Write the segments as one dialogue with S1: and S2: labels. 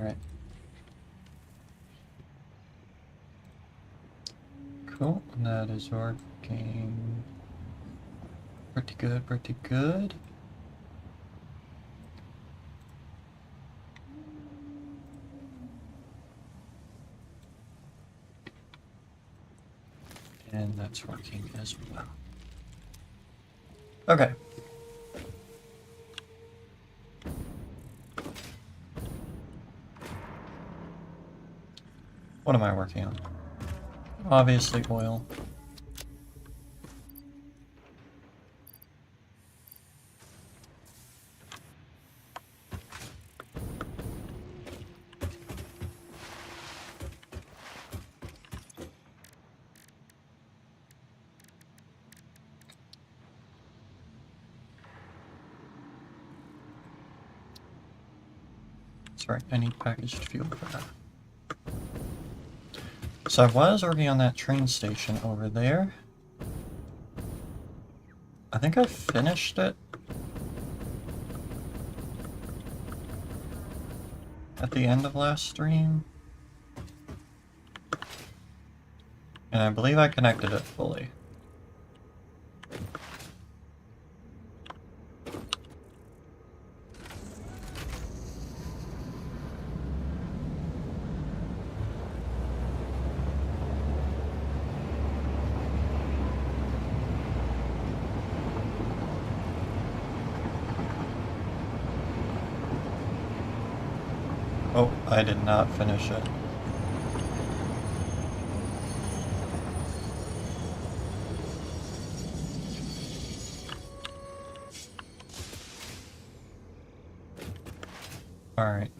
S1: Alright. Cool, that is working pretty good, pretty good. And that's working as well. Okay. What am I working on? Obviously oil. Sorry, I need packaged fuel for that. So I was working on that train station over there. I think I finished it at the end of last stream. And I believe I connected it fully. Oh, I did not finish it. Alright.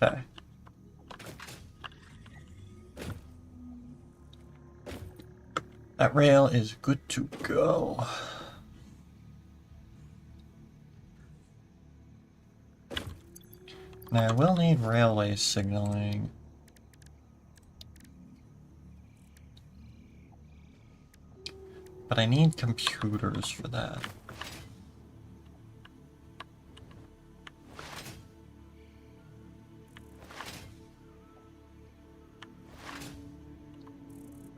S1: Okay. That rail is good to go. Now I will need railway signaling. But I need computers for that.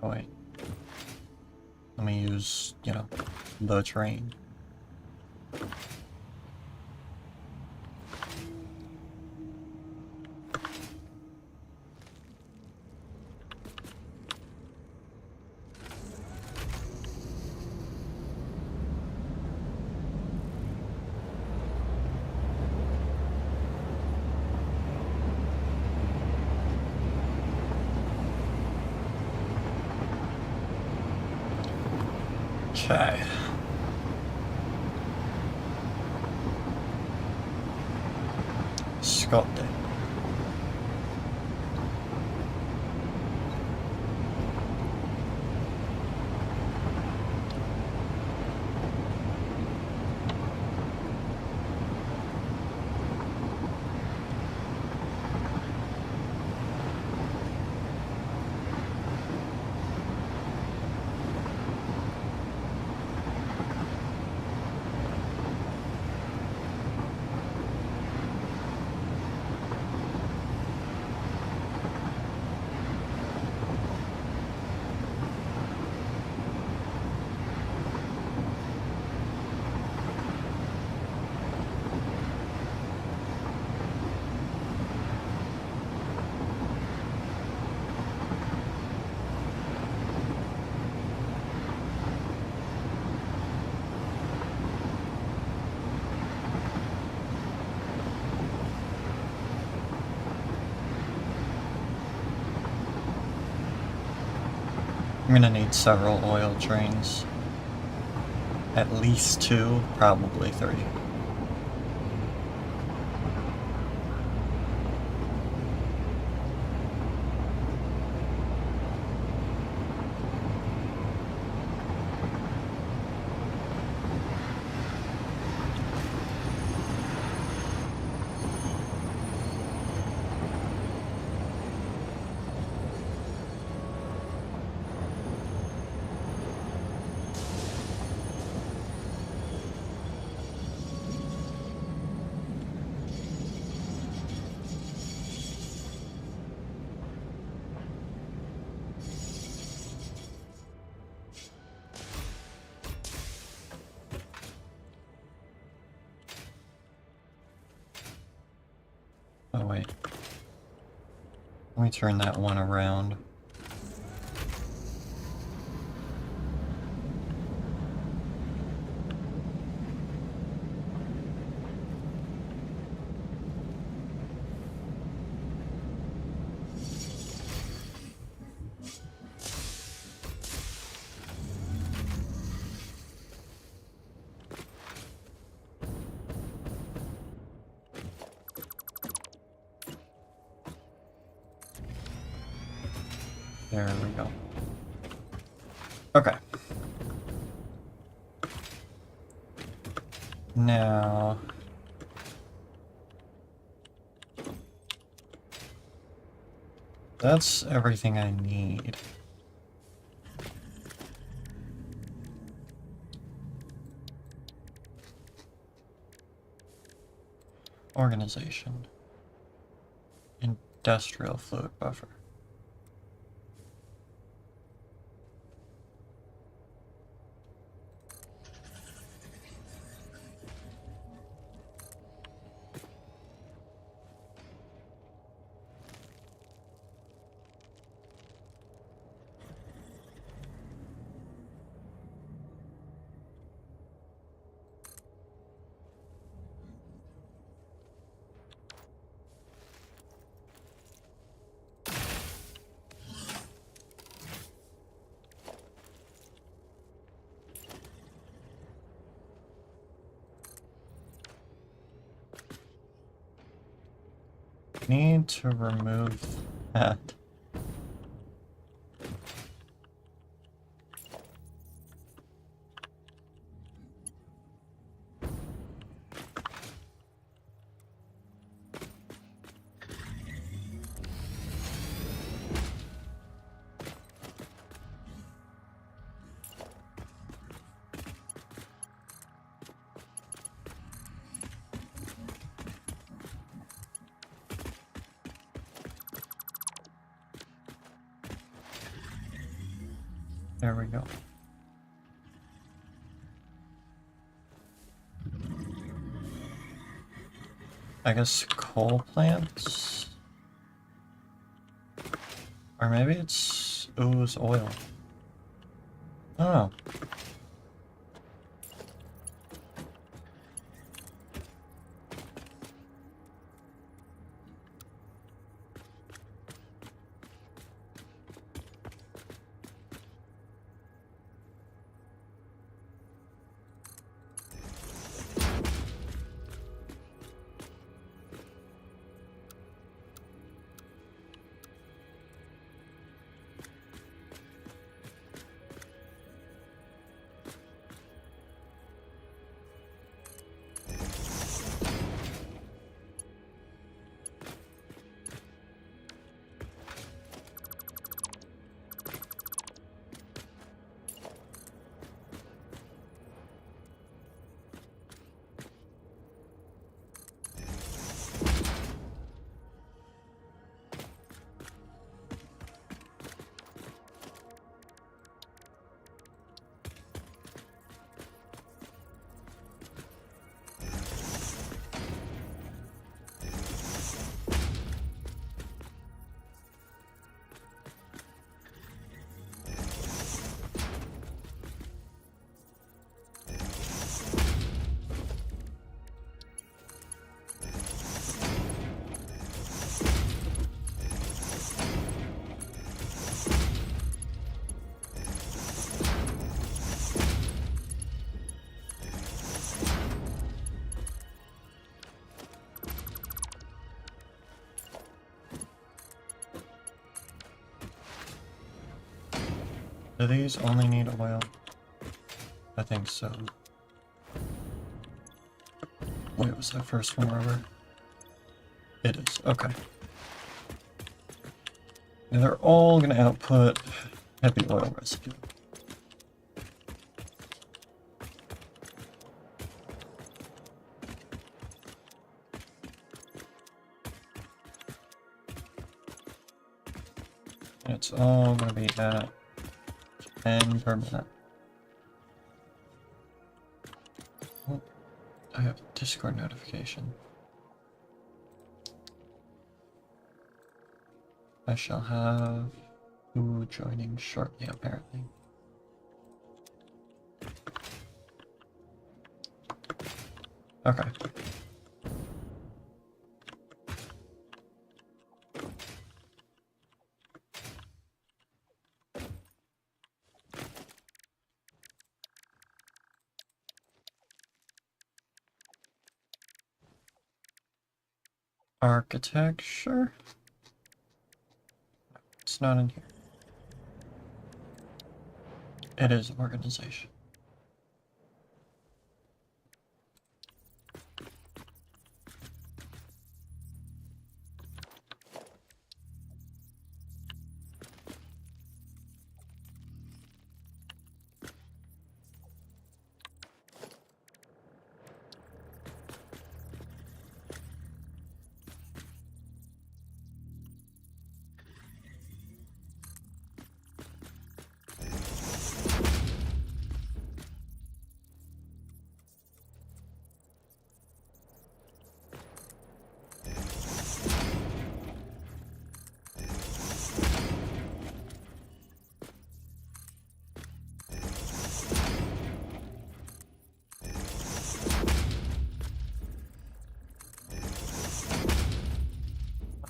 S1: Oh wait. Let me use, you know, the train. Okay. Scotland. I'm gonna need several oil trains. At least 2, probably 3. Oh, wait. Let me turn that one around. There we go. Okay. Now... that's everything I need. Organization. Industrial fluid buffer. Need to remove that. There we go. I guess coal plants? Or maybe it's ooze oil. I don't know. Do these only need oil? I think so. Wait, was that first one rubber? It is, okay. And they're all going to output heavy oil residue. And it's all going to be at 10 per minute. Oh, I have a Discord notification. I shall have who joining shortly, apparently. Okay. Architecture? It's not in here. It is organization.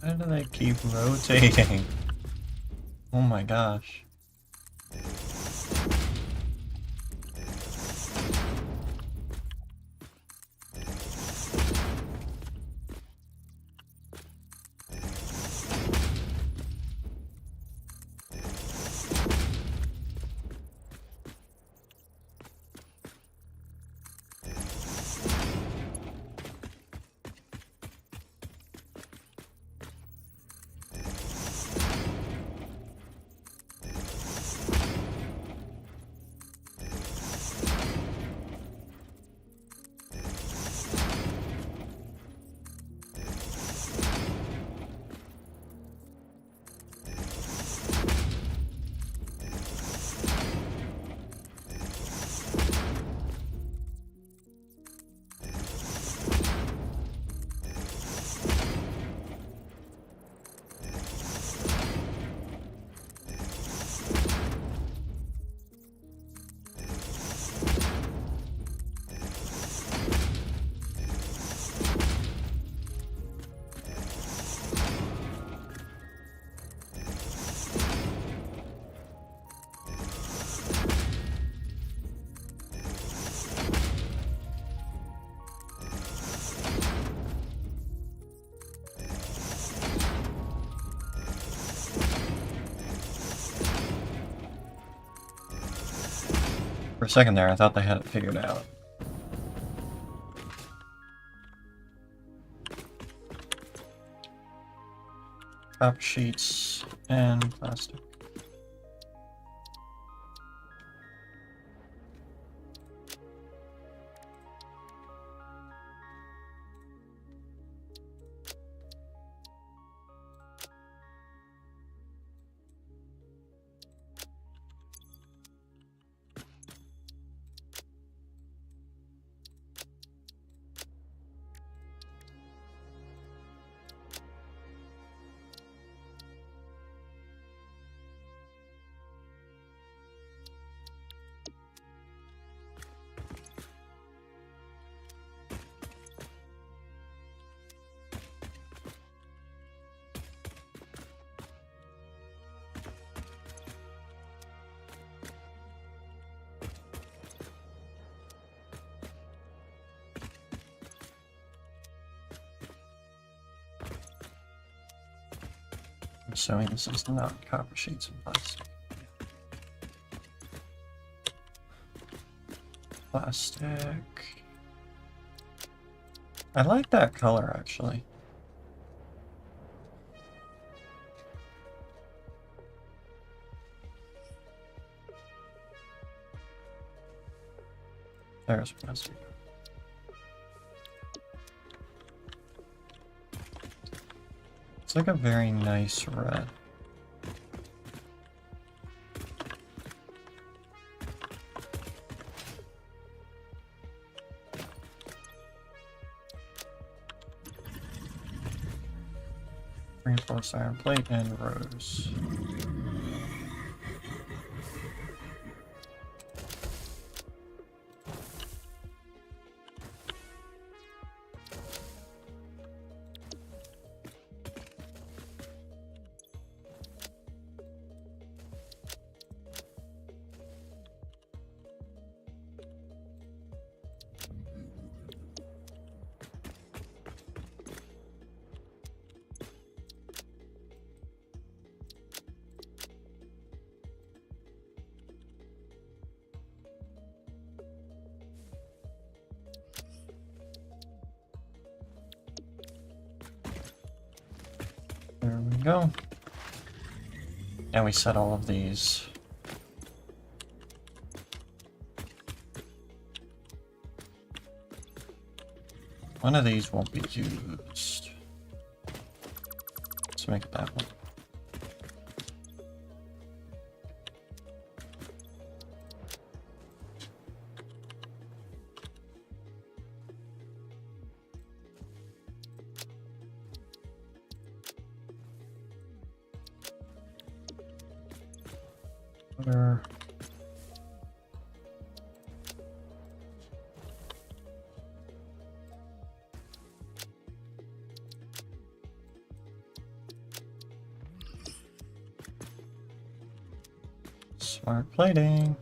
S1: Why do they keep rotating? Oh my gosh. For a second there, I thought they had it figured out. Copper sheets and plastic. I'm assuming this is not copper sheets and plastic. Plastic. I like that color, actually. There's plastic. It's like a very nice red. Reinforced iron plate and rows. There we go. And we set all of these. One of these won't be used. Let's make it that one. Water. Smart plating.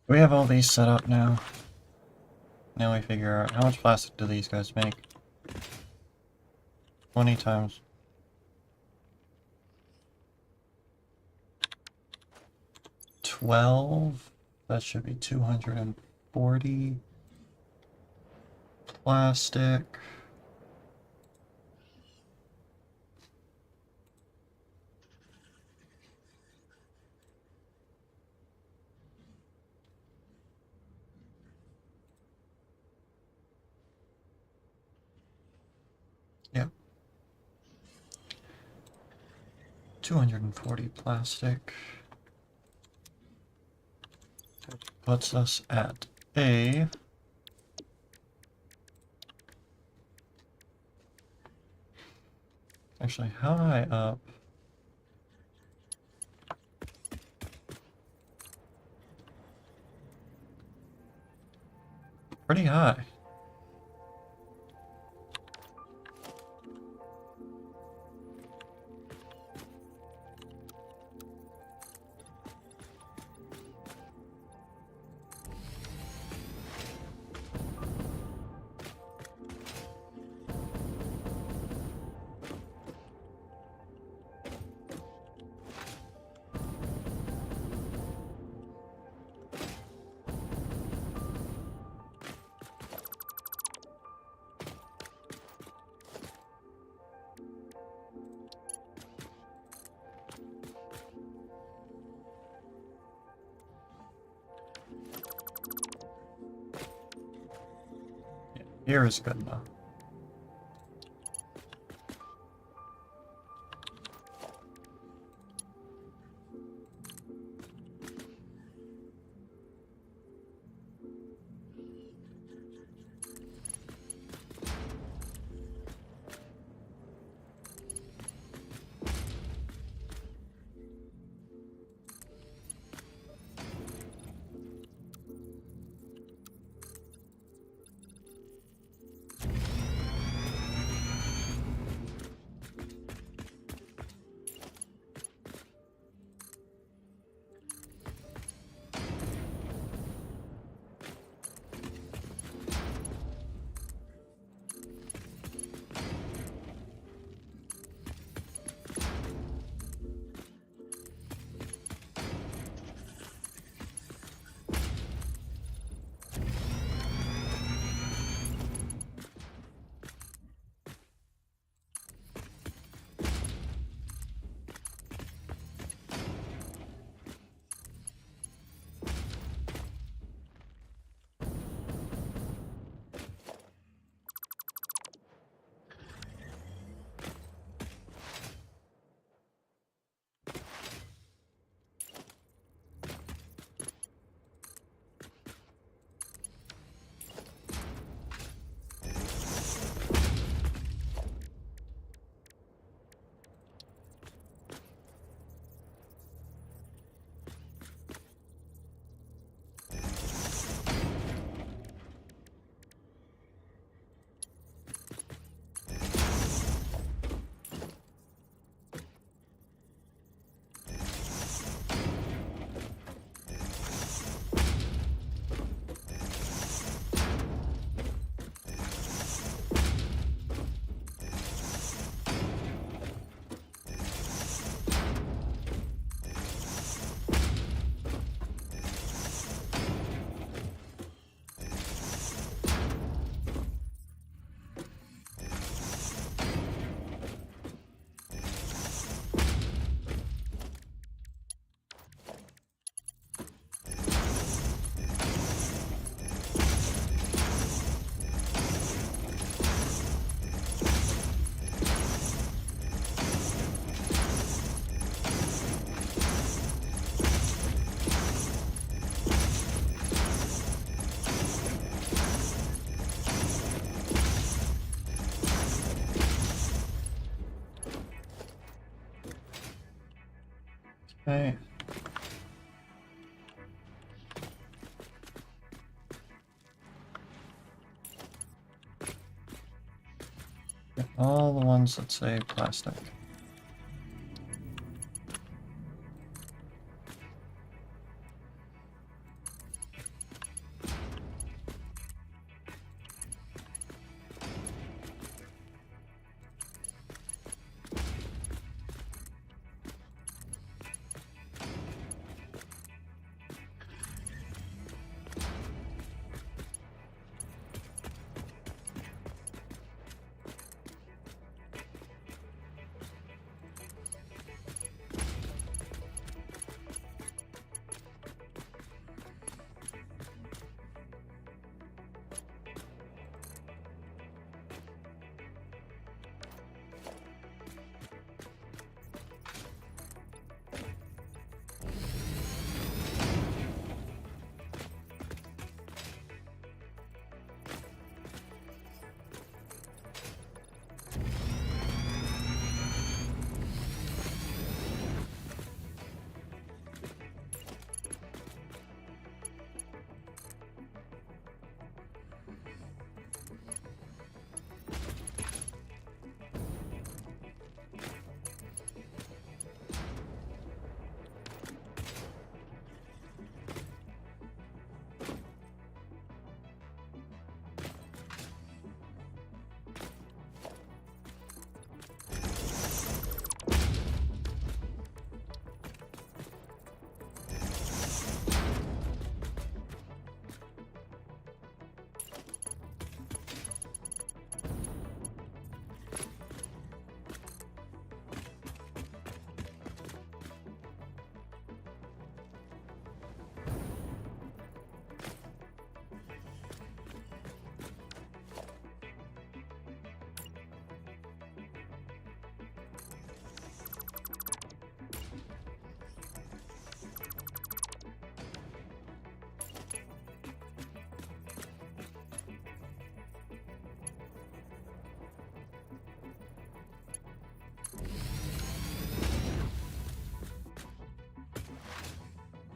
S1: We have all these set up now. Now we figure out how much plastic do these guys make? 20 times. $12. That should be 240 plastic. Yep. 240 plastic. That puts us at a actually how high up? Pretty high. Here is good enough. Okay. Get all the ones that say plastic.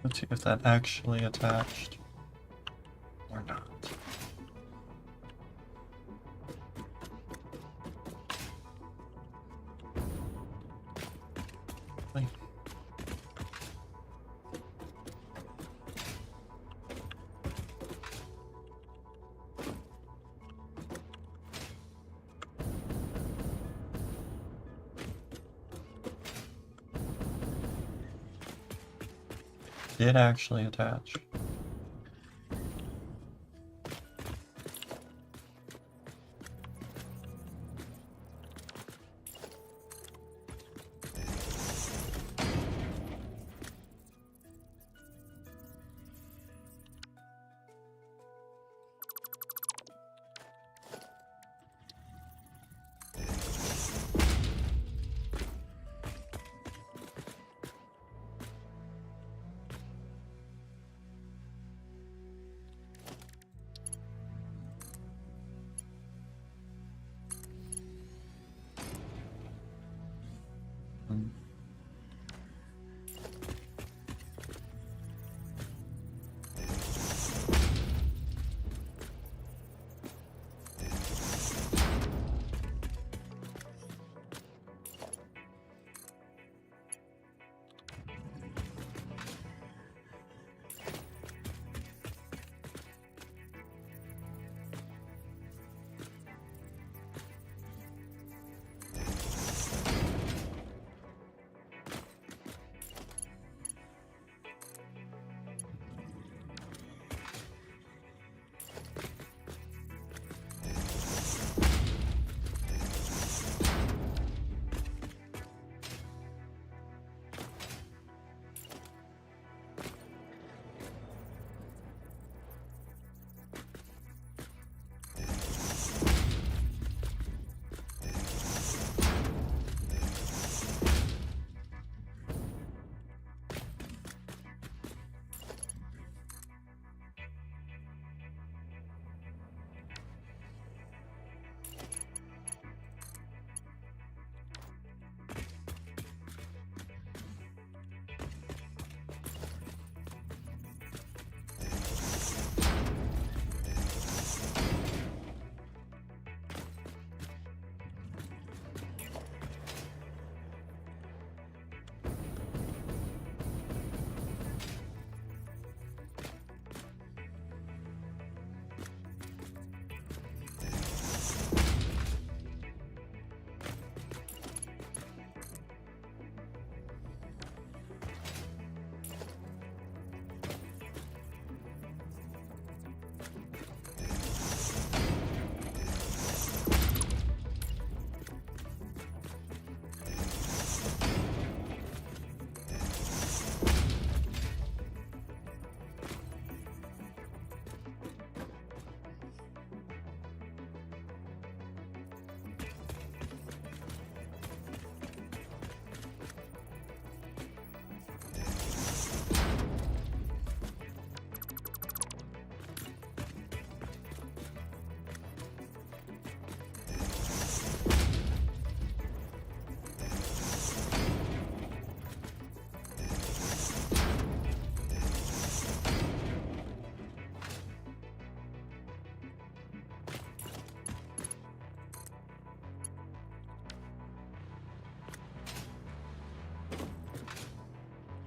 S1: Let's see if that actually attached or not. Wait. Did actually attach.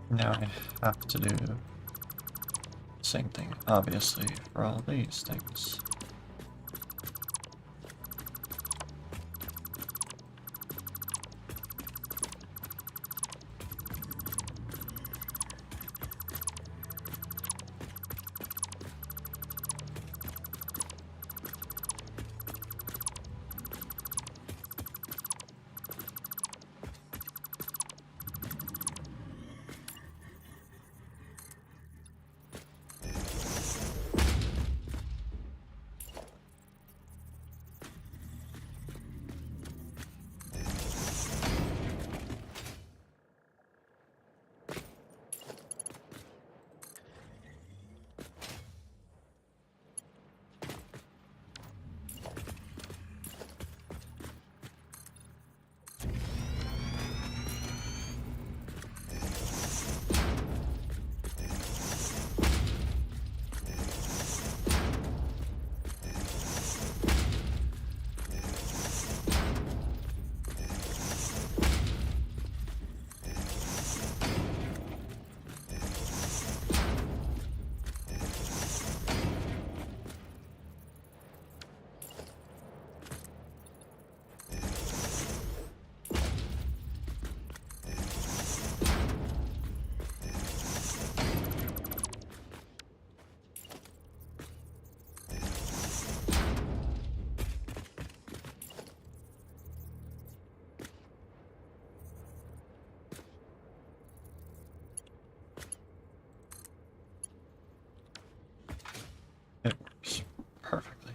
S1: Now I have to do the same thing, obviously, for all these things. It works perfectly.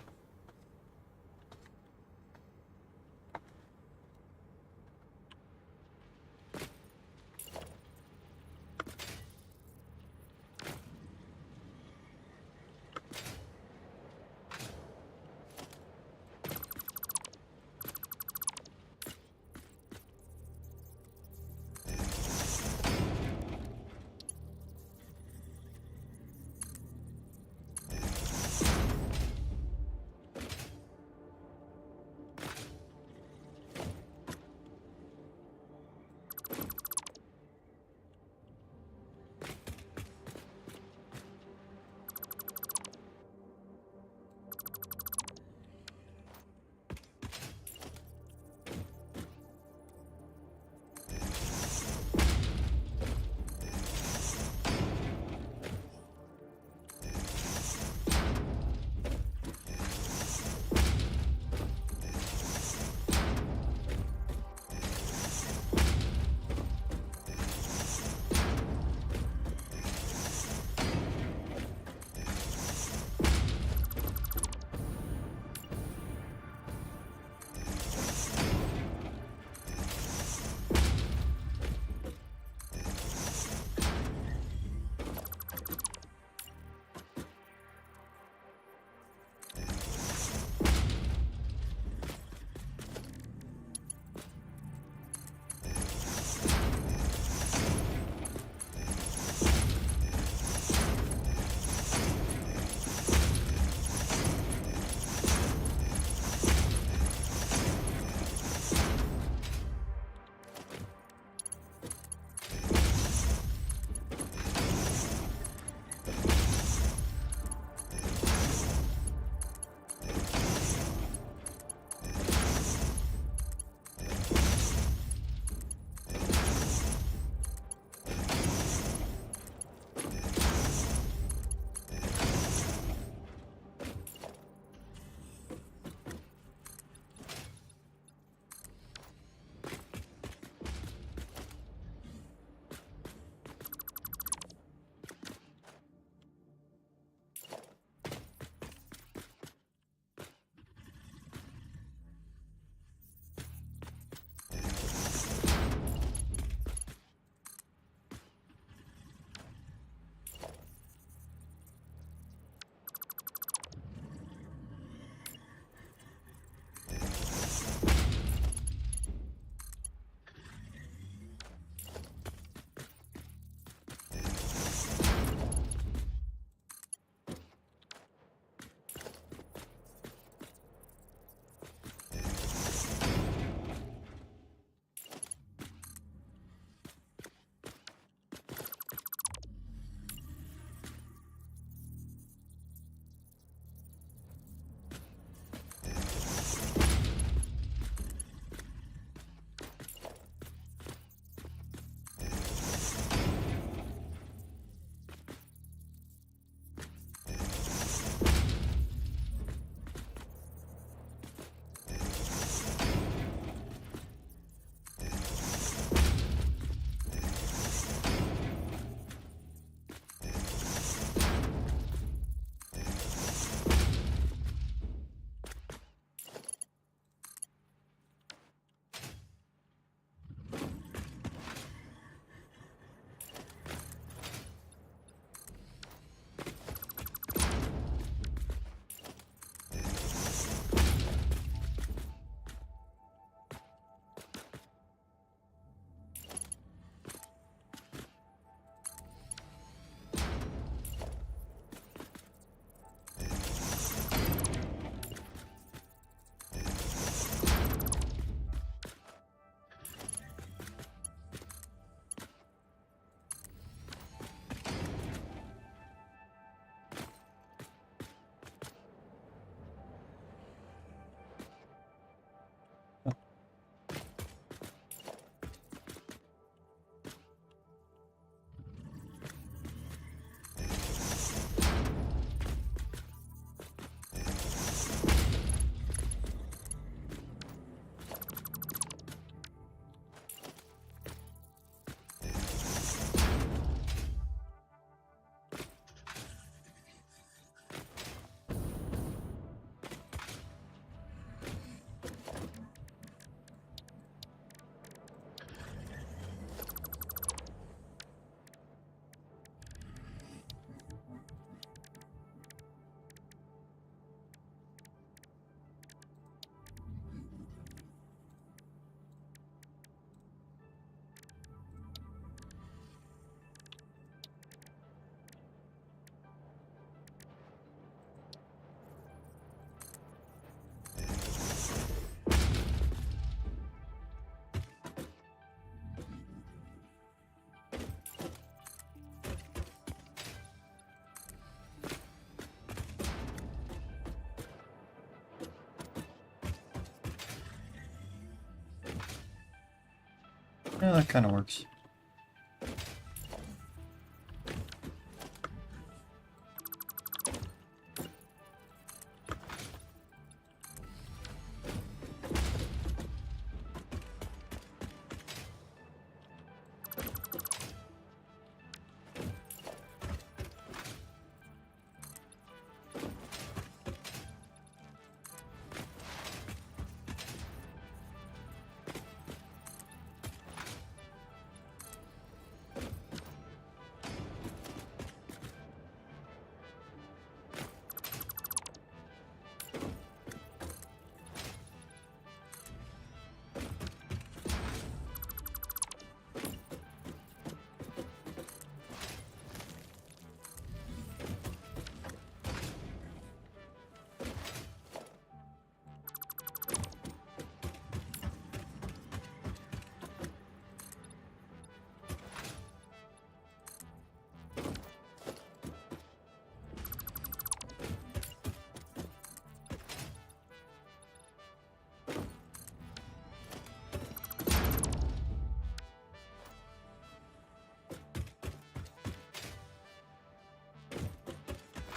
S1: Yeah, that kind of works.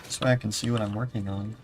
S1: This way I can see what I'm working on.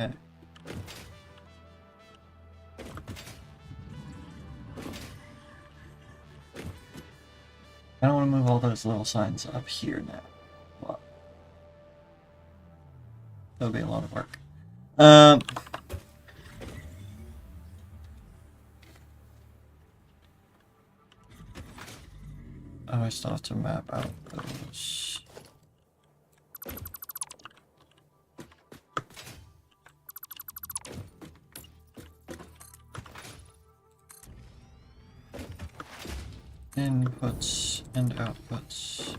S1: Okay. I don't want to move all those little signs up here now. Well, that would be a lot of work. Oh, I still have to map out those. Inputs and outputs.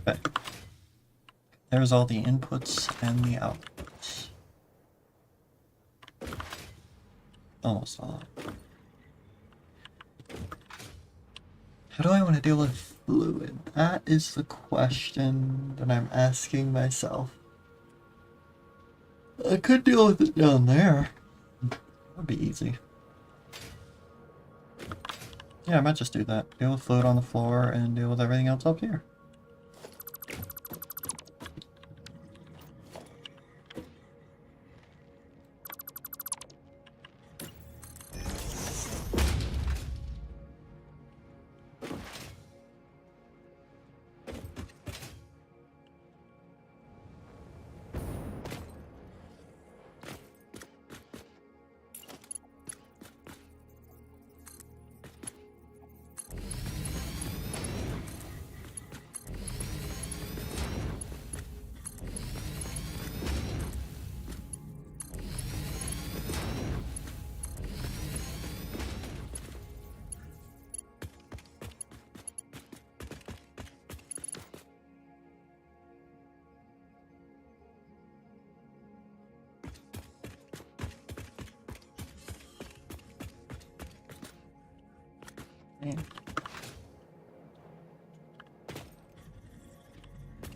S1: Okay. There's all the inputs and the outputs. Almost all. How do I want to deal with fluid? That is the question that I'm asking myself. I could deal with it down there. That'd be easy. Yeah, I might just do that. Deal with fluid on the floor and deal with everything else up here.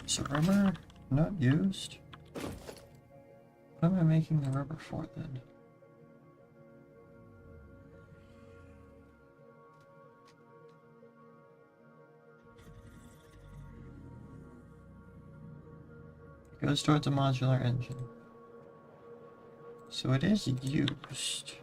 S1: So rubber not used? What am I making the rubber for then? It goes towards a modular engine. So it is used.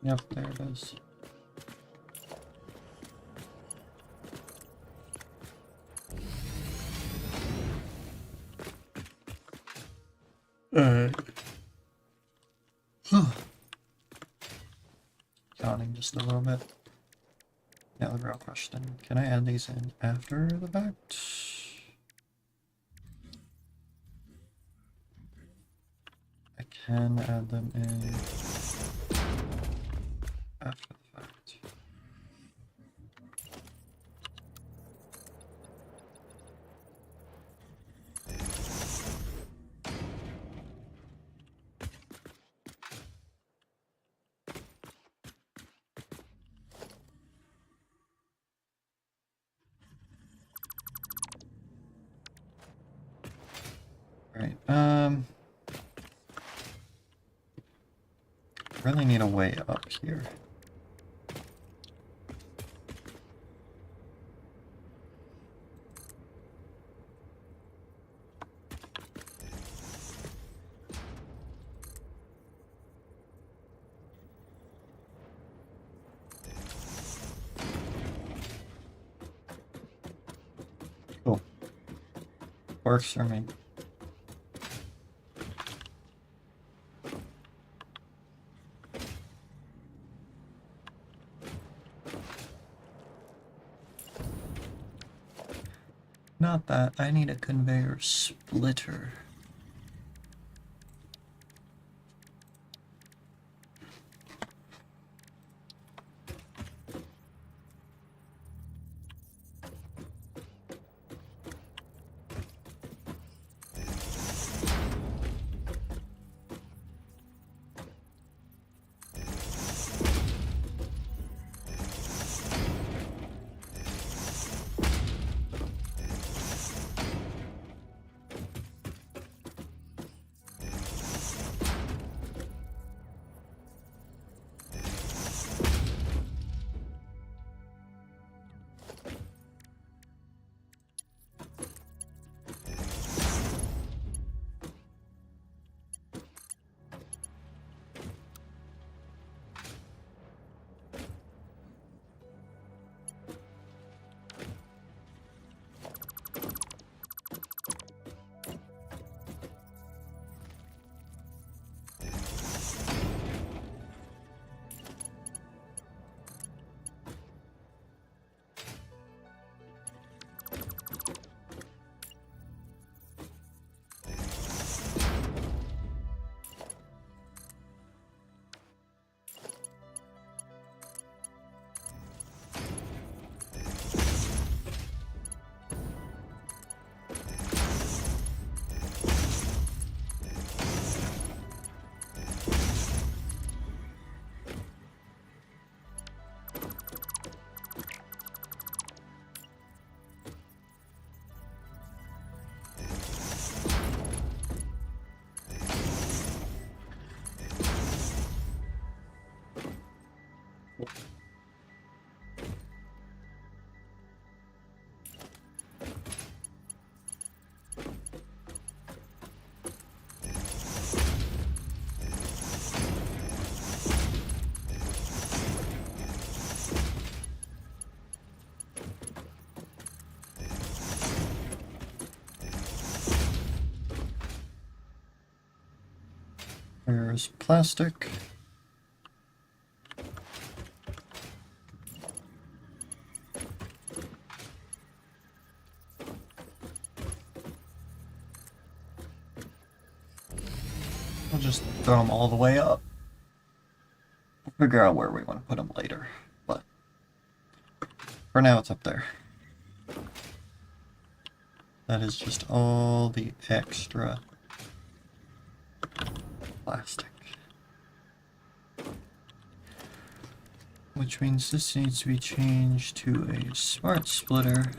S1: Yep, there it is. Alright. Counting just a little bit. Now the real question, can I add these in after the fact? I can add them in after the fact. Right, really need a way up here. Cool. Works for me. Not that, I need a conveyor splitter. There's plastic. We'll just throw them all the way up. We'll figure out where we want to put them later, but for now it's up there. That is just all the extra plastic. Which means this needs to be changed to a smart splitter.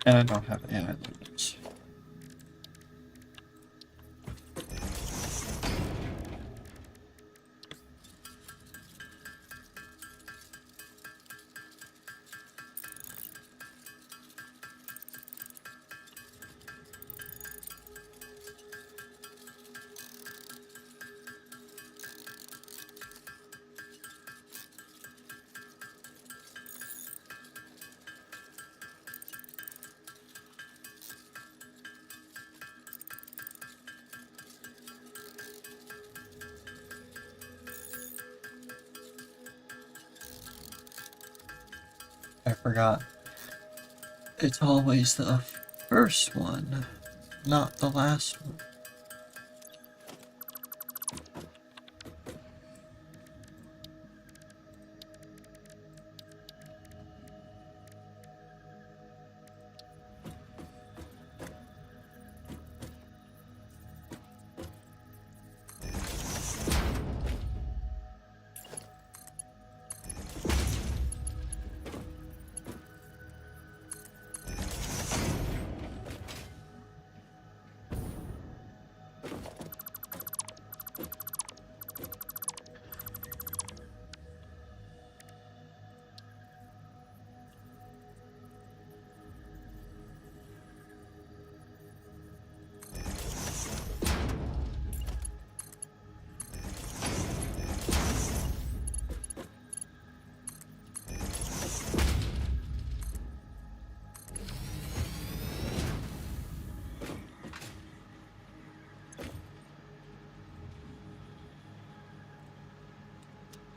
S1: And I don't have AI lumens. I forgot. It's always the first one, not the last one.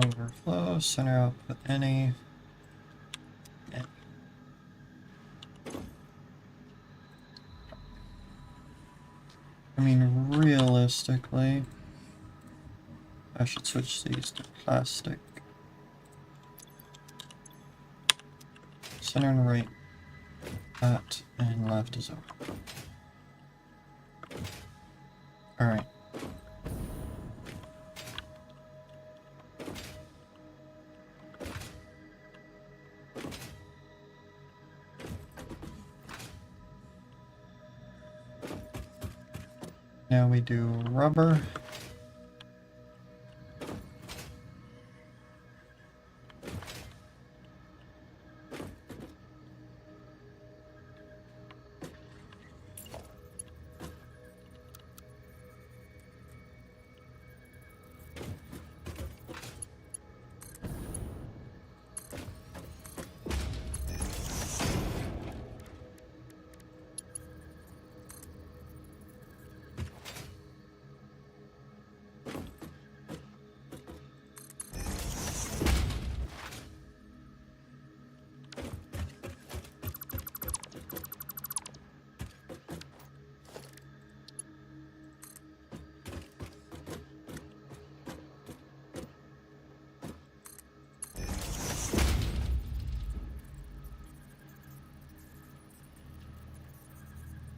S1: Overflow, center output any. I mean, realistically, I should switch these to plastic. Center and right, that, and left is over. Alright. Now we do rubber.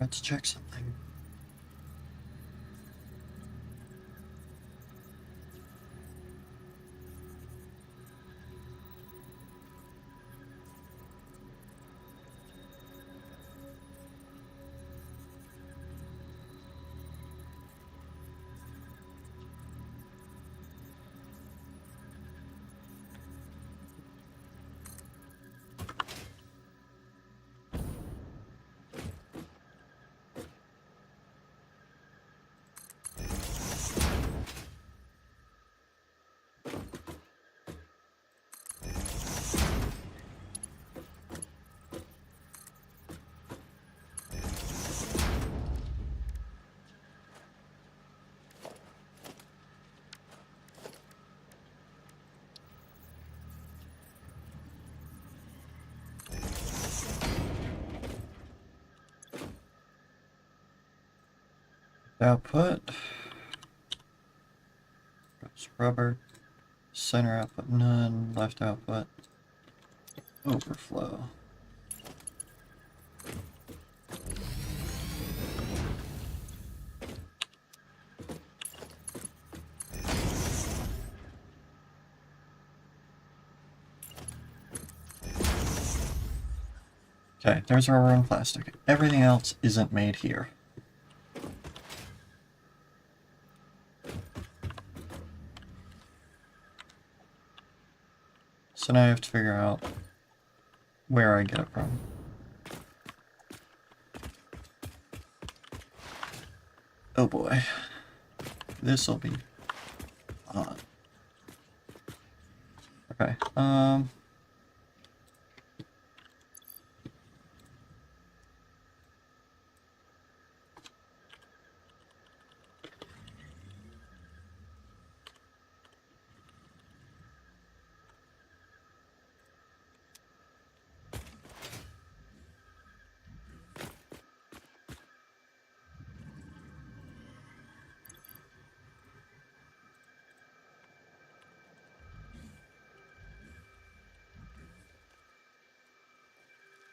S1: Let's check something. output goes rubber, center output none, left output overflow. Okay, there's rubber and plastic. Everything else isn't made here. So now I have to figure out where I get it from. Oh boy. This'll be odd. Okay,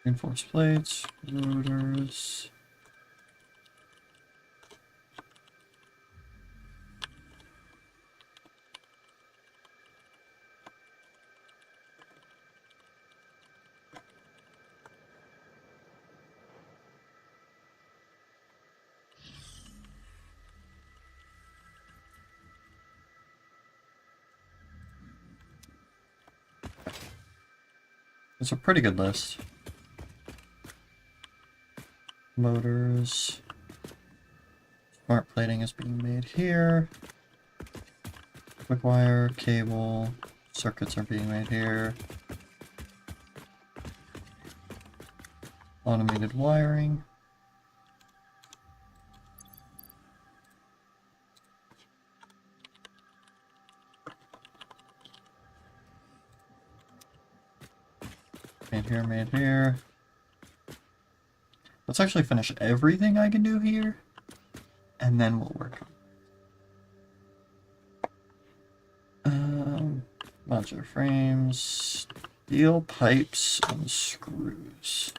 S1: reinforced plates, rotors. It's a pretty good list. Motors. Smart plating is being made here. Quick wire, cable, circuits are being made here. Automated wiring. Made here, made here. Let's actually finish everything I can do here, and then we'll work on modular frames, steel pipes, and screws.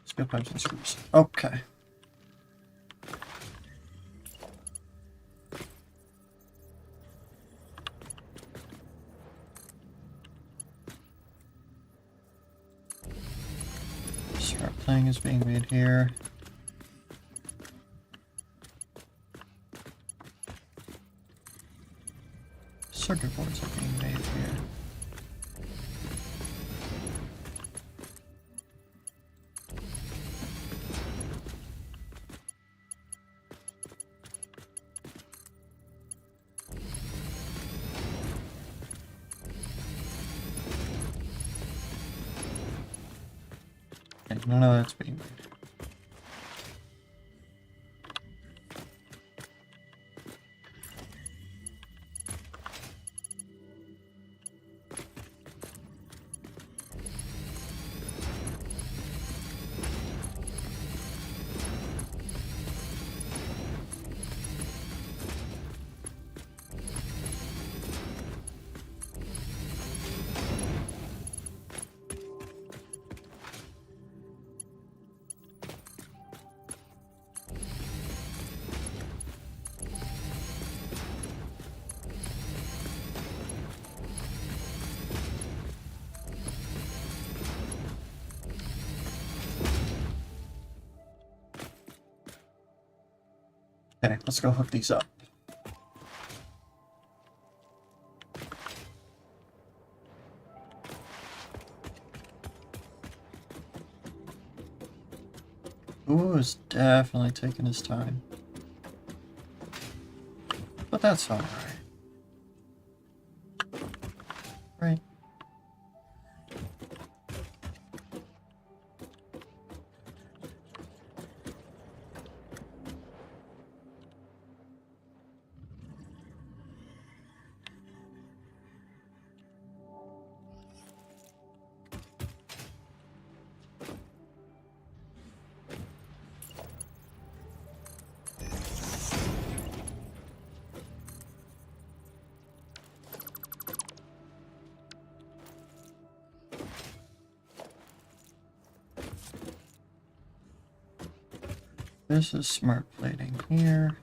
S1: Steel pipes and screws. Okay. Smart plating is being made here. Circuit boards are being made here. And none of that's being made. Okay, let's go hook these up. Ooh, is definitely taking his time. But that's alright. Right. This is smart plating here.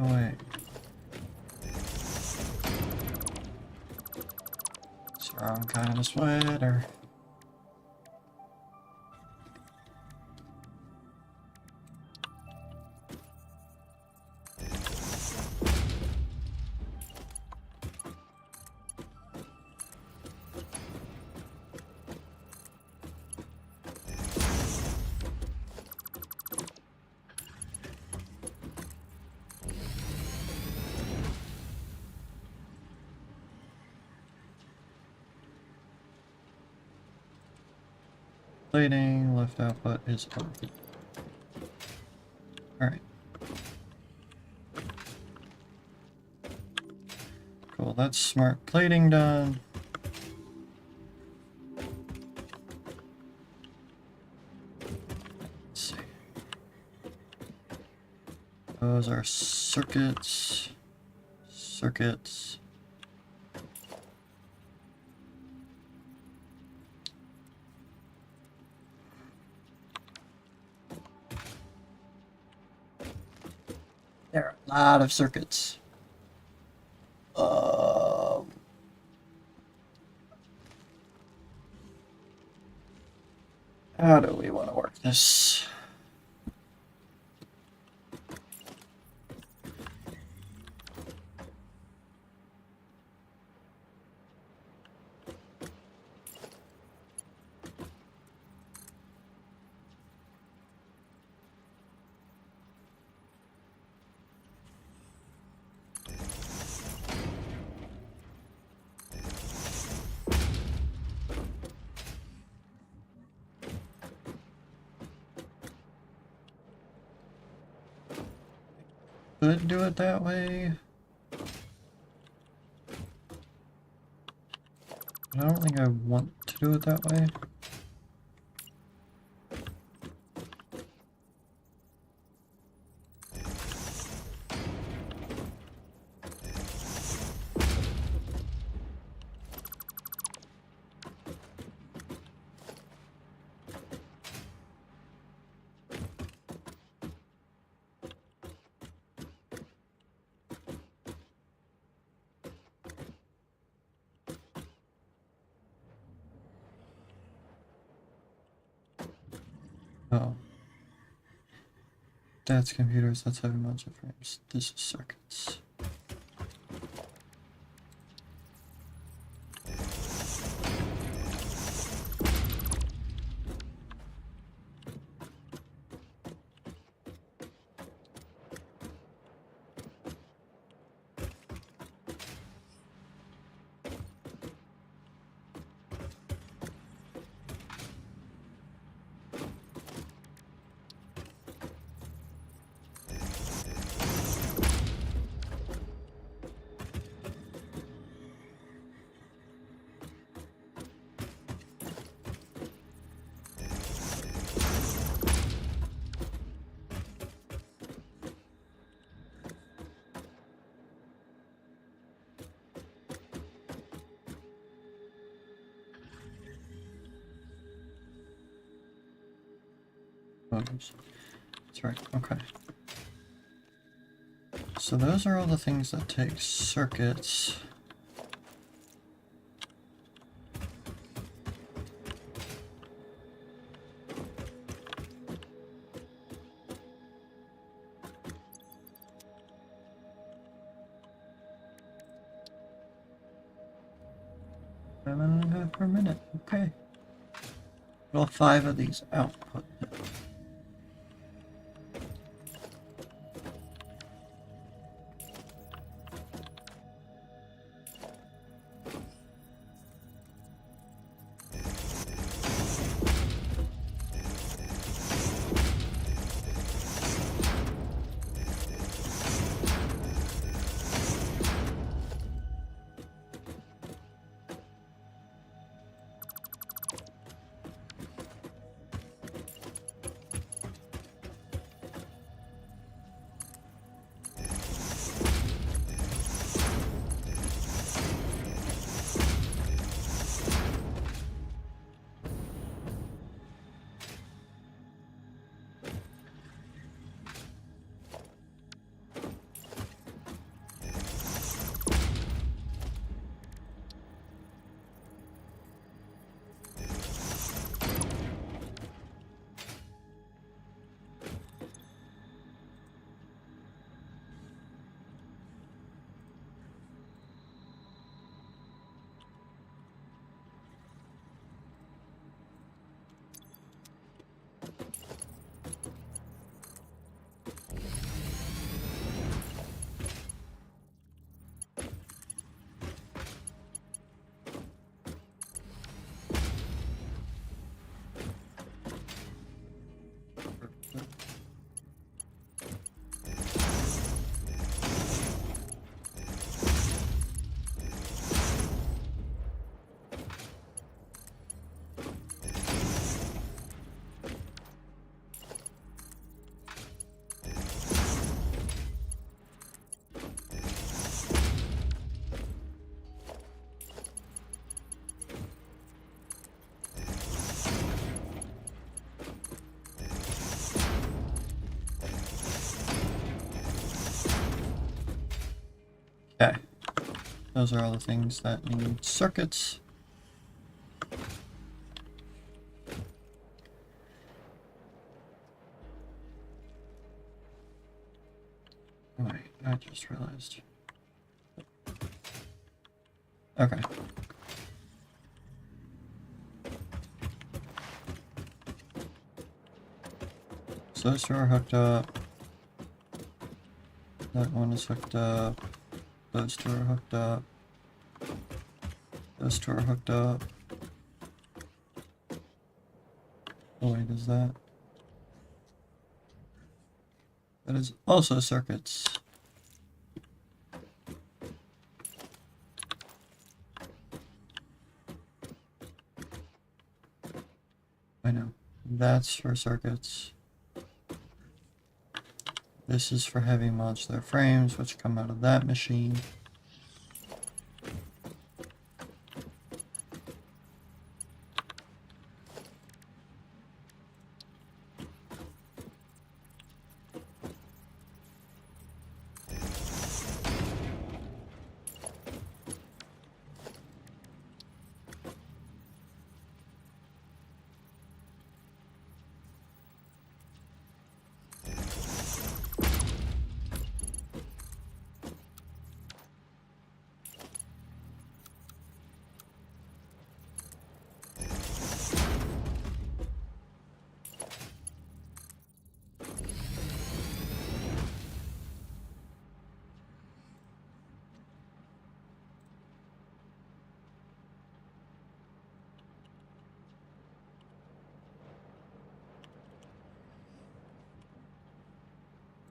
S1: Oh, wait. It's the wrong kind of sweater. Plating, left output is on. Alright. Cool, that's smart plating done. Let's see. Those are circuits. Circuits. There are a lot of circuits. How do we want to work this? Could do it that way. I don't think I want to do it that way. Oh. That's computers, that's heavy module frames. This is circuits. Motors. That's right, okay. So those are all the things that take circuits. Per minute, okay. Well, 5 of these output. Okay. Those are all the things that need circuits. Wait, I just realized. Okay. So those two are hooked up. That one is hooked up. Those two are hooked up. Those two are hooked up. Oh wait, is that? That is also circuits. I know. That's for circuits. This is for heavy modular frames, which come out of that machine.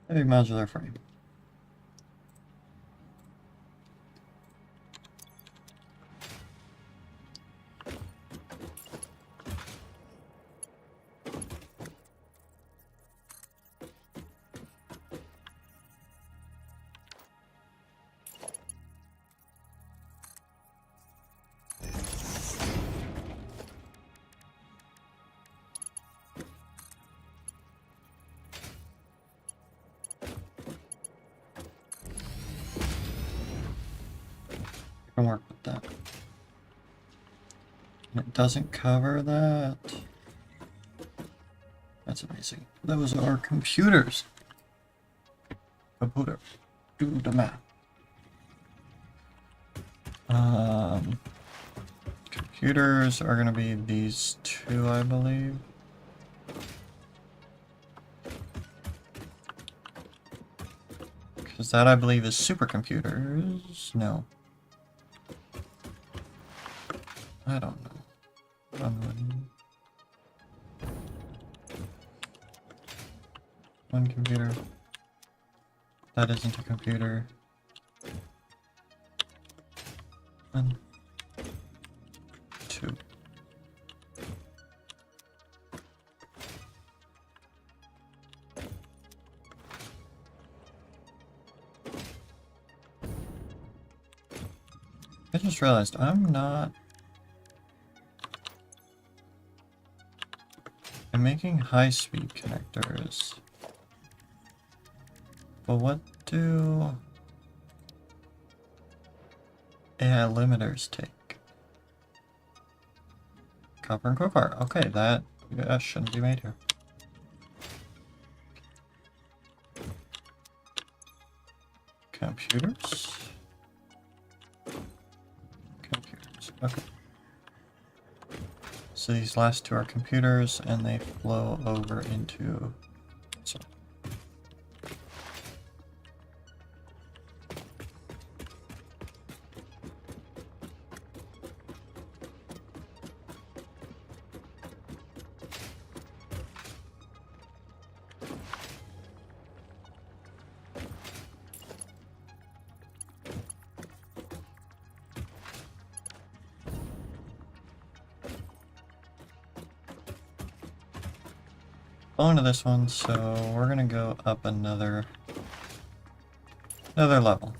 S1: Heavy modular frame. can work with that. And it doesn't cover that. That's amazing. Those are computers. Computer. Do the math. Computers are gonna be these two, I believe. Because that, I believe, is supercomputers. No. I don't know. One computer. That isn't a computer. One. Two. I just realized I'm making high-speed connectors. But what do AI limiters take? Copper and copper. Okay, that shouldn't be made here. Computers. Computers. Okay. So these last two are computers, and they flow over into. So. Into this one, so we're gonna go up another level.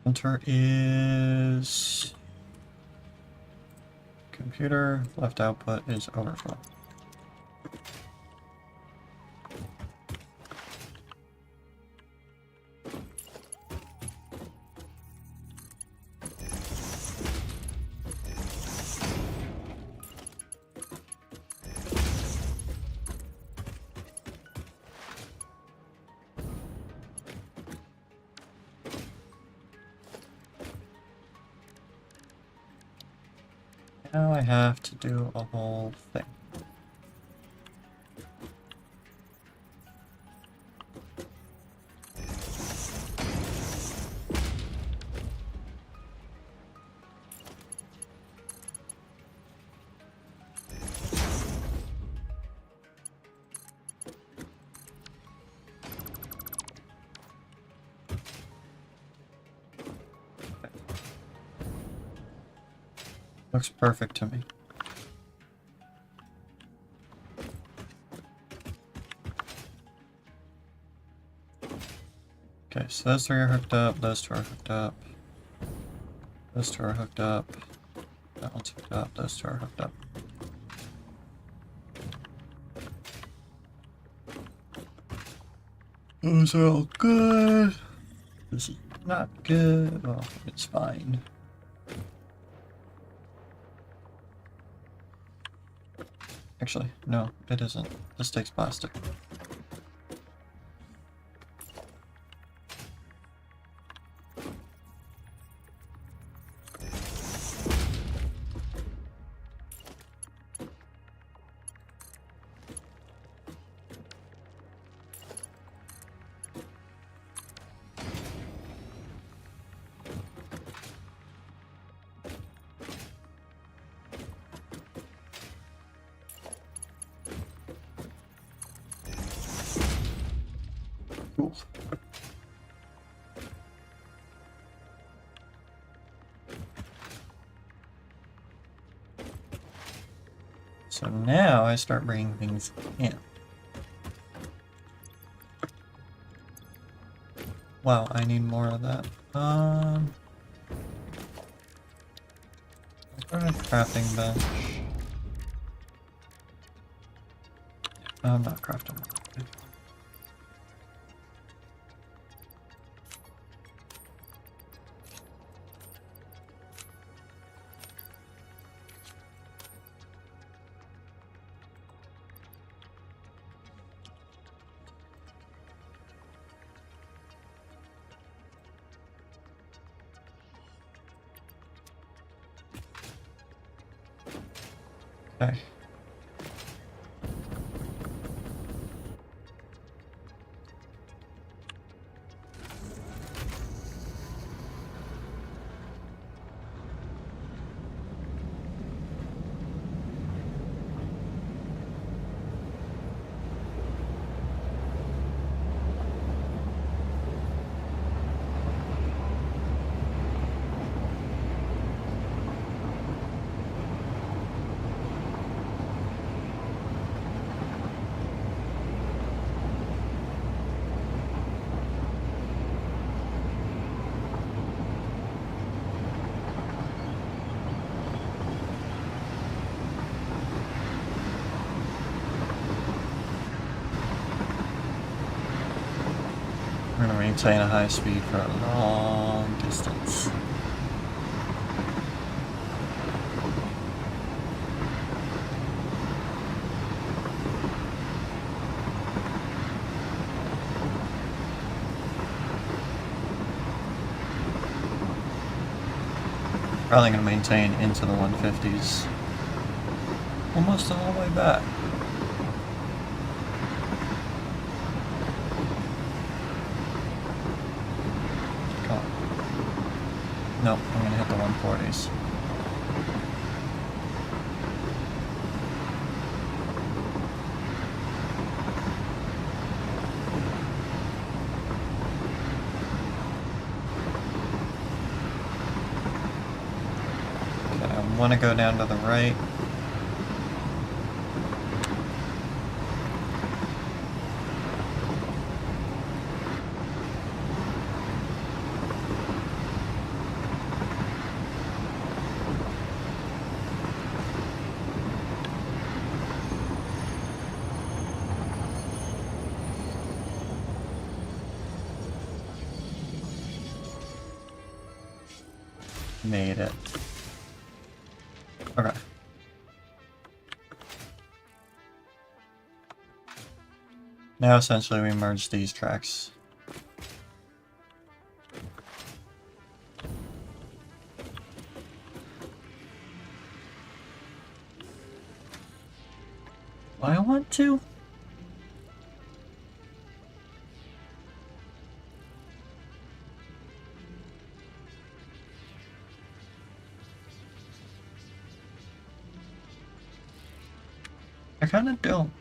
S1: Enter is computer, left output is overflow. Now I have to do a whole thing. Looks perfect to me. Okay, so those three are hooked up, those two are hooked up, those two are hooked up, that one's hooked up, those two are hooked up. Those are all good. This is not good. Well, it's fine. Actually, no, it isn't. This takes plastic. Cool. So now I start bringing things in. Wow, I need more of that. I got a crafting bench. I'm not crafting. Okay. We're gonna maintain a high speed for a long distance. Probably gonna maintain into the 150s. Almost all the way back. Come on. Nope, I'm gonna hit the 140s. Okay, I wanna go down to the right. Made it. Okay. Now essentially we merge these tracks. I want to? I kind of don't.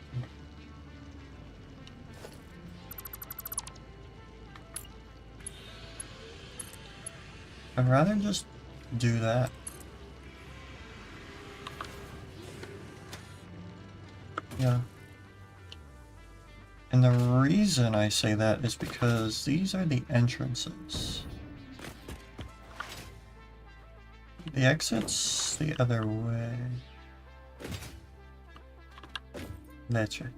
S1: I'd rather just do that. Yeah. And the reason I say that is because these are the entrances. The exit's the other way. That's right.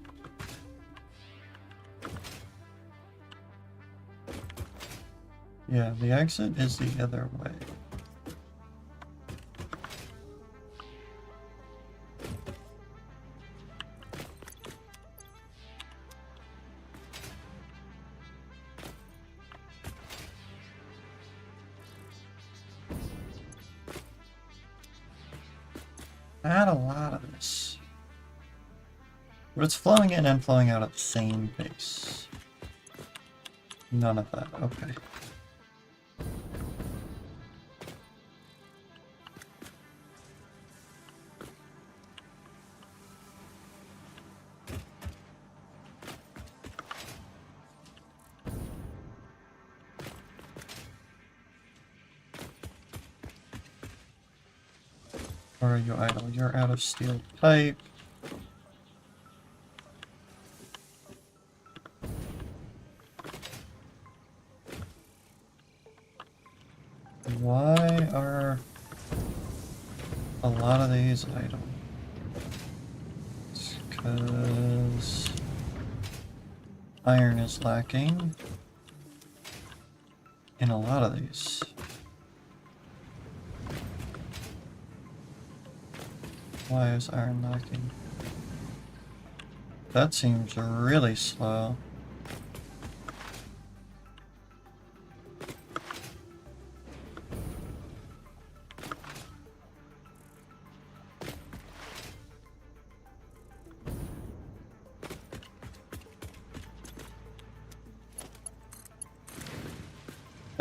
S1: Yeah, the exit is the other way. Not a lot of this. But it's flowing in and flowing out at the same pace. None of that, okay. Or are you idle? You're out of steel pipe. Why are a lot of these idle? It's because iron is lacking in a lot of these. Why is iron lacking? That seems really slow.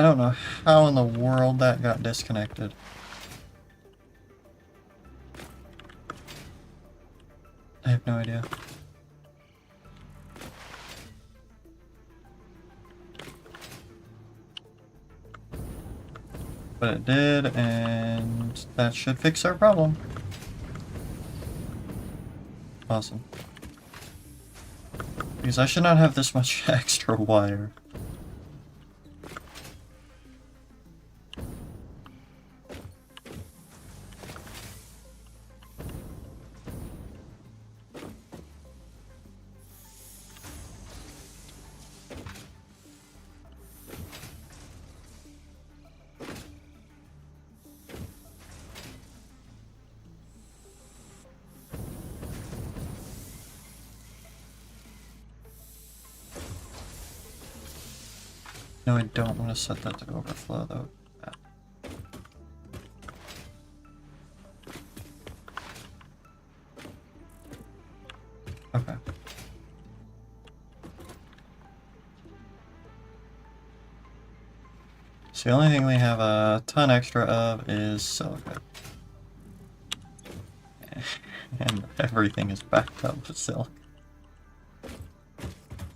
S1: I don't know how in the world that got disconnected. I have no idea. But it did, and that should fix our problem. Awesome. Because I should not have this much extra wire. No, I don't want to set that to overflow, though. Okay. So the only thing we have a ton extra of is silica. And everything is backed up with silica.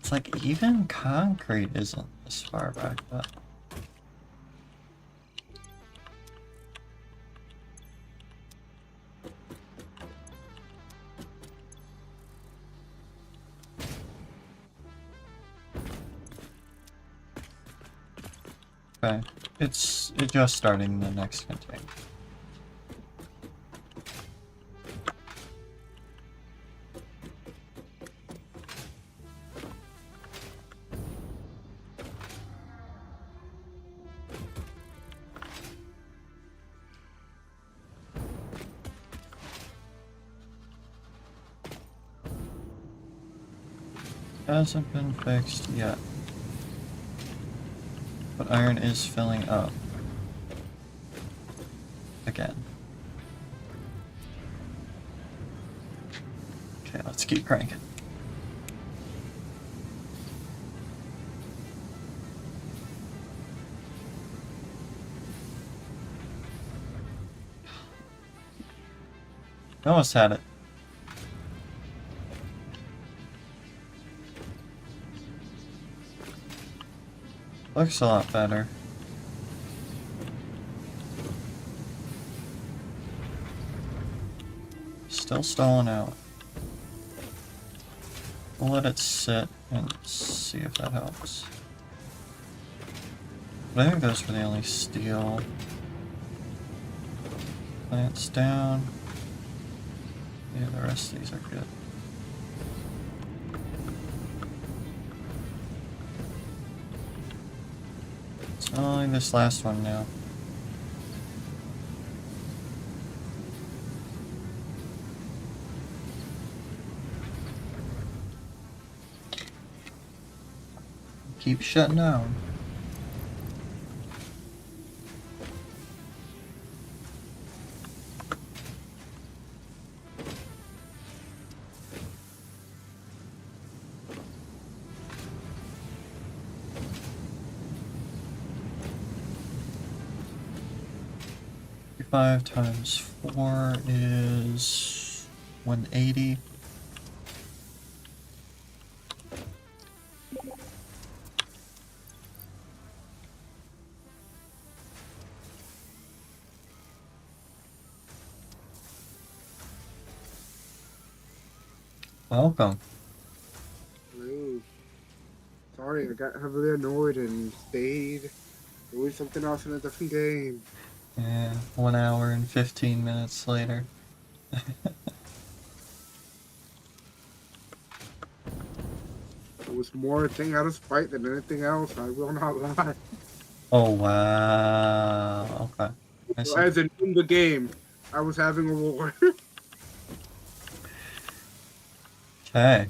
S1: It's like even concrete isn't this far backed up. Okay, it's just starting the next container. Hasn't been fixed yet. But iron is filling up. Again. Okay, let's keep cranking. Almost had it. Looks a lot better. Still stalling out. We'll let it sit and see if that helps. But I think those were the only steel plants down. Yeah, the rest of these are good. It's only this last one now. Keep shutting down. Five times 4 is 180. Welcome.
S2: Hello. Sorry, I got heavily annoyed and stayed doing something else in a different game.
S1: Yeah, 1 hour and 15 minutes later.
S2: It was more a thing out of spite than anything else. I will not lie.
S1: Oh, wow. Okay. I see.
S2: As in the game, I was having a war.
S1: Okay.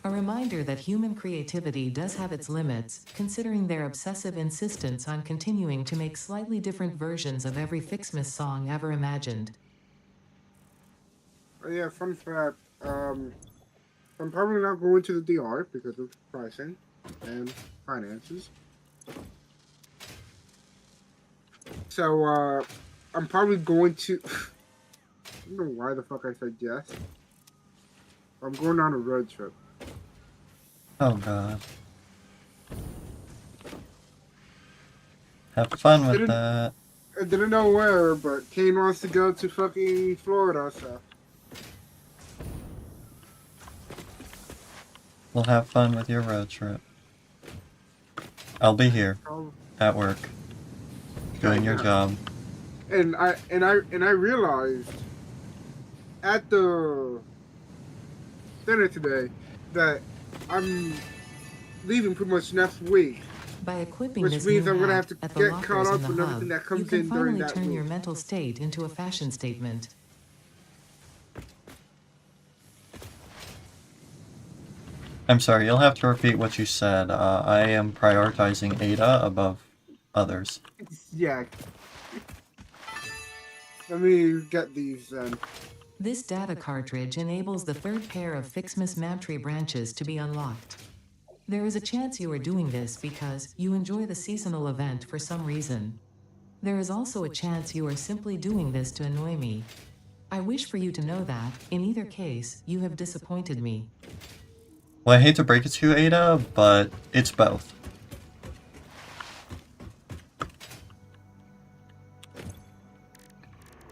S3: A reminder that human creativity does have its limits, considering their obsessive insistence on continuing to make slightly different versions of every Fixmas song ever imagined.
S2: Oh, yeah, fun fact. I'm probably not going to the DR because of pricing and finances. So, I'm probably going to. I don't know why the fuck I said yes. I'm going on a road trip.
S1: Oh, God. Have fun with
S2: Didn't
S1: that.
S2: I didn't know where, but Kane wants to go to fucking Florida, so
S1: We'll have fun with your road trip. I'll be here
S2: oh,
S1: at work
S2: I
S1: doing your
S2: know.
S1: job.
S2: And I realized at the dinner today that I'm leaving pretty much next week,
S3: By equipping
S2: which
S3: this new
S2: means I'm gonna have
S3: hack
S2: to
S3: at the
S2: get caught
S3: lockers in
S2: up
S3: the
S2: with everything
S3: hub,
S2: that
S3: you
S2: comes
S3: can
S2: in during
S3: finally
S2: that
S3: turn your
S2: week.
S3: mental state into a fashion statement.
S1: I'm sorry, you'll have to repeat what you said. I am prioritizing Ada above others.
S2: Yeah, let me get these then.
S3: This data cartridge enables the third pair of Fixmas Mabtree branches to be unlocked. There is a chance you are doing this because you enjoy the seasonal event for some reason. There is also a chance you are simply doing this to annoy me. I wish for you to know that, in either case, you have disappointed me.
S1: Well, I hate to break it to you, Ada, but it's both.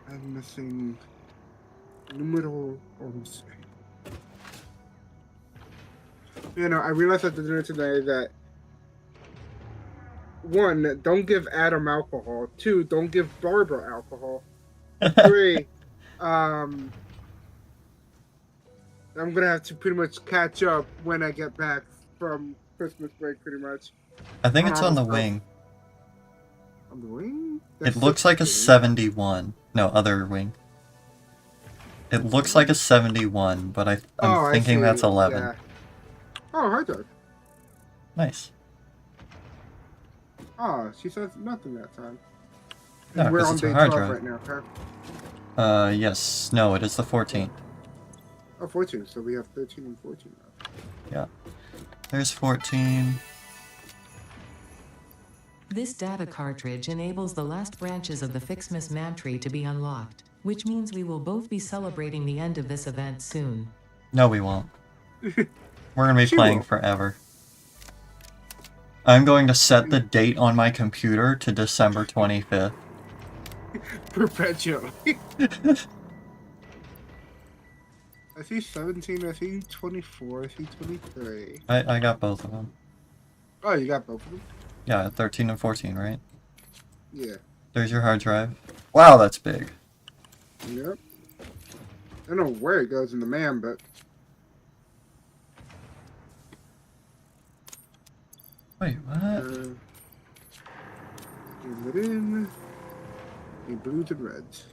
S2: I'm missing numero 11. I realized at the dinner today that one, don't give Adam alcohol. Two, don't give Barbara alcohol. Three, um, I'm gonna have to pretty much catch up when I get back from Christmas break, pretty much.
S1: I think
S2: On
S1: it's
S2: all
S1: on
S2: the
S1: the
S2: stuff.
S1: wing.
S2: On the wing?
S1: It
S2: That's
S1: looks like a
S2: 16.
S1: 71. No, other wing. It looks
S2: Wing?
S1: like a 71, but I'm
S2: Oh, I
S1: thinking that's
S2: see.
S1: 11.
S2: Yeah. Oh, hard drive.
S1: Nice.
S2: Oh, she says nothing that time.
S1: No,
S2: And we're
S1: because
S2: on
S1: it's a
S2: day
S1: hard
S2: 12
S1: drive.
S2: right now, okay?
S1: Yes. No, it is the 14th.
S2: Oh, 14. So we have 13 and 14 now.
S1: Yeah. There's 14.
S3: This data cartridge enables the last branches of the Fixmas Mabtree to be unlocked, which means we will both be celebrating the end of this event soon.
S1: No, we won't. We're gonna be
S2: She
S1: playing
S2: will.
S1: forever. I'm going to set the date on my computer to December 25th.
S2: Perpetually. I see 17, I see 24, I see 23.
S1: I got both of them.
S2: Oh, you got both of them?
S1: Yeah, 13 and 14, right?
S2: Yeah.
S1: There's your hard drive. Wow, that's big.
S2: Yep. I don't know where it goes in the man, but
S1: Wait, what?
S2: zoom it in. The blues and reds.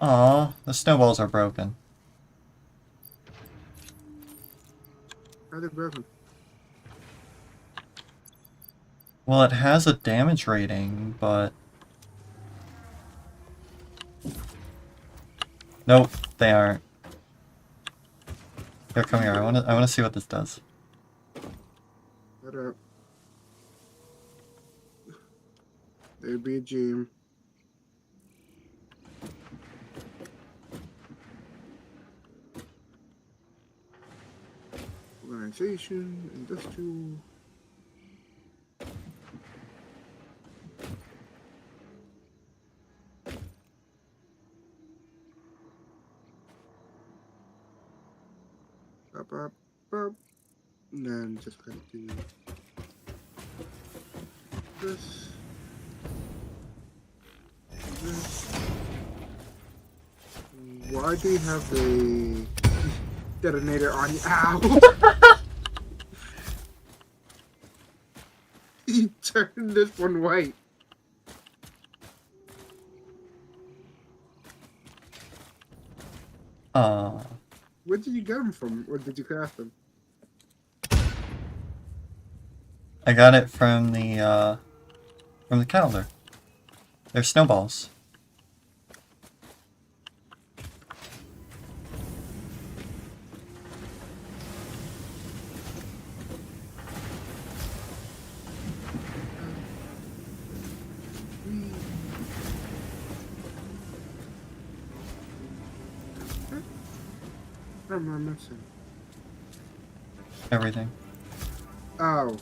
S1: Aw, the snowballs are broken.
S2: How they broken?
S1: Well, it has a damage rating, but... Nope, they aren't. Here, come here. I wanna see what this does.
S2: What up? There'd be a gym. Organization, industrial. Up, up, up. And then just gonna do this. This. Why do you have the detonator on you? Ow! You turned this one white. Where did you get them from? Or did you craft them?
S1: I got it from the calendar. They're snowballs.
S2: What am I missing?
S1: Everything.
S2: Oh.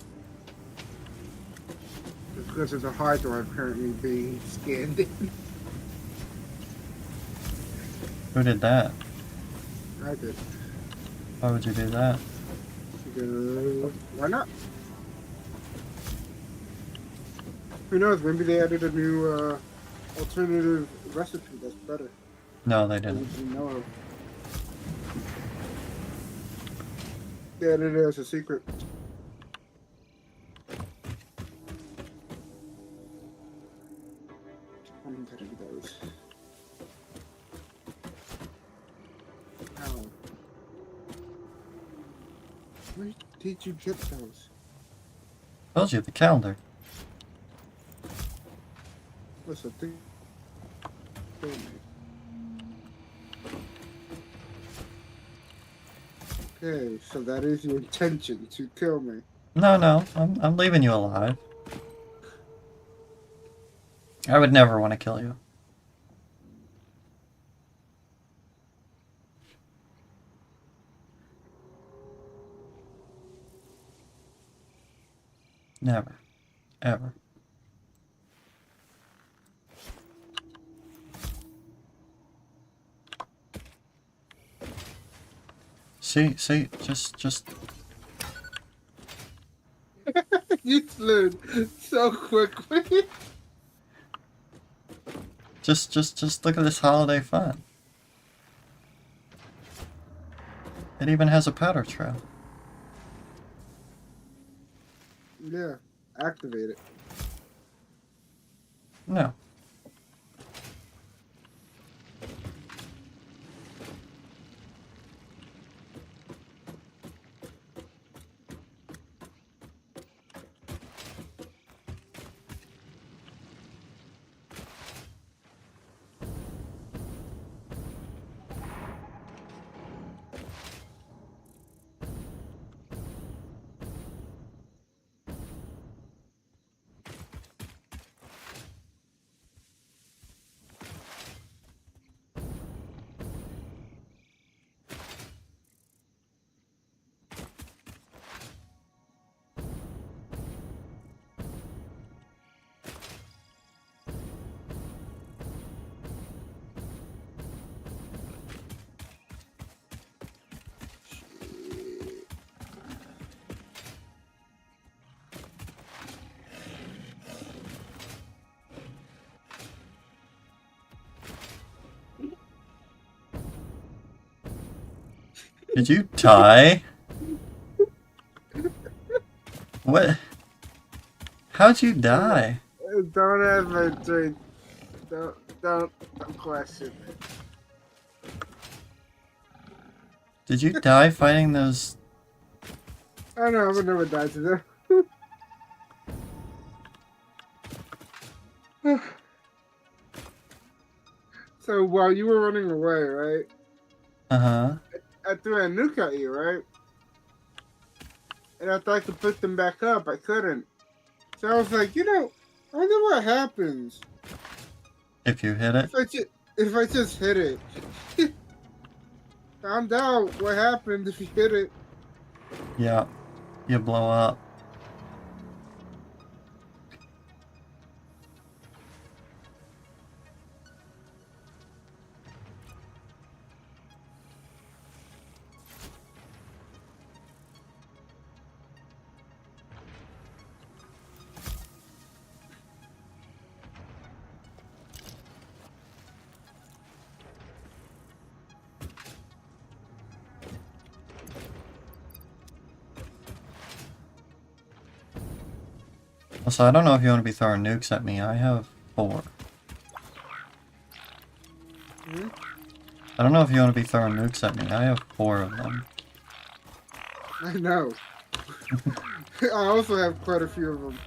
S2: It's because there's a hard drive currently being scanned in.
S1: Who did that?
S2: I did.
S1: Why would you do that?
S2: Because why not? Who knows? Maybe they added a new alternative recipe that's better.
S1: No, they
S2: That we
S1: didn't.
S2: didn't know of. They added it as a secret. I'm gonna do those. Ow. Where did you get those?
S1: Told you, the calendar.
S2: What's the thing? Okay, so that is your intention to kill me.
S1: No, I'm leaving you alive. I would never want to kill you. Never. Ever. See, just
S2: You slid so quickly.
S1: just look at this holiday fun. It even has a powder trail.
S2: Yeah, activate it.
S1: No. Did you die? What? How'd you die?
S2: Don't ever drink. Don't question it.
S1: Did you die fighting those?
S2: I know, I would never die to them. So while you were running away, right?
S1: Uh-huh.
S2: I threw a nuke at you, right? And I thought I could put them back up. I couldn't. So I was like, I wonder what happens
S1: If you hit it.
S2: if I just hit it. Found out what happened if you hit it.
S1: Yeah, you blow up. Also, I don't know if you want to be throwing nukes at me. I have 4.
S2: Hmm?
S1: I don't know if you want to be throwing nukes at me. I have 4 of them.
S2: I know. I also have quite a few of them.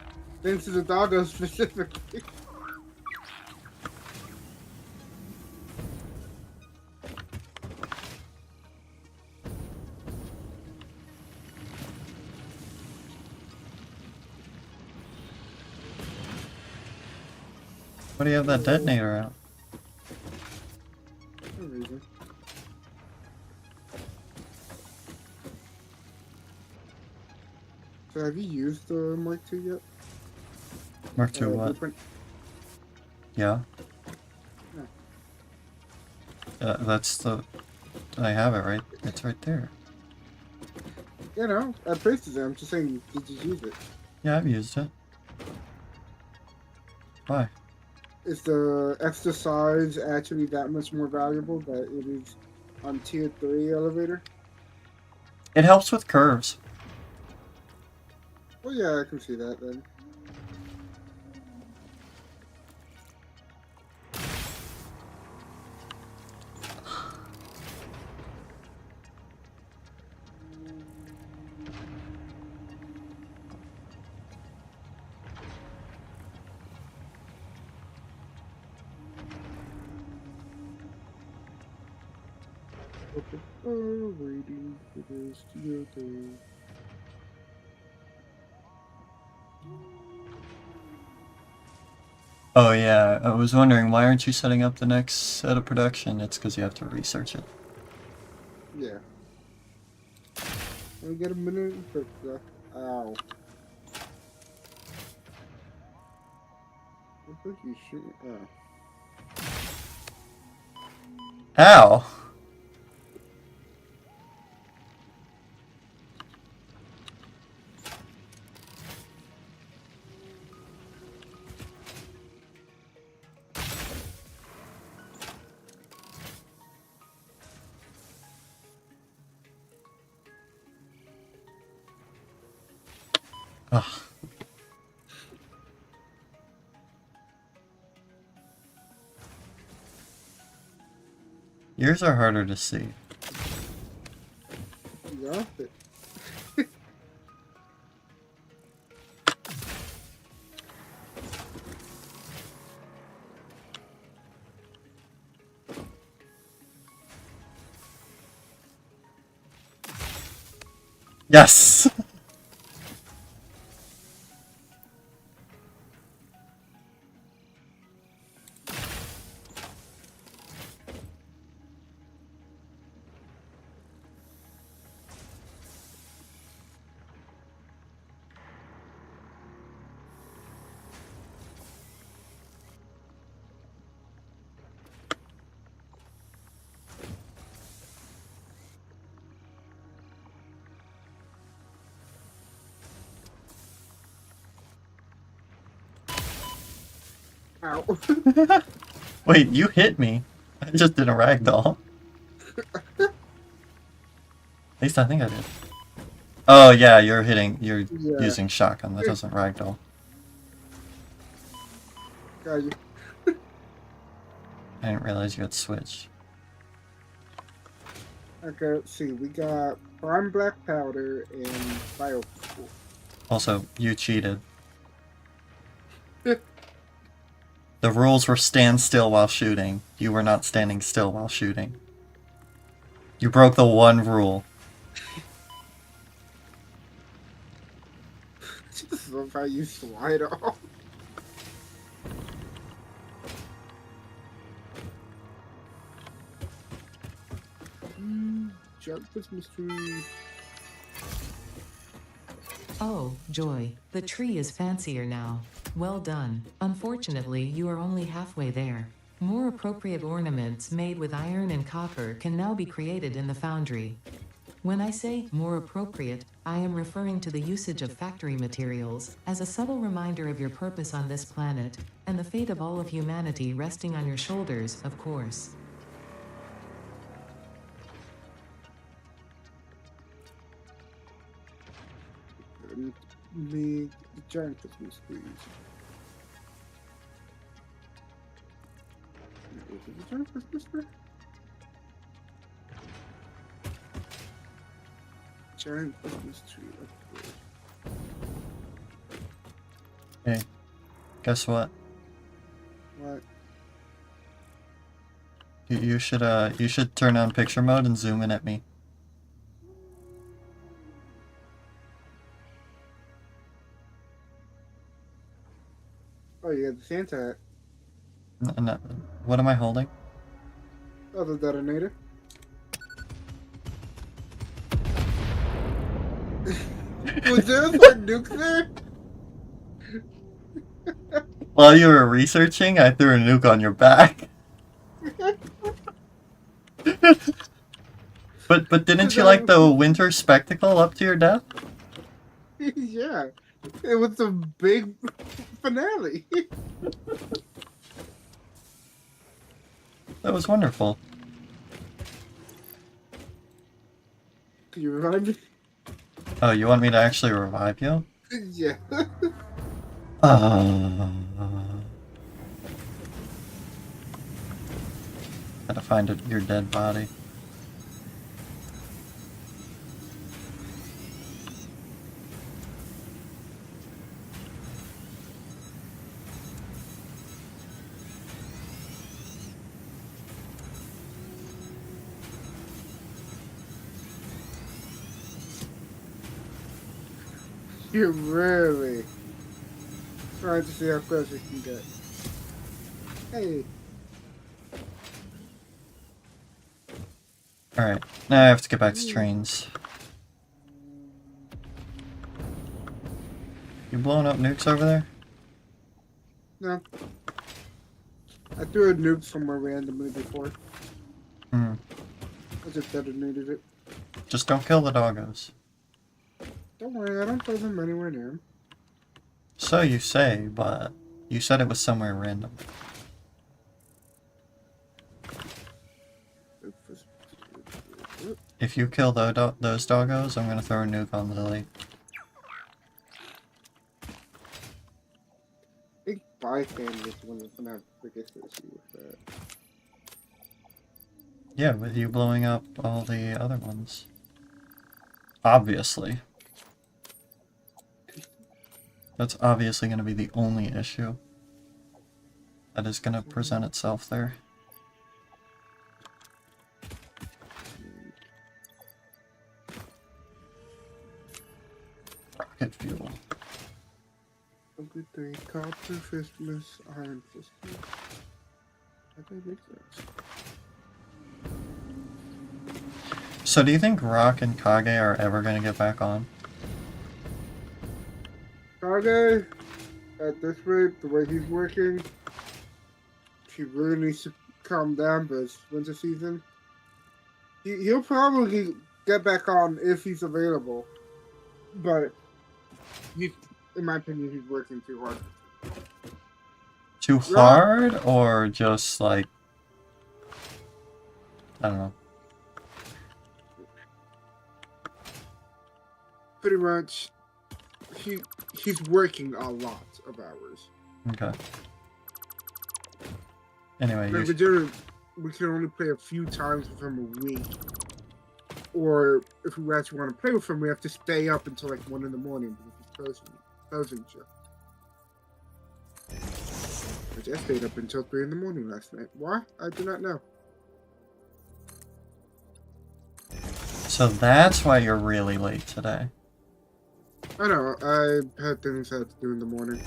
S2: Thanks to the doggo specifically.
S1: What do you have that detonator at?
S2: No reason. So have you used the Mark II yet?
S1: Mark II what?
S2: Blueprint?
S1: Yeah.
S2: No.
S1: That's the... I have it right. It's right there.
S2: You know, I praised it. I'm just saying, did you use it?
S1: Yeah, I've used it. Why?
S2: Is the extra size actually that much more valuable that it is on tier 3 elevator?
S1: It helps with curves.
S2: Well, yeah, I can see that then. Waiting for this to go through.
S1: Oh yeah, I was wondering, why aren't you setting up the next set of production? It's because you have to research it.
S2: Yeah. We get a minute and 50 left. Ow. Looks like you shoot. Oh.
S1: Ow! Ugh. Yours are harder to see.
S2: You got it.
S1: Yes!
S2: Ow.
S1: Wait, you hit me. I just did a ragdoll. At least I think I did. Oh yeah, you're
S2: Yeah.
S1: using shotgun. That doesn't ragdoll.
S2: Got you.
S1: I didn't realize you had switch.
S2: Okay, let's see. We got prime black powder and bio.
S1: Also, you cheated. The rules were stand still while shooting. You were not standing still while shooting. You broke the one rule.
S2: Just love how you slide off. Jump this mystery.
S3: Oh, joy. The tree is fancier now. Well done. Unfortunately, you are only halfway there. More appropriate ornaments made with iron and copper can now be created in the foundry. When I say more appropriate, I am referring to the usage of factory materials as a subtle reminder of your purpose on this planet and the fate of all of humanity resting on your shoulders, of course.
S2: Need the giant Christmas trees. Is it the giant Christmas tree? Giant Christmas tree upgrade.
S1: Hey, guess what?
S2: What?
S1: You should turn on picture mode and zoom in at me.
S2: Oh, you got the Santa hat.
S1: What am I holding?
S2: Oh, the detonator. Was there a nuke there?
S1: While you were researching, I threw a nuke on your back. But didn't you like the winter spectacle up to your death?
S2: Yeah. It was a big finale.
S1: That was wonderful.
S2: Can you revive me?
S1: Oh, you want me to actually revive you?
S2: Yeah.
S1: Gotta find your dead body.
S2: You're really trying to see how close you can get. Hey.
S1: Alright, now I have to get back to trains. You blowing up nukes over there?
S2: No. I threw a nuke somewhere randomly before.
S1: Hmm.
S2: I just detonated it.
S1: Just don't kill the doggos.
S2: Don't worry, I don't throw them anywhere near him.
S1: So you say, but you said it was somewhere random. If you kill those doggos, I'm gonna throw a nuke on Lily.
S2: I think bystander is one that's gonna have the biggest issue with that.
S1: Yeah, with you blowing up all the other ones. Obviously. That's obviously going to be the only issue that is going to present itself there. Rocket fuel.
S2: A good day, copper fistmas, iron fistmas. How do I make those?
S1: So do you think Rock and Kage are ever going to get back on?
S2: Kage, at this rate, the way he's working, he really needs to calm down, but it's winter season. He'll probably get back on if he's available, but in my opinion, he's working too hard.
S1: Too hard, or just like, I don't know.
S2: Pretty much, he's working a lot of hours.
S1: Okay. Anyway,
S2: Like, we can only play a few times with him a week. Or if we actually want to play with him, we have to stay up until like 1 in the morning because he's closing shift. Which I stayed up until 3 in the morning last night. Why? I do not know.
S1: so that's why you're really late today.
S2: I know, I had things I had to do in the morning.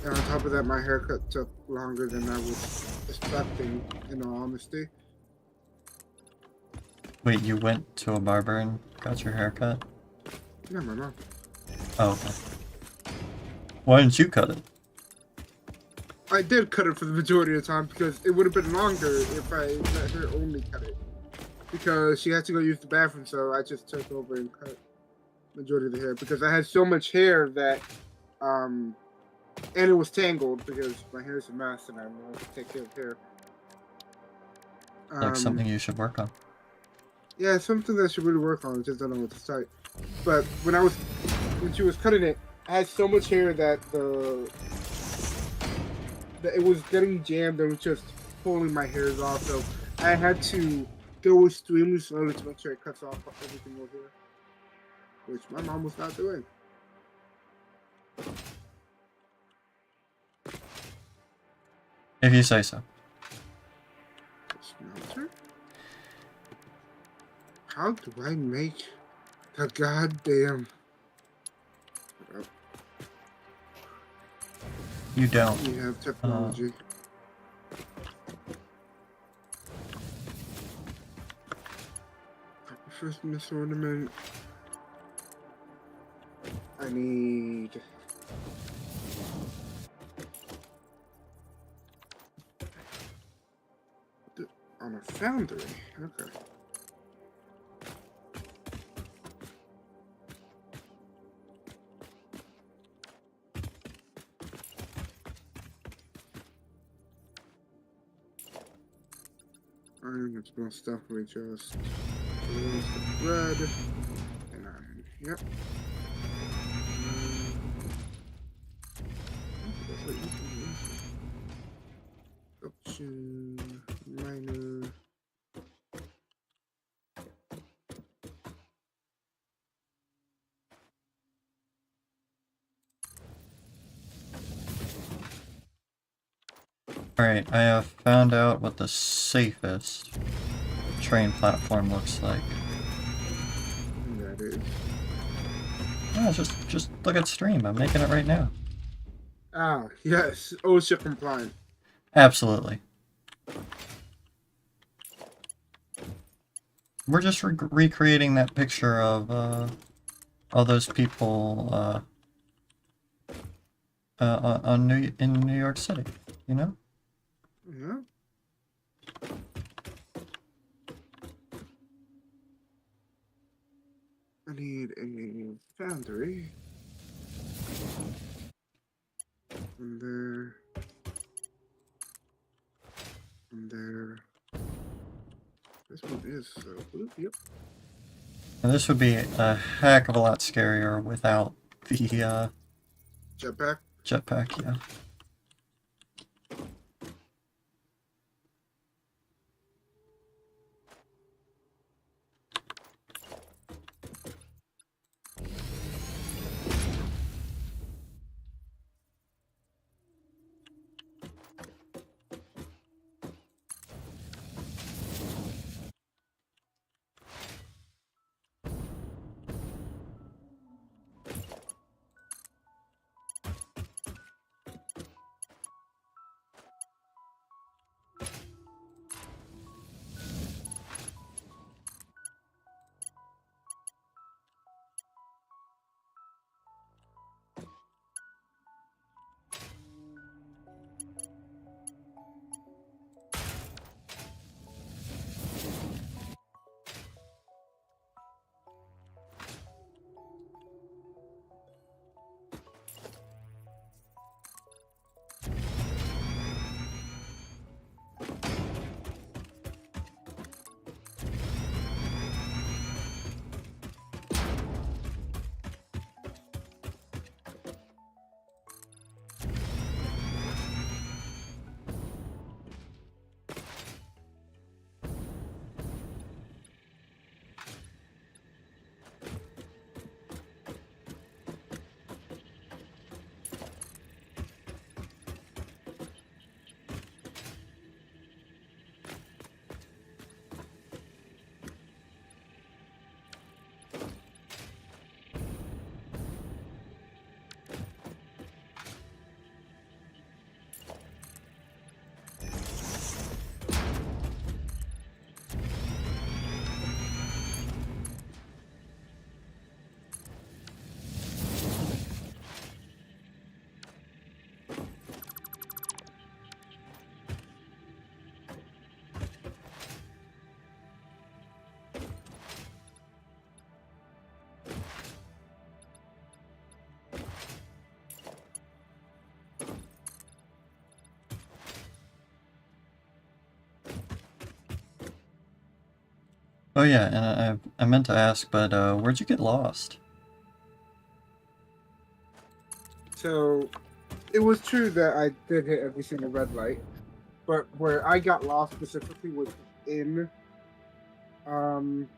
S2: And on top of that, my haircut took longer than I was expecting, in all honesty.
S1: Wait, you went to a barber and got your hair cut?
S2: Yeah, my mom.
S1: Oh, okay. Why didn't you cut it?
S2: I did cut it for the majority of the time because it would have been longer if I let her only cut it. Because she had to go use the bathroom, so I just took over and cut majority of the hair because I had so much hair that, and it was tangled because my hair is a mess and I wanted to take care of hair.
S1: Like something you should work on.
S2: Yeah, something that I should really work on. I just don't know what to start. But when she was cutting it, I had so much hair that that it was getting jammed and was just pulling my hairs off. So I had to go extremely slowly to make sure it cuts off everything over here, which my mom was not doing.
S1: If you say so.
S2: Smelter? How do I make the goddamn...
S1: You don't.
S2: We have technology. Christmas ornament. I need... on a foundry. Okay. Iron, it's most definitely just red and iron. Yep. Option minor.
S1: Alright, I have found out what the safest train platform looks like.
S2: That is.
S1: Yeah, just look at stream. I'm making it right now.
S2: Ah, yes. OSHA compliant.
S1: Absolutely. We're just recreating that picture of all those people in New York City, you know?
S2: Yeah. I need a foundry. And there. And there. This one is blue. Yep.
S1: And this would be a heck of a lot scarier without the
S2: Jetpack.
S1: jetpack, yeah. Oh yeah, and I meant to ask, but where'd you get lost?
S2: So, it was true that I did hit every single red light, but where I got lost specifically was in um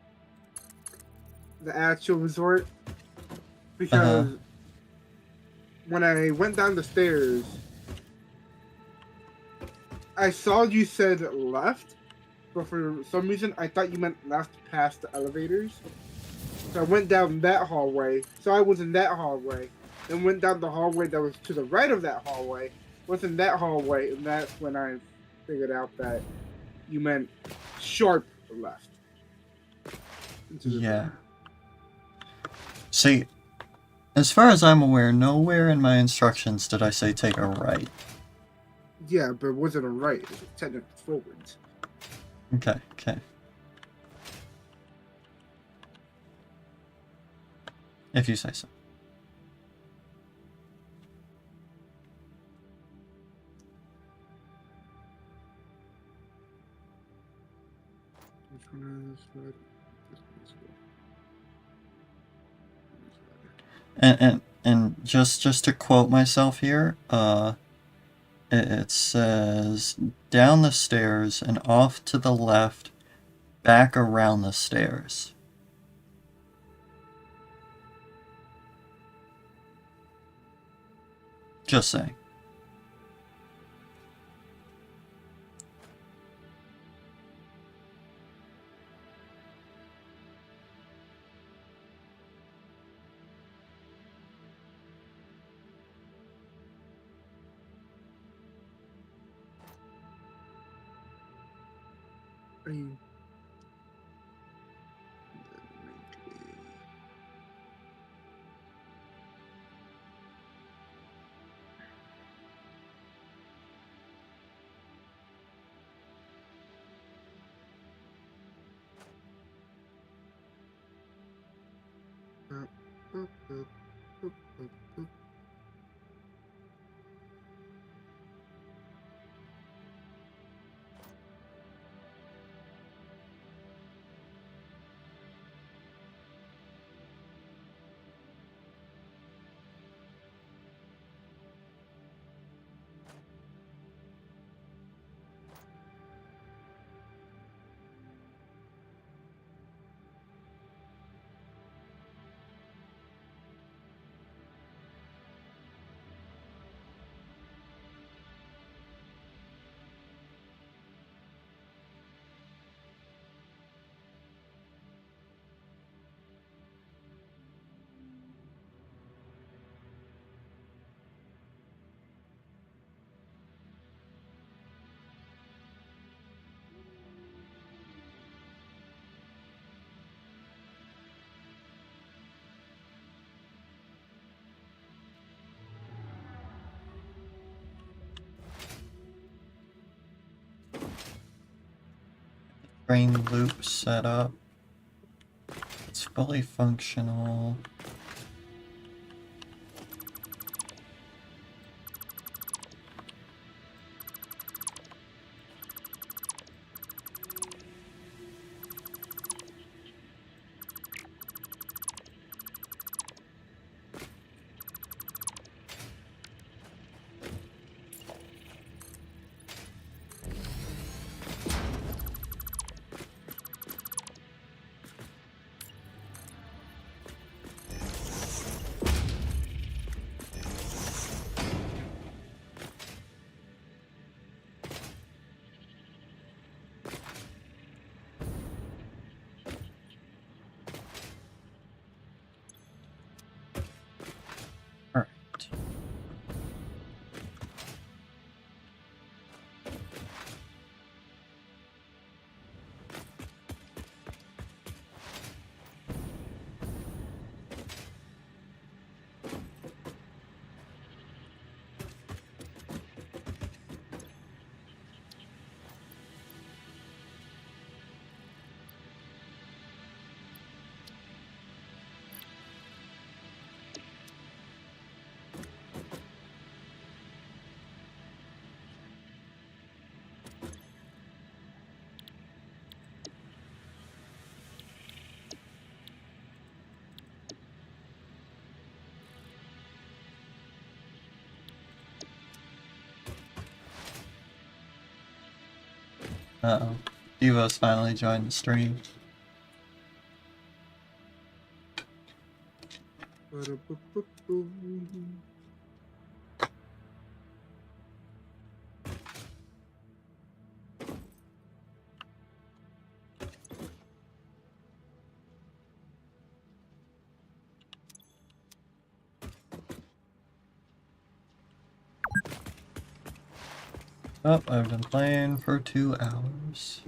S2: the actual resort because when I went down the stairs, I saw you said left, but for some reason I thought you meant left past the elevators. So I went down that hallway. So I was in that hallway, then went down the hallway that was to the right of that hallway. Was in that hallway, and that's when I figured out that you meant sharp left. Into the
S1: Yeah. See, as far as I'm aware, nowhere in my instructions did I say take a right.
S2: Yeah, but it wasn't a right. It was technically forwards.
S1: Okay, okay. If you say so.
S2: Which one is right? This one's right.
S1: And just to quote myself here, it says down the stairs and off to the left, back around the stairs. Just saying.
S2: I mean,
S1: Train loop set up. It's fully functional. Uh-oh. Devo's finally joined the stream. Oh, I've been playing for 2 hours.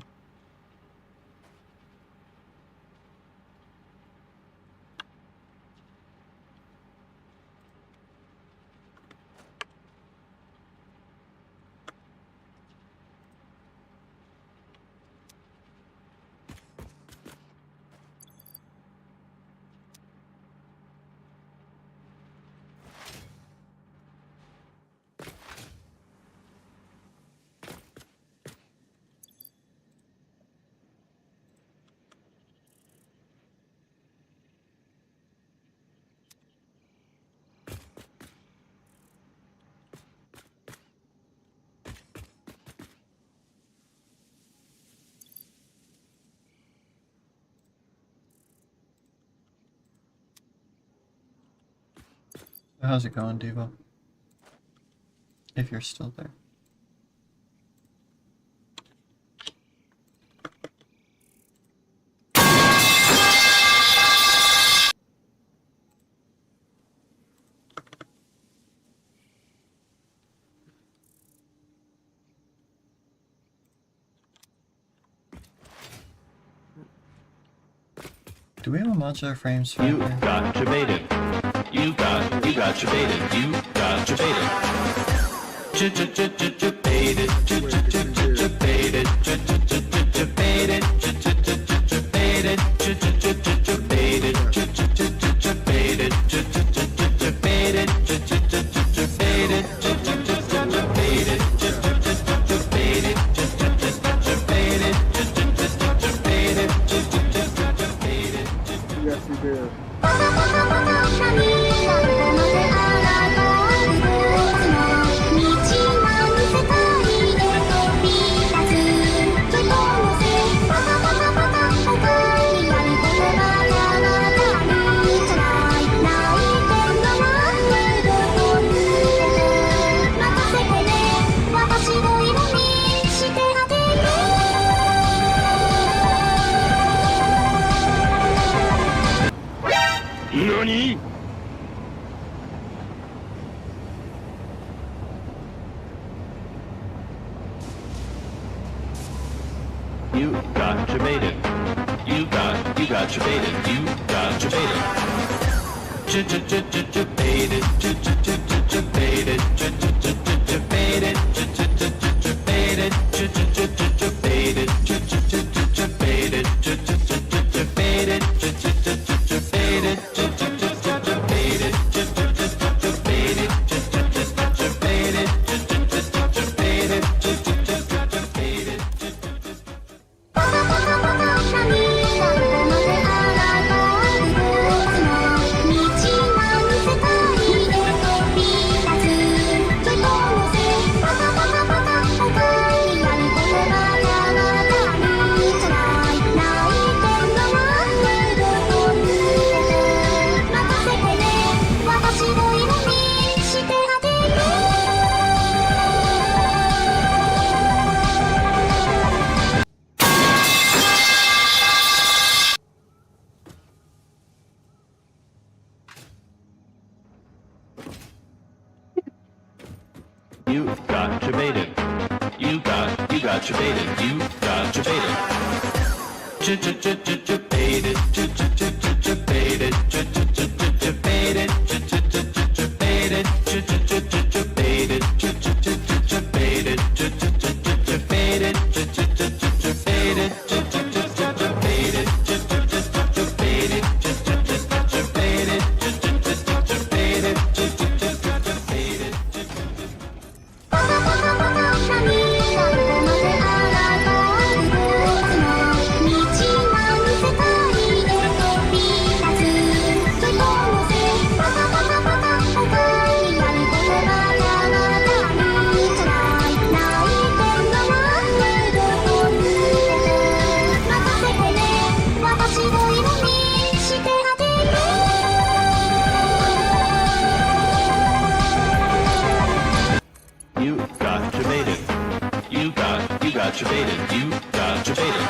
S1: How's it going, Devo? If you're still there. Do we have a modular frames factor?
S4: You got debated. You got debated. You got debated. Debated. Debated. Debated. Debated.
S2: Yes, we do.
S4: 何 You got debated. You got debated. You got debated. Debated. Debated. Debated. Debated. You got debated. You got debated. You got debated. Debated. Debated. Debated. Debated. got you baited. You got you baited.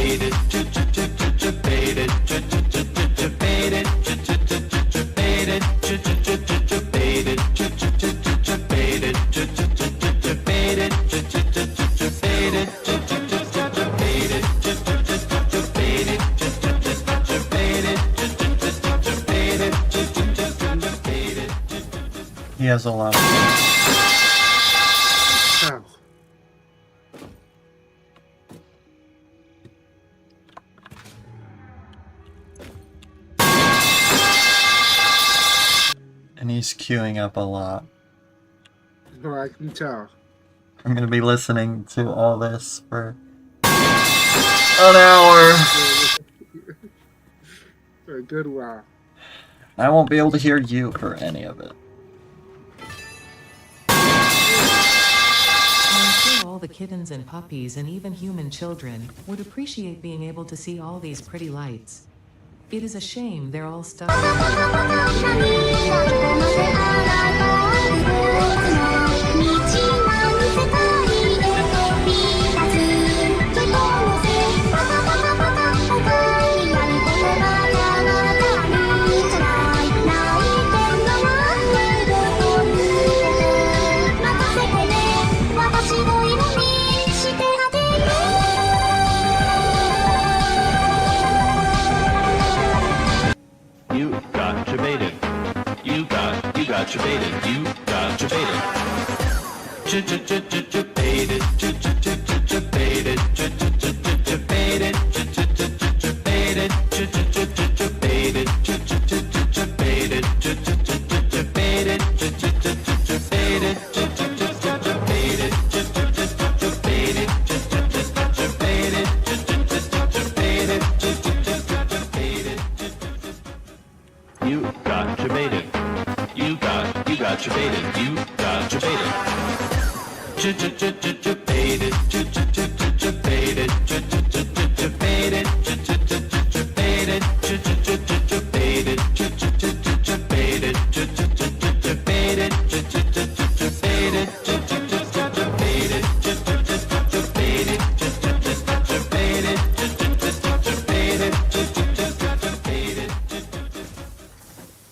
S4: Baited. Baited. Baited. Baited.
S1: He has a lot of.
S2: How?
S1: And he's queuing up a lot.
S2: No, I can tell.
S1: I'm gonna be listening to all this for an hour.
S2: For a good while.
S1: I won't be able to hear you for any of it.
S3: I'm sure all the kittens and puppies and even human children would appreciate being able to see all these pretty lights. It is a shame they're all stuck.
S4: You got you baited. You got you baited. You got you baited. Baited. Baited. Baited. Baited. You got you baited. You got you baited. You got you baited. Baited. Baited. Baited.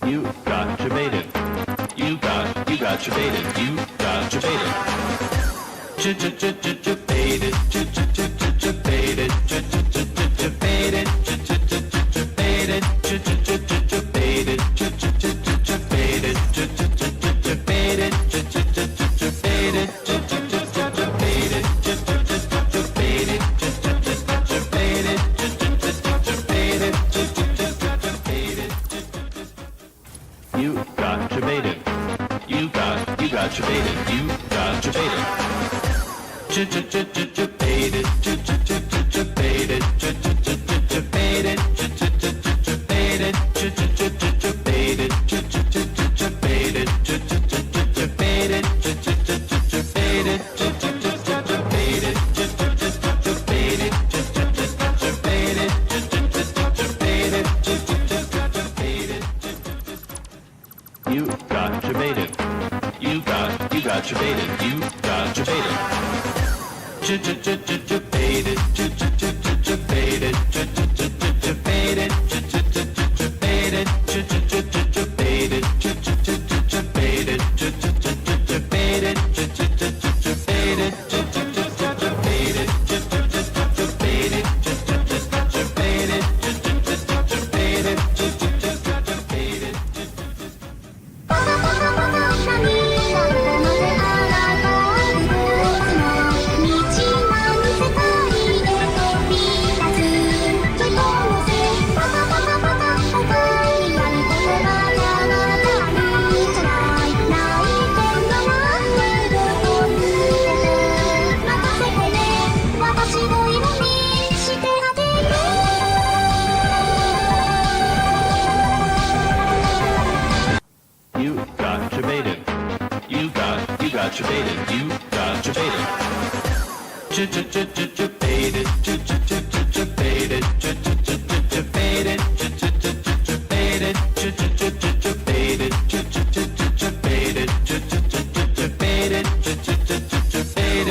S4: You got you baited. You got you baited. You got you baited. Baited. Baited. Baited. You got you baited. You got you baited. You got you baited. Baited. Baited. Baited. You got you baited. You got you baited. You got you baited. Baited. Baited. Baited. You got you baited. You got you baited. You got you baited. Baited. Baited. Baited. Baited. Baited. Baited.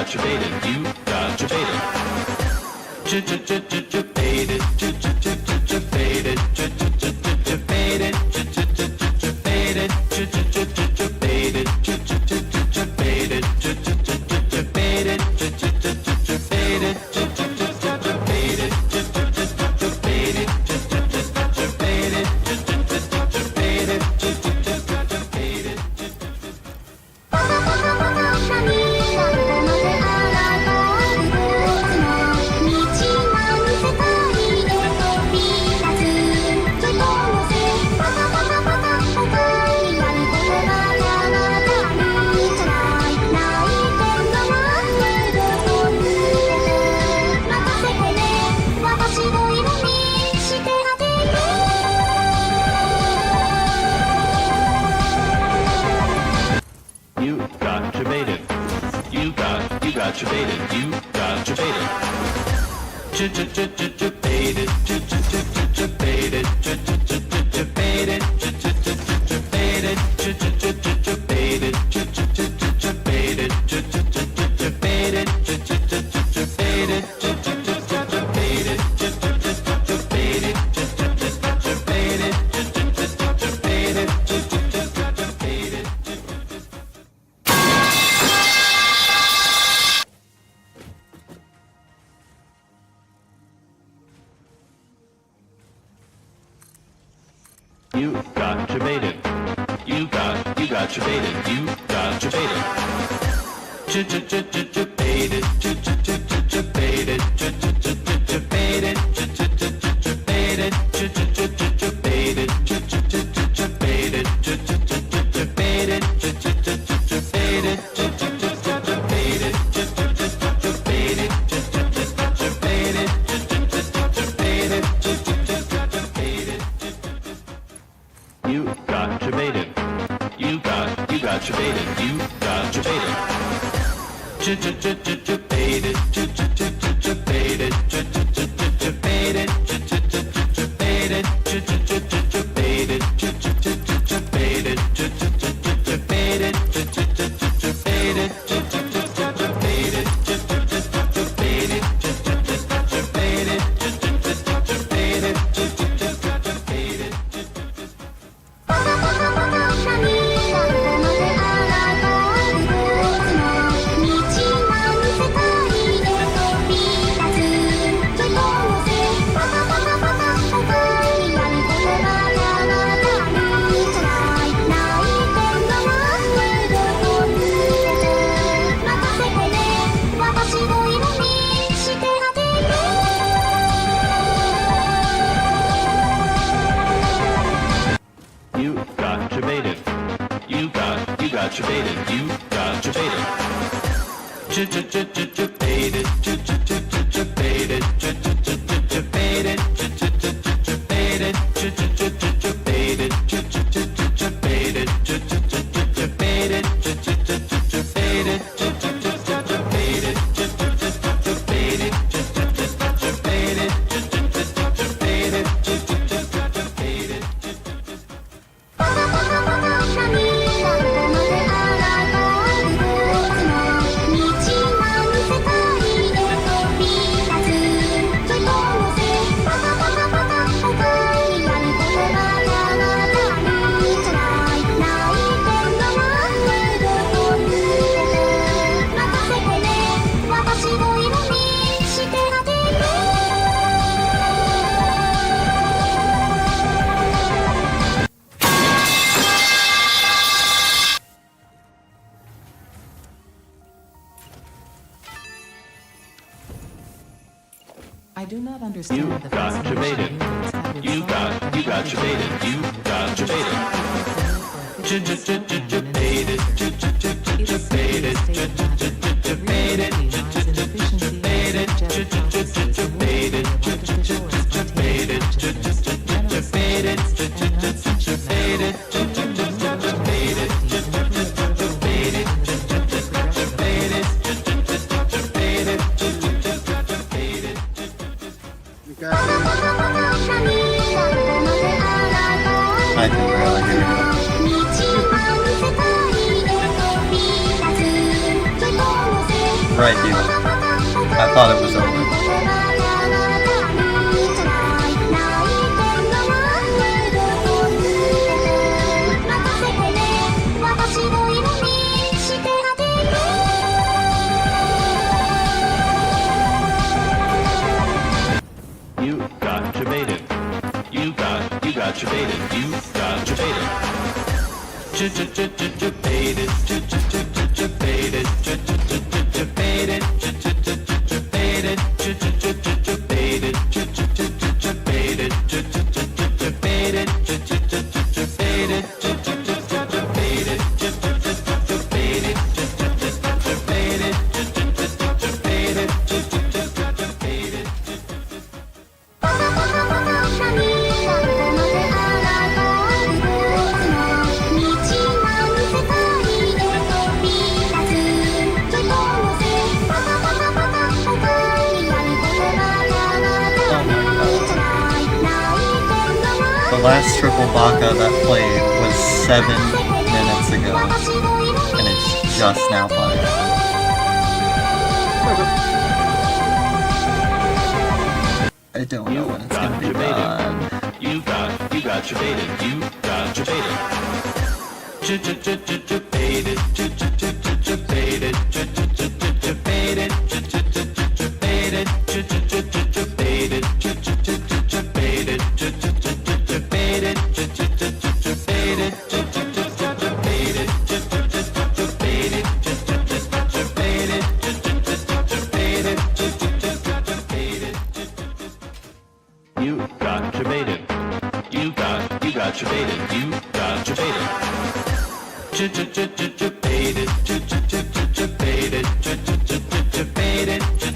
S4: got debated. You got debated. Debated. Debated. Debated. You got debated. You got debated. You got debated. Debated. Debated. Debated. Debated. You got debated. You got debated. You got debated. Debated. Debated. Debated. Debated. You got debated. You got debated. You got debated. Debated. Debated. Debated. You got debated. You got debated. You got debated. Debated. Debated. Debated. Debated.
S3: I do not understand
S4: You
S3: the
S4: got
S3: fascination
S4: debated.
S3: humans have with
S4: You
S3: song
S4: got
S3: and
S4: debated. You got debated. Debated. Debated.
S2: You got it.
S1: I can barely hear you. Right, you. I thought it was over.
S4: You got debated. You got debated. You got debated. Debated. Debated. Debated.
S1: The last triple baka that played was 7 minutes ago, and it's just now playing. I don't know when it's gonna be done.
S4: You got debated. You got debated. Debated. Debated. Debated. You got debated. You got debated. You got debated. Debated. Debated.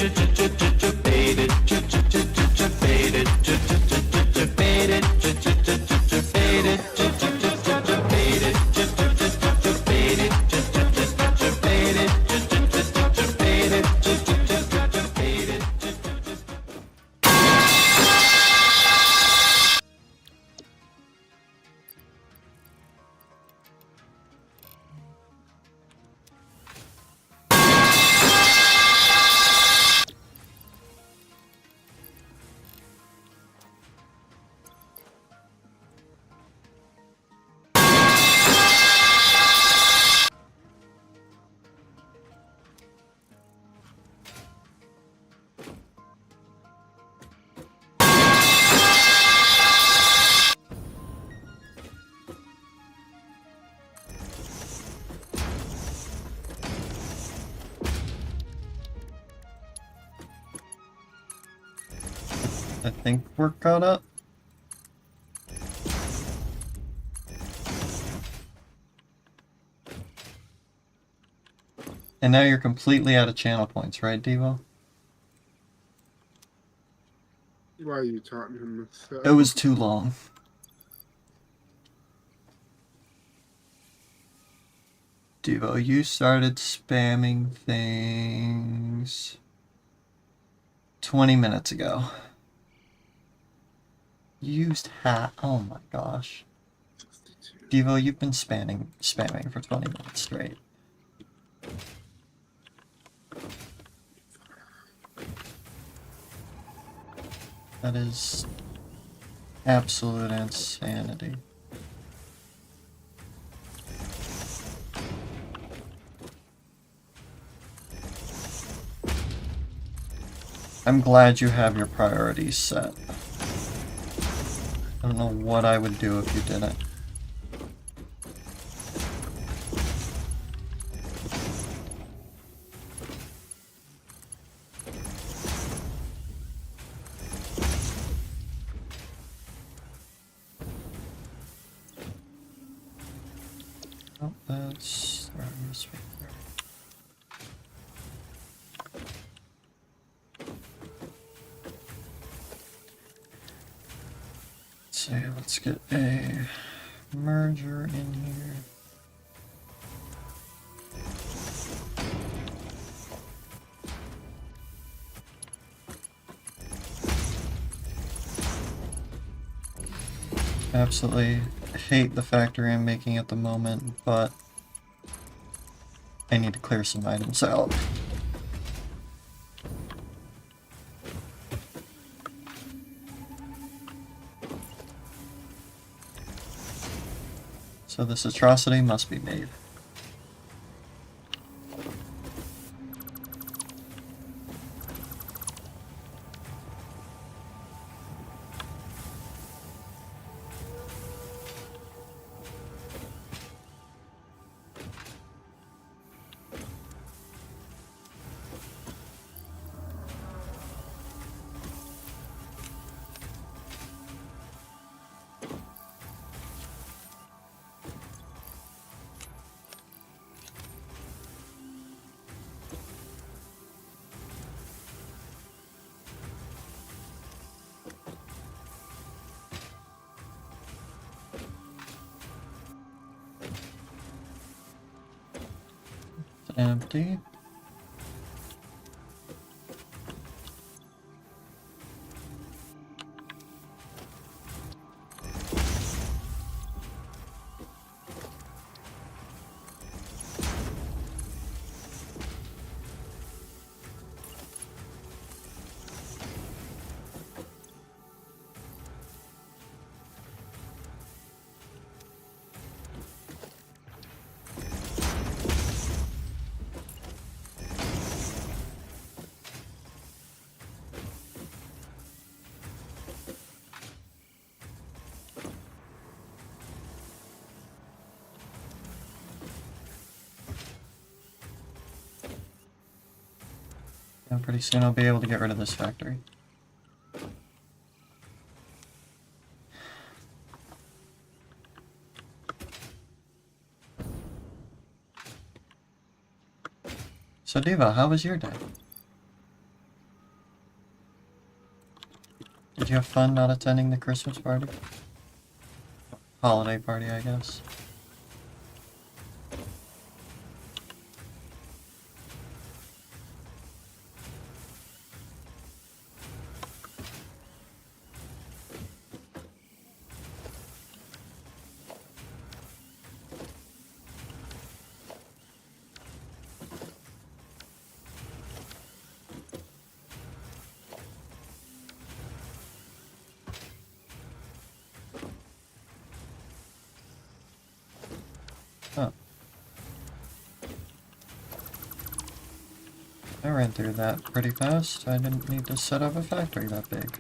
S4: Debated.
S1: I think we're caught up. And now you're completely out of channel points, right, Devo?
S2: Why are you taunting him with stuff?
S1: It was too long. Devo, you started spamming things 20 minutes ago. You used hat. Oh my gosh.
S2: 62.
S1: Devo, you've been spamming for 20 minutes straight. That is absolute insanity. I'm glad you have your priorities set. I don't know what I would do if you didn't. Oh, that's this way. So let's get a merger in here. Absolutely hate the factory I'm making at the moment, but I need to clear some items out. So this atrocity must be made. It's empty. And pretty soon I'll be able to get rid of this factory. So Diva, how was your day? Did you have fun not attending the Christmas party? Holiday party, I guess. Oh. I ran through that pretty fast. I didn't need to set up a factory that big.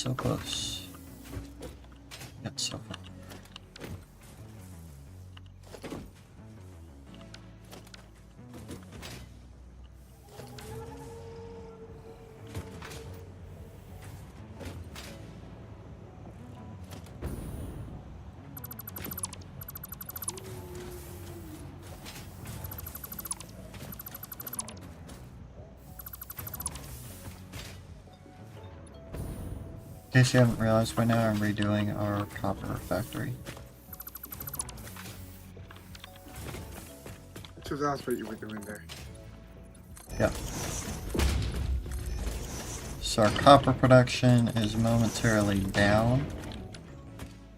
S1: so close. Yet so far. In case you haven't realized by now, I'm redoing our copper factory.
S2: So that's what you were doing there.
S1: Yeah. So our copper production is momentarily down,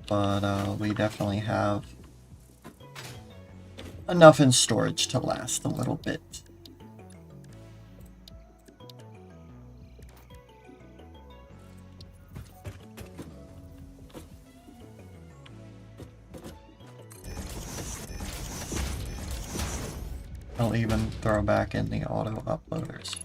S1: but we definitely have enough in storage to last a little bit. I'll even throw back in the auto uploaders.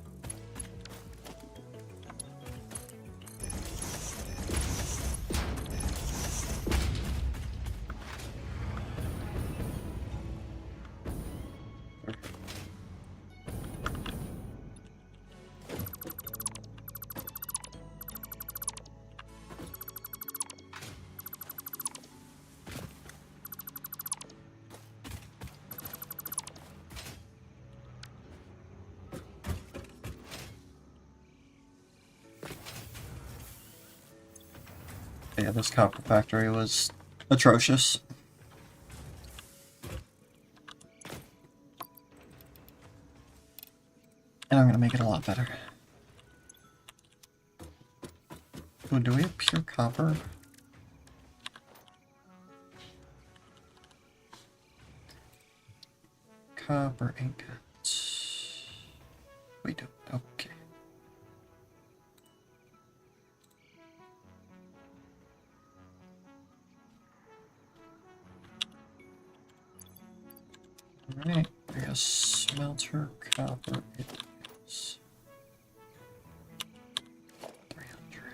S1: Yeah, this copper factory was atrocious. And I'm gonna make it a lot better. Oh, do we have pure copper? Copper ingots. We don't. Okay. Alright, I guess smelter copper it is. 300.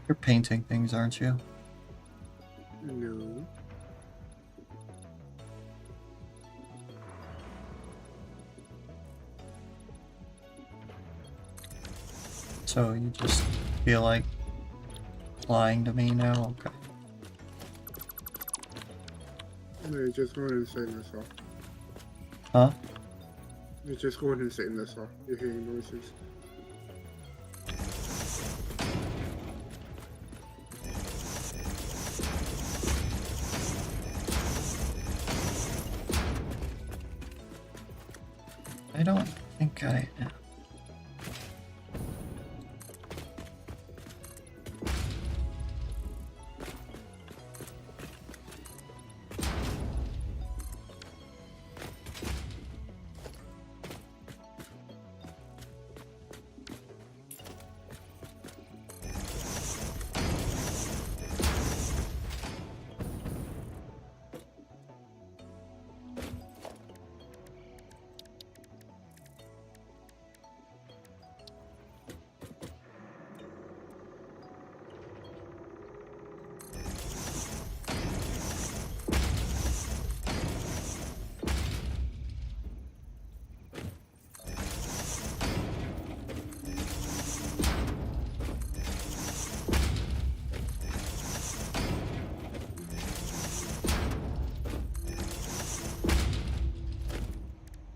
S1: You're painting things, aren't you?
S2: No.
S1: So you just feel like lying to me now? Okay.
S2: No, you're just going insane, that's all.
S1: Huh?
S2: You're just going insane, that's all. You're hearing noises.
S1: I don't think I am.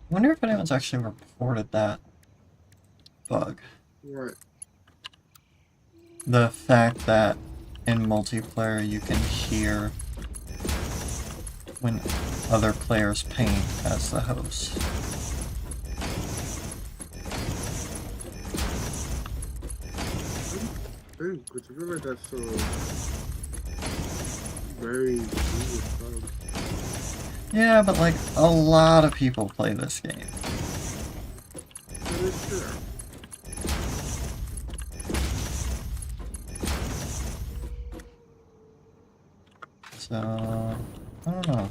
S1: wonder if anyone's actually reported that bug.
S2: What?
S1: The fact that in multiplayer you can hear when other players paint as the host.
S2: Because I feel like that's very serious bug.
S1: Yeah, but like a lot of people play this game.
S2: That is true.
S1: So, I don't know.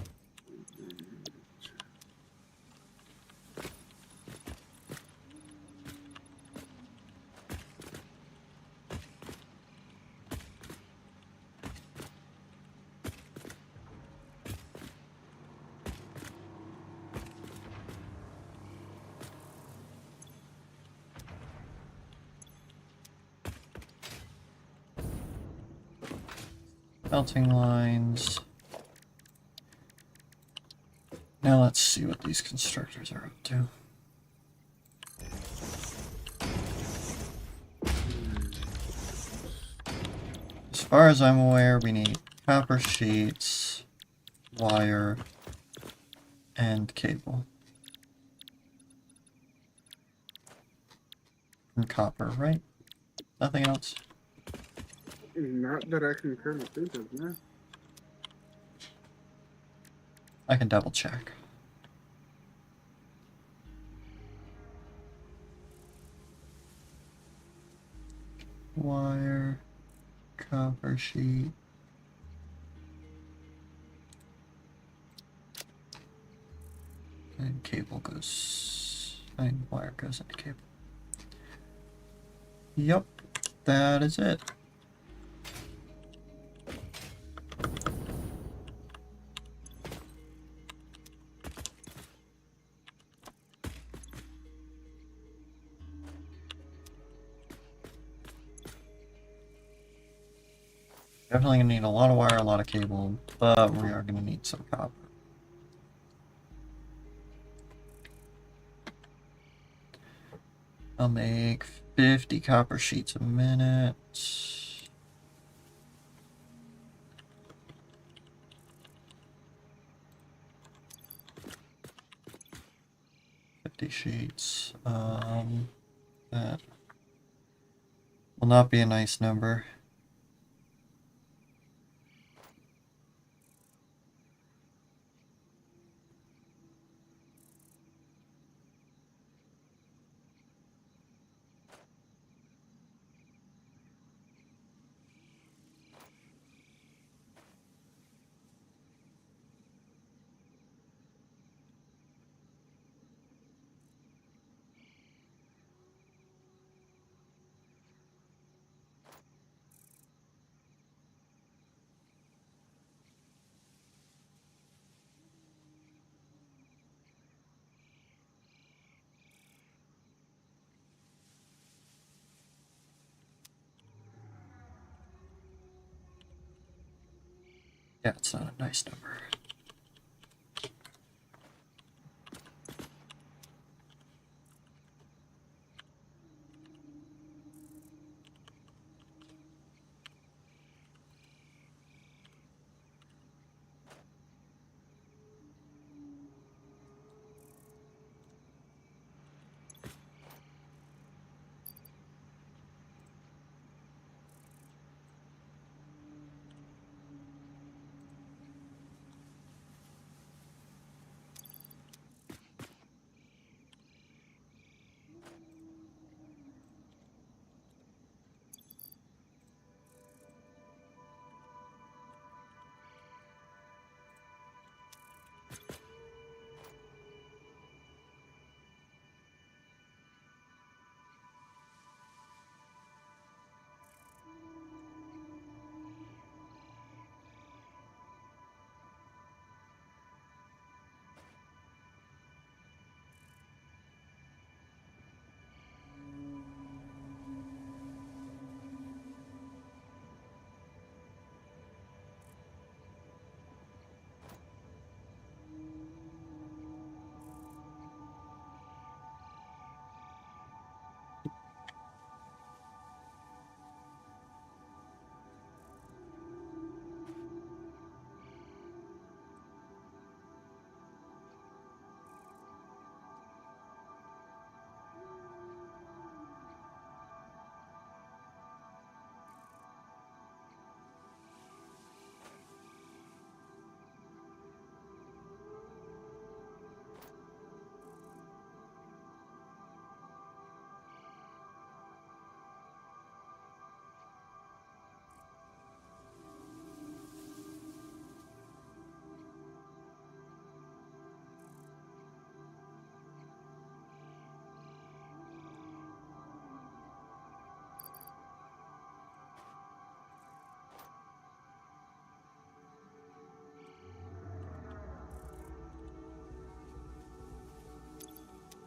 S1: Melting lines. Now let's see what these constructors are up to. As far as I'm aware, we need copper sheets, wire, and cable. And copper, right? Nothing else?
S2: Not that I can currently think of, man.
S1: I can double check. Wire, copper sheet. And cable goes, and wire goes into cable. Yep, that is it. Definitely gonna need a lot of wire, a lot of cable, but we are gonna need some copper. I'll make 50 copper sheets a minute. 50 sheets. That will not be a nice number. Yeah, it's not a nice number.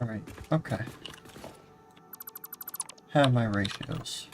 S1: Alright, okay. Have my ratios.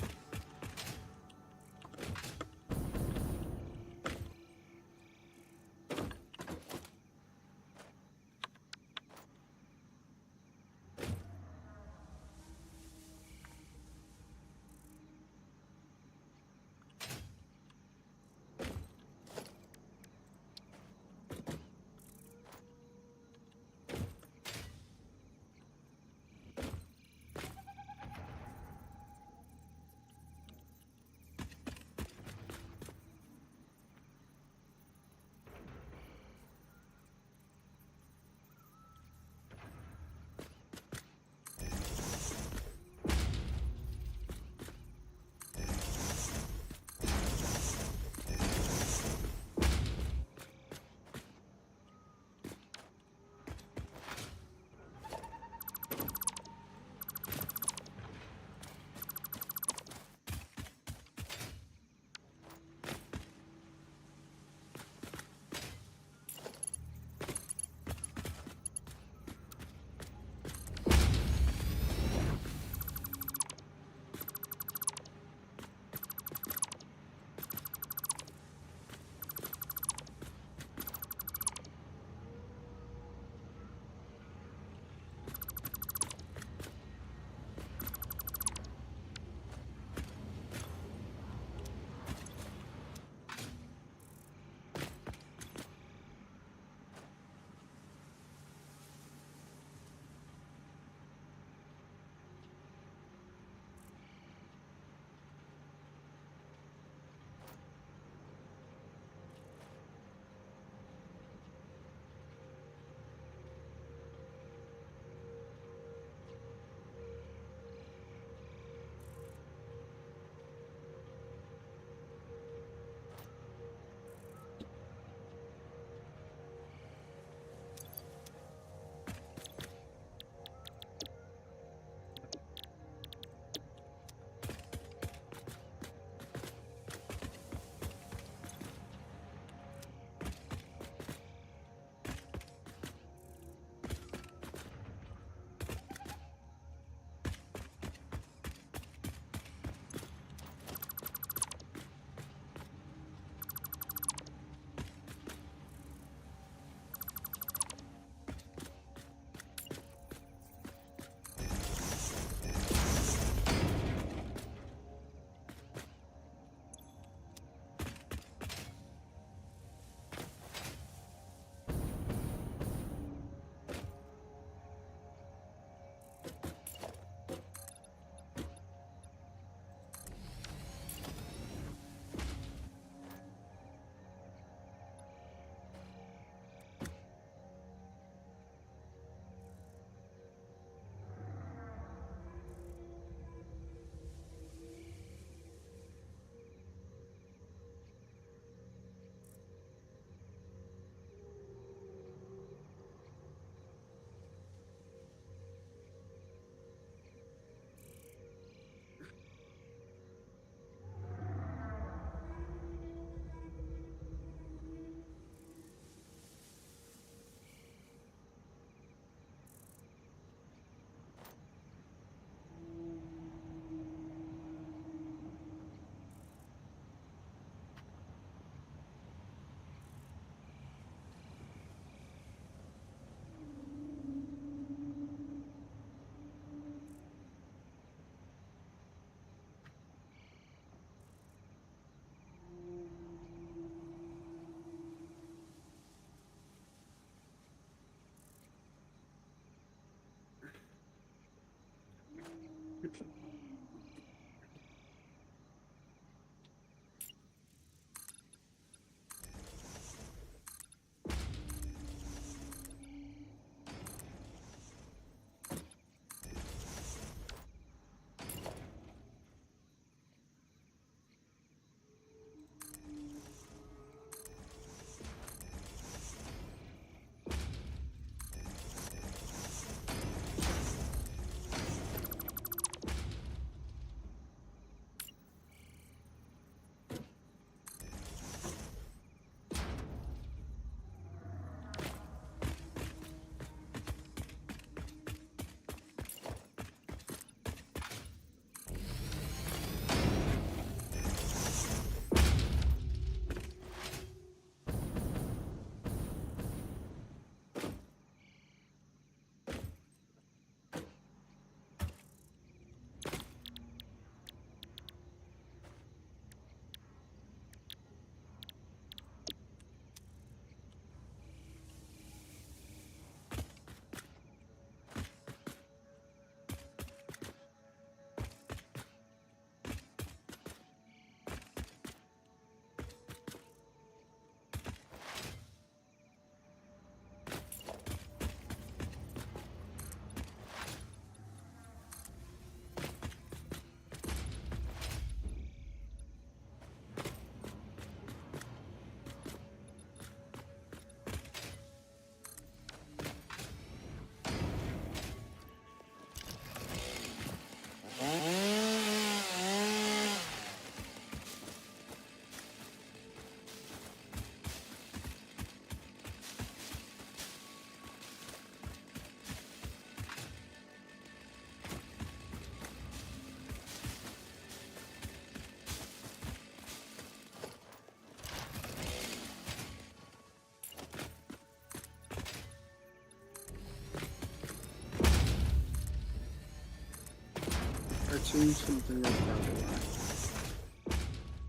S2: changed something up, by the way.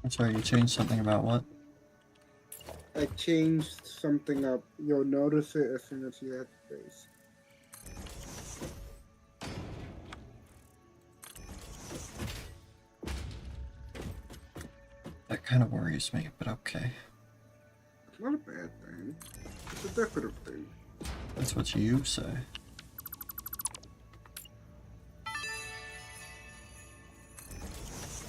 S1: I'm sorry, you changed something about what?
S2: I changed something up. You'll notice it as soon as you hit space.
S1: That kind of worries me, but okay.
S2: It's not a bad thing. It's a decorative thing.
S1: That's what you say.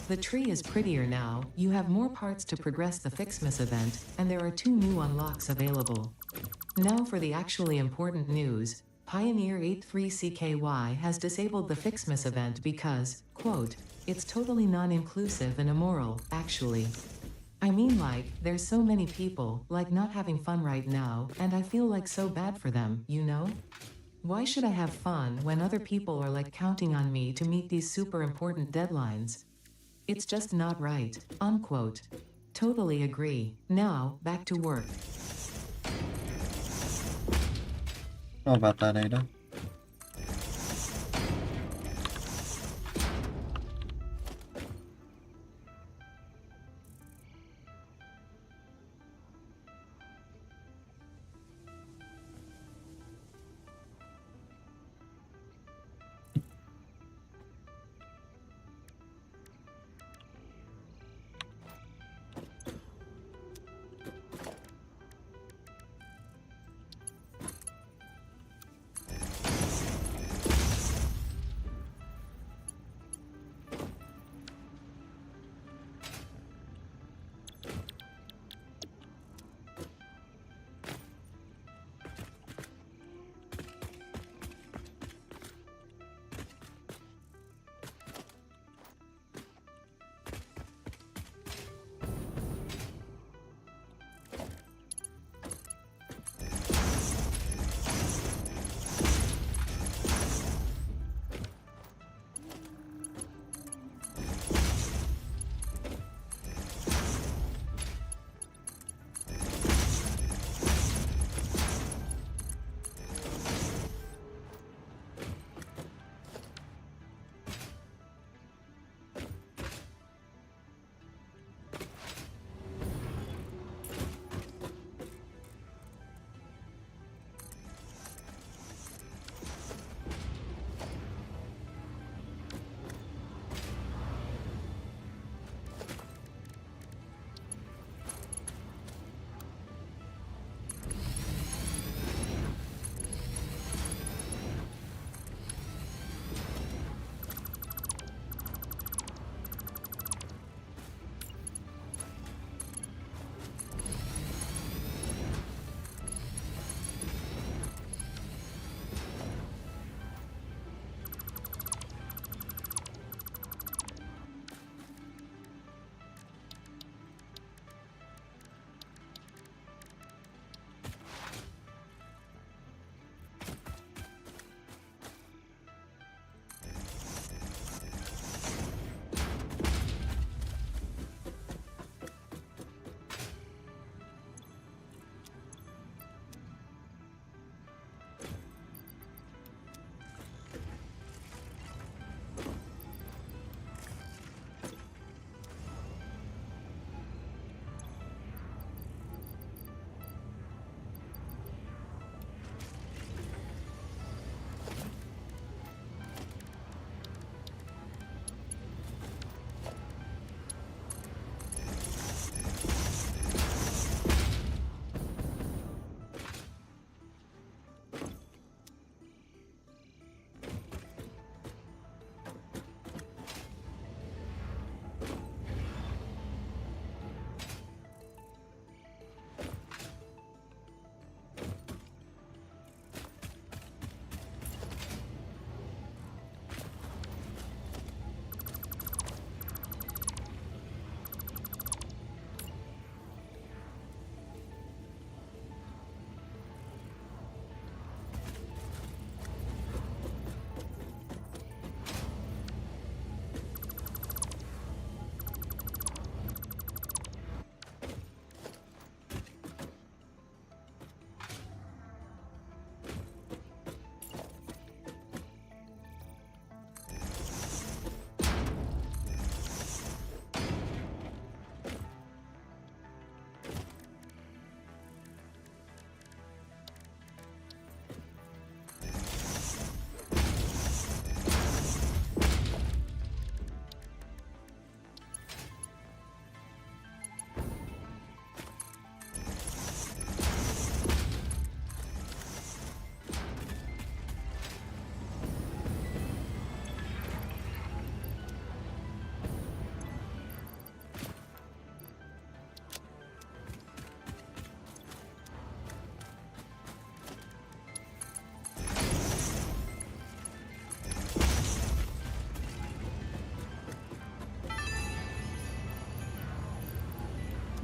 S3: The tree is prettier now, you have more parts to progress the Fixmas event, and there are 2 new unlocks available. Now for the actually important news, Pioneer 83CKY has disabled the Fixmas event because, quote, it's totally non-inclusive and immoral, actually. I mean like, there's so many people, like not having fun right now, and I feel like so bad for them, you know? Why should I have fun when other people are like counting on me to meet these super important deadlines? It's just not right, unquote. Totally agree. Now, back to work.
S1: How about that, Ada?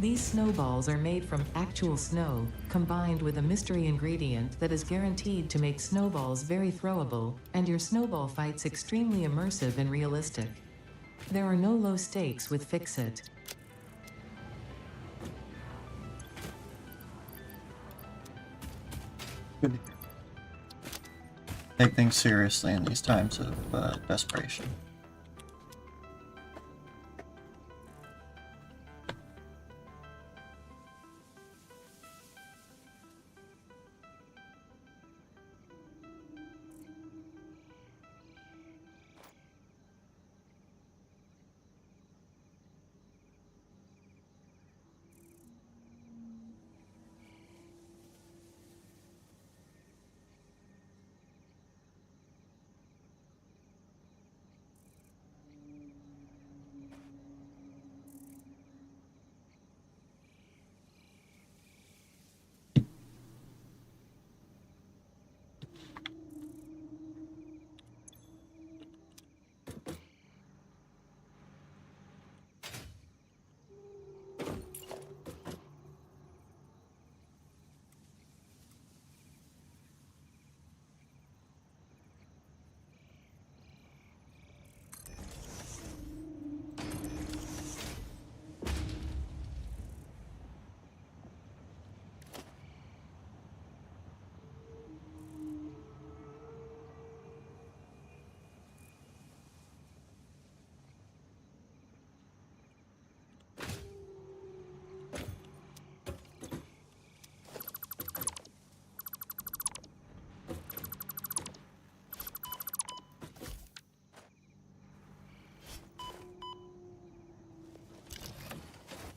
S3: These snowballs are made from actual snow, combined with a mystery ingredient that is guaranteed to make snowballs very throwable, and your snowball fights extremely immersive and realistic. There are no low stakes with Fix-It.
S1: Good. Take things seriously in these times of desperation.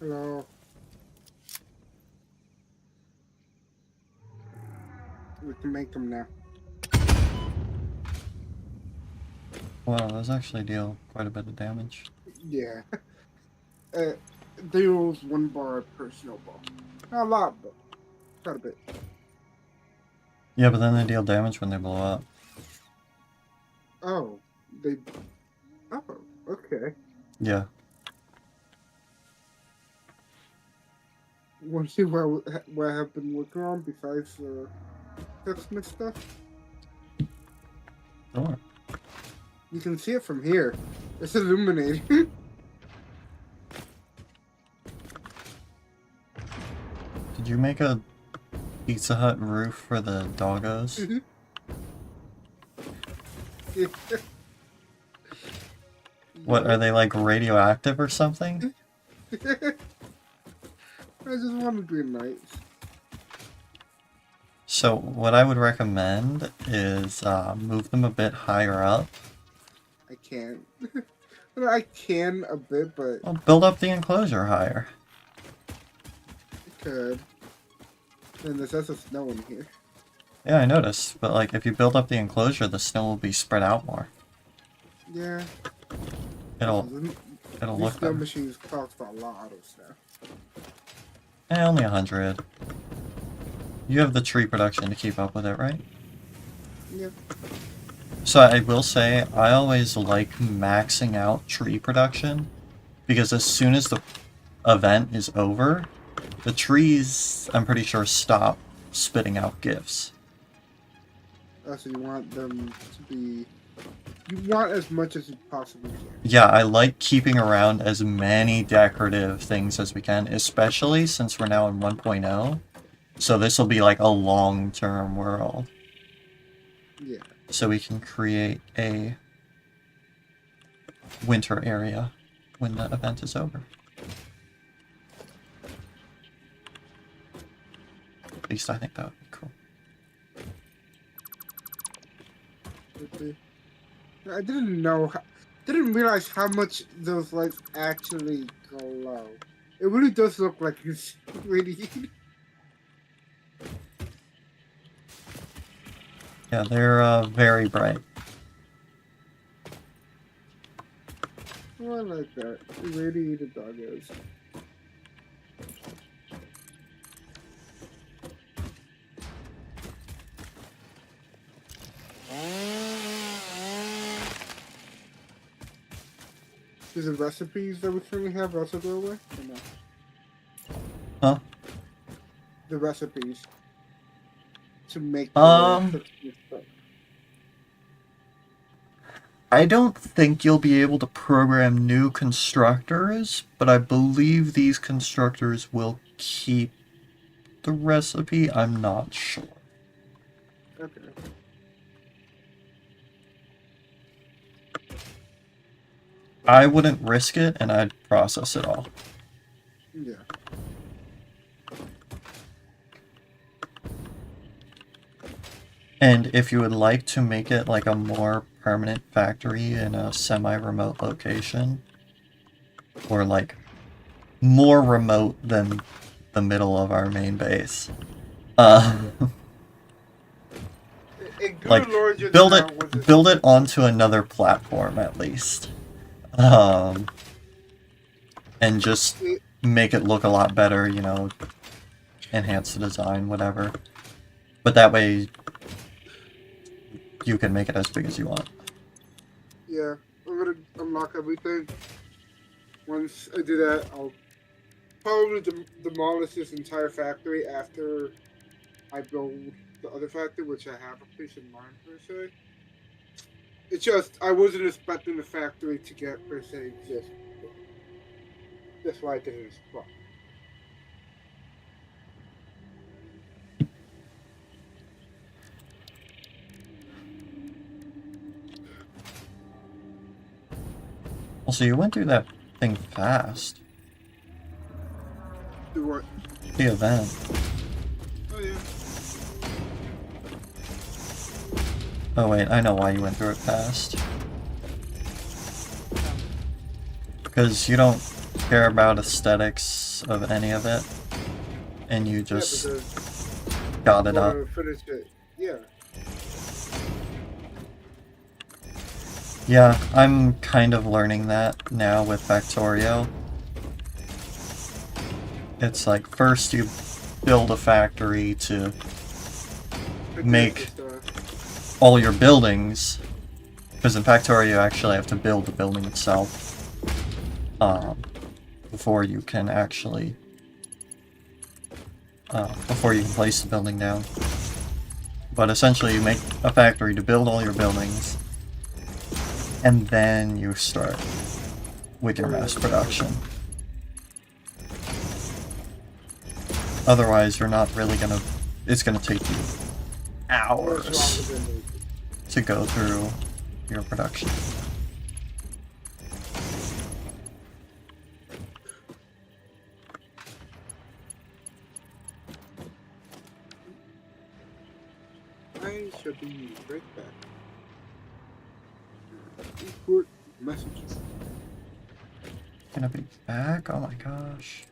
S2: Hello. We can make them now.
S1: Wow, those actually deal quite a bit of damage.
S2: Yeah. Deals 1 bar per snowball. Not a lot, but quite a bit.
S1: Yeah, but then they deal damage when they blow up.
S2: Oh, they. Oh, okay.
S1: Yeah.
S2: Want to see what I've been working on besides Christmas stuff?
S1: Sure.
S2: You can see it from here. It's illuminating.
S1: Did you make a Pizza Hut roof for the doggos? What, are they like radioactive or something?
S2: I just want to be nice.
S1: So what I would recommend is move them a bit higher up.
S2: I can't. I can a bit, but
S1: Well, build up the enclosure higher.
S2: I could. And there's also snow in here.
S1: Yeah, I noticed. But like, if you build up the enclosure, the snow will be spread out more.
S2: Yeah.
S1: It'll
S2: These
S1: look
S2: snow
S1: better.
S2: machines cost a lot of stuff.
S1: Only 100. You have the tree production to keep up with it, right?
S2: Yeah.
S1: So I will say, I always like maxing out tree production, because as soon as the event is over, the trees, I'm pretty sure, stop spitting out gifts.
S2: So you want them to be... You want as much as you possibly can.
S1: Yeah, I like keeping around as many decorative things as we can, especially since we're now in 1.0. So this will be like a long-term world.
S2: Yeah.
S1: So we can create a winter area when the event is over. At least I think that would be cool.
S2: Okay. I didn't realize how much those lights actually glow. It really does look like it's really...
S1: Yeah, they're very bright.
S2: Oh, I like that. Irradiated doggos. Do the recipes that we currently have also go away? Or no? the recipes to make the
S1: Um,
S2: Fixmas stuff?
S1: I don't think you'll be able to program new constructors, but I believe these constructors will keep the recipe. I'm not sure.
S2: Okay.
S1: I wouldn't risk it, and I'd process it all.
S2: Yeah.
S1: And if you would like to make it like a more permanent factory in a semi-remote location, or like more remote than the middle of our main base,
S2: And good
S1: like
S2: Lord, just
S1: build
S2: now was
S1: build it onto another platform at least, and just
S2: it,
S1: make it look a lot better, you know, enhance the design, whatever. But that way you can make it as big as you want.
S2: yeah, I'm gonna unlock everything. Once I do that, I'll probably demolish this entire factory after I build the other factory, which I have a place in mind per se. It's just I wasn't expecting the factory to get per se just. That's why I did it as well.
S1: Also, you went through that thing fast.
S2: Do what?
S1: The event.
S2: Oh yeah.
S1: Oh wait, I know why you went through it fast. Because you don't care about aesthetics of any of it, and you just
S2: Yeah, because
S1: got
S2: I
S1: it up.
S2: want to finish it. Yeah.
S1: Yeah, I'm kind of learning that now with Factorio. It's like, first you build a factory to make all your buildings, because in Factorio you actually have to build the building itself, before you can actually, before you can place the building down. But essentially you make a factory to build all your buildings, and then you start with your mass production. Otherwise, you're not really gonna... It's gonna take you hours to go through your production.
S2: I should be right back. Import messages.
S1: Gonna be back? Oh my gosh.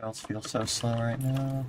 S1: else feels so slow right now.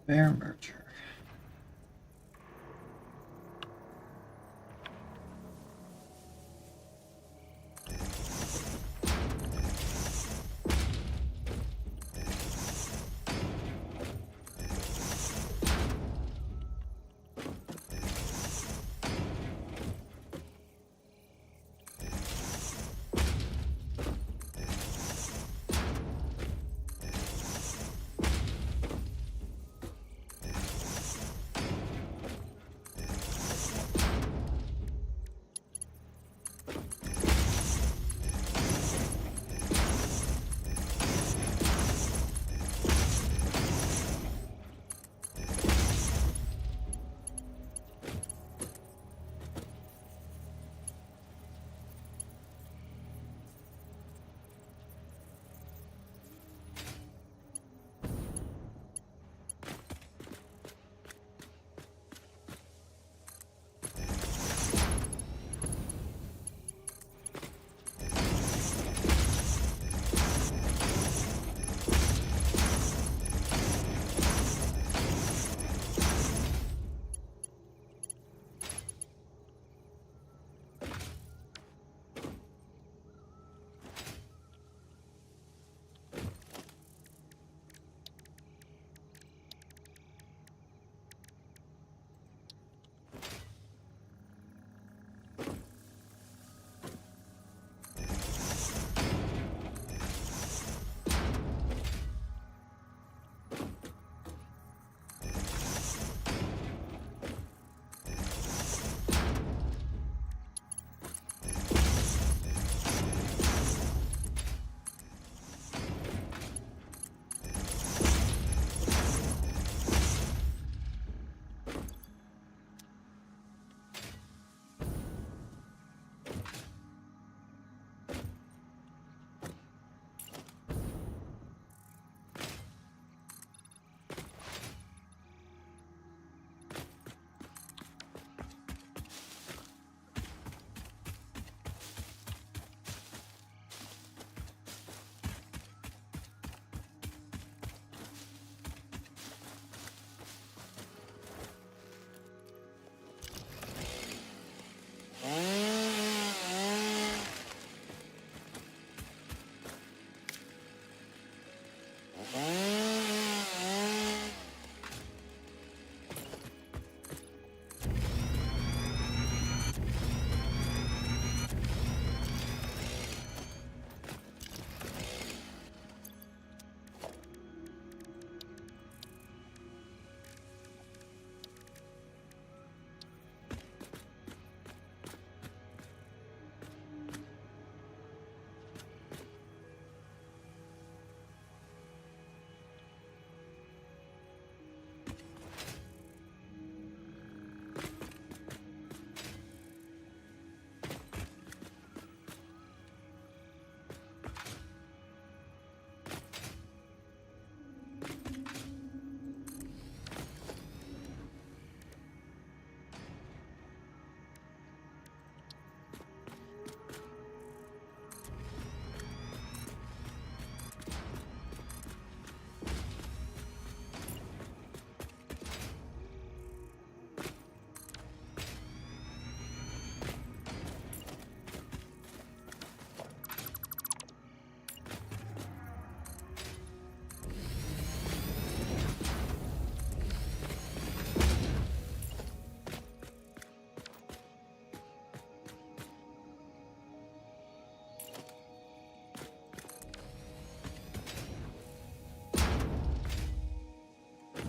S1: Bear merger.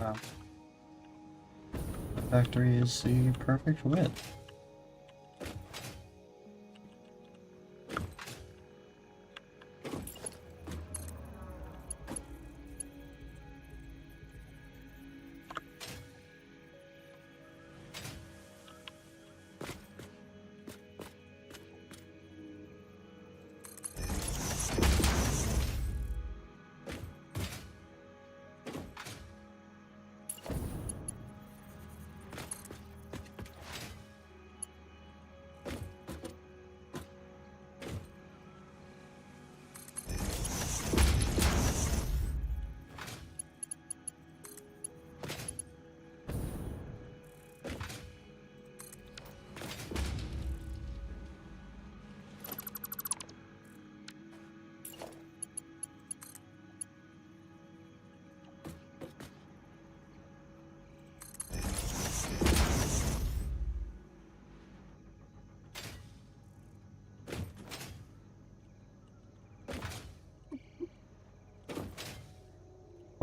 S1: Wow. The factory is the perfect width.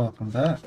S1: Welcome back.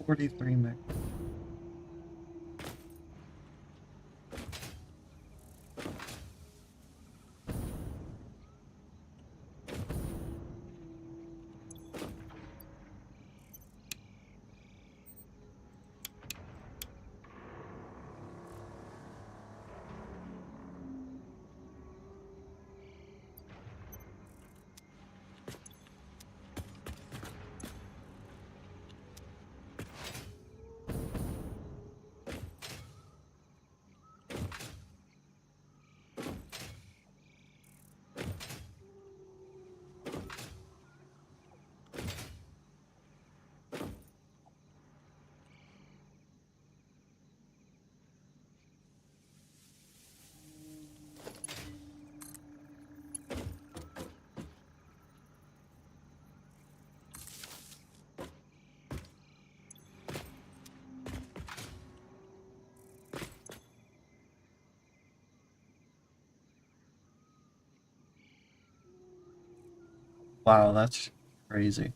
S1: $43 meg. Wow, that's crazy.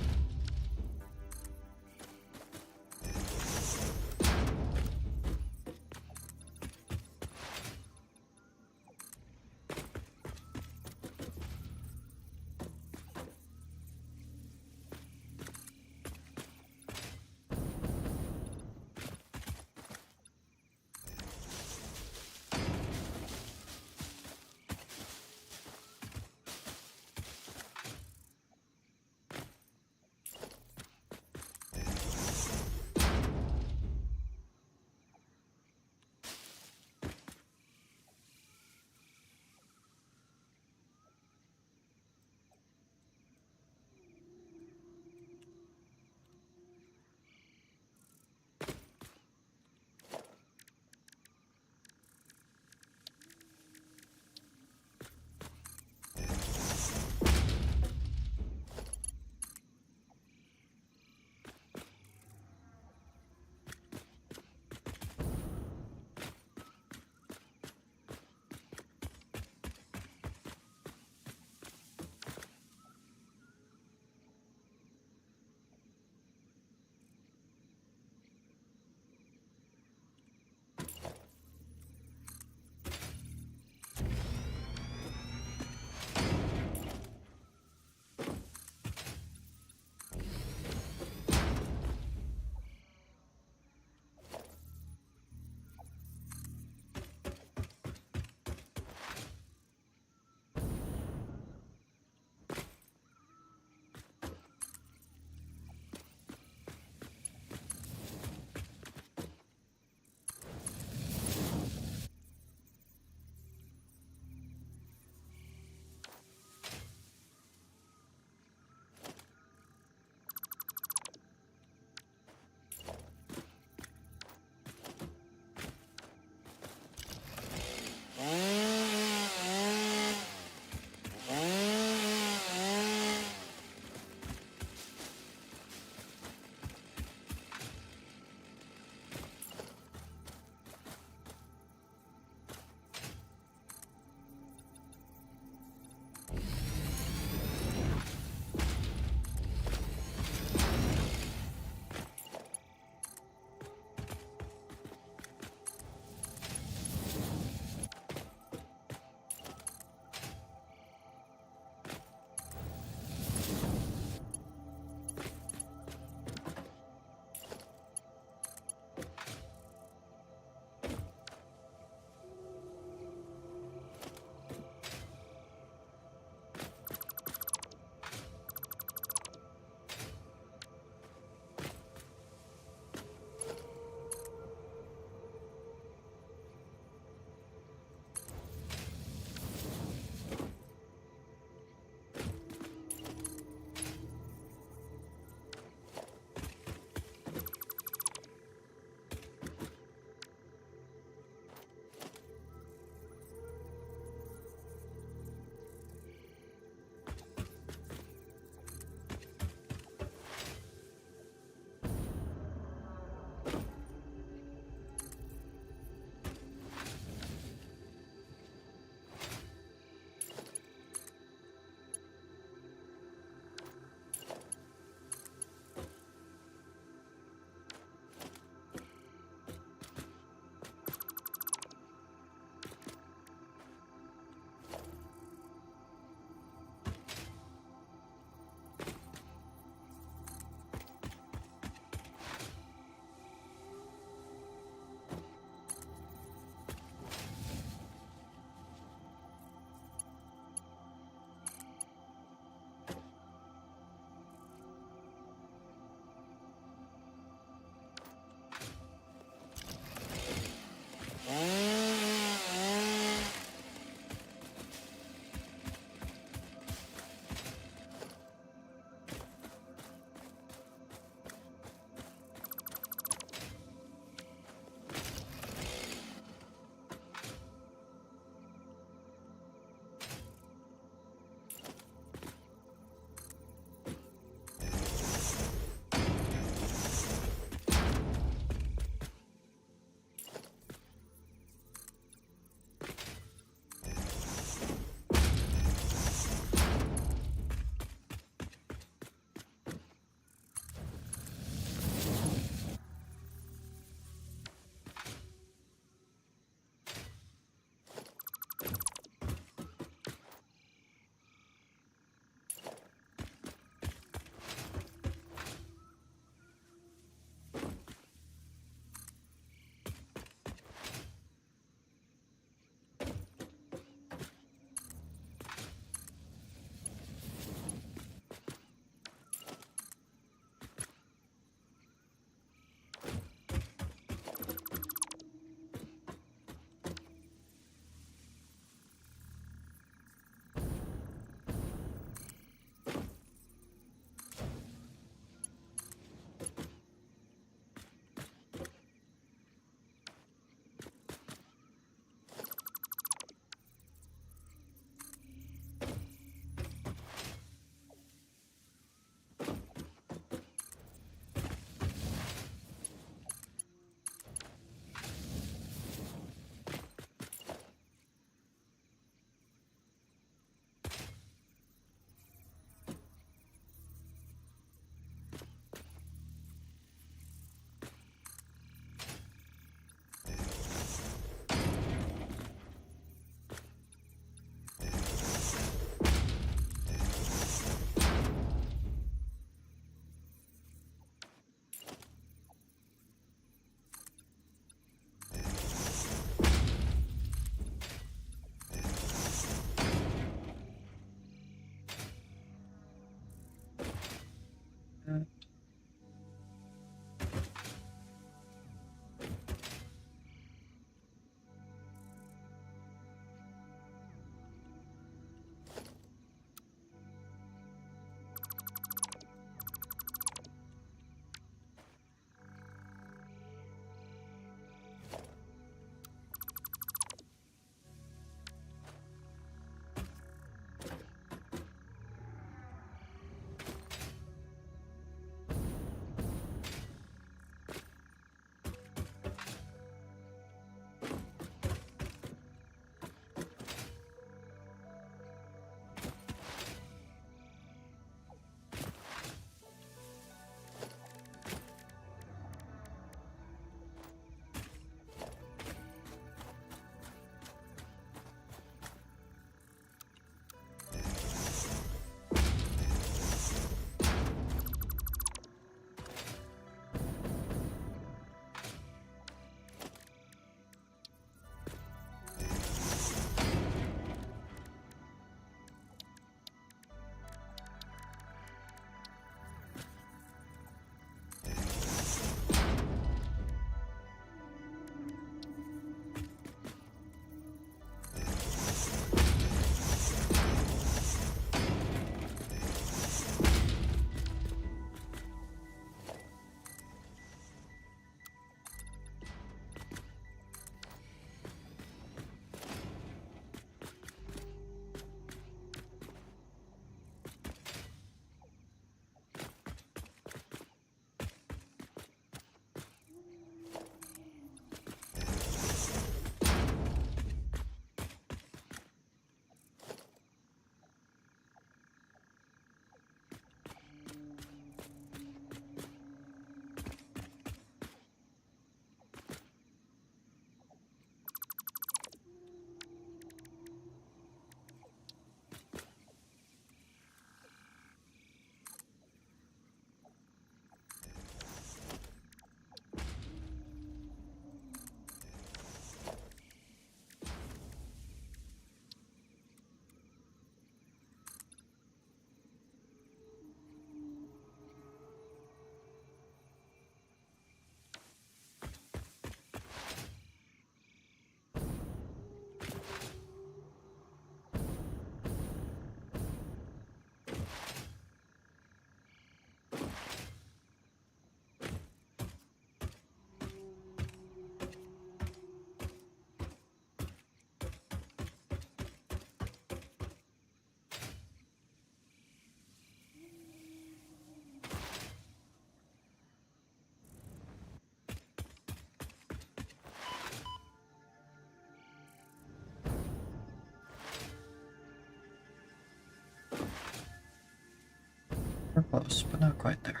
S1: We're close, but not quite there.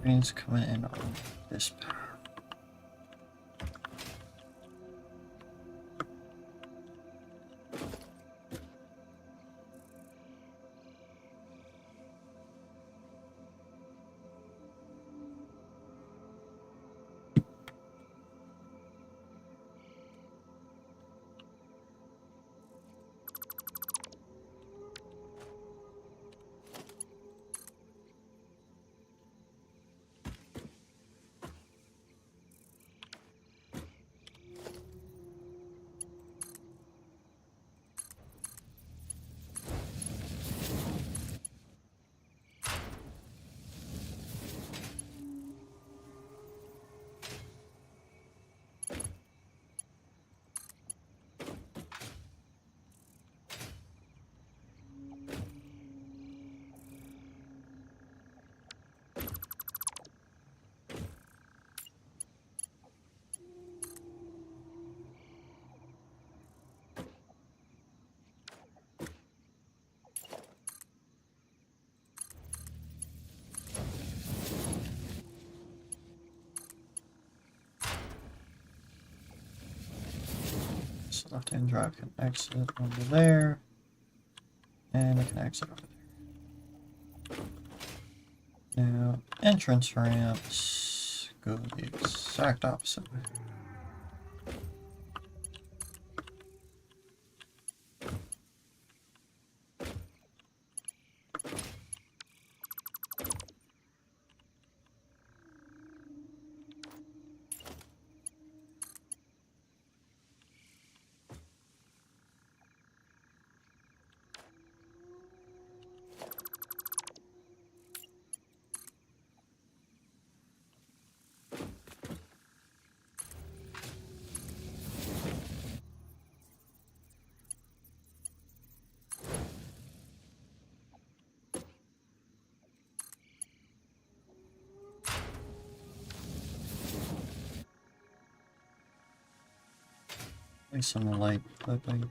S1: Trains coming in on this path. So left-hand drive can exit over there, and it can exit over there. Now, entrance ramps go the exact opposite way. Like some light clipping.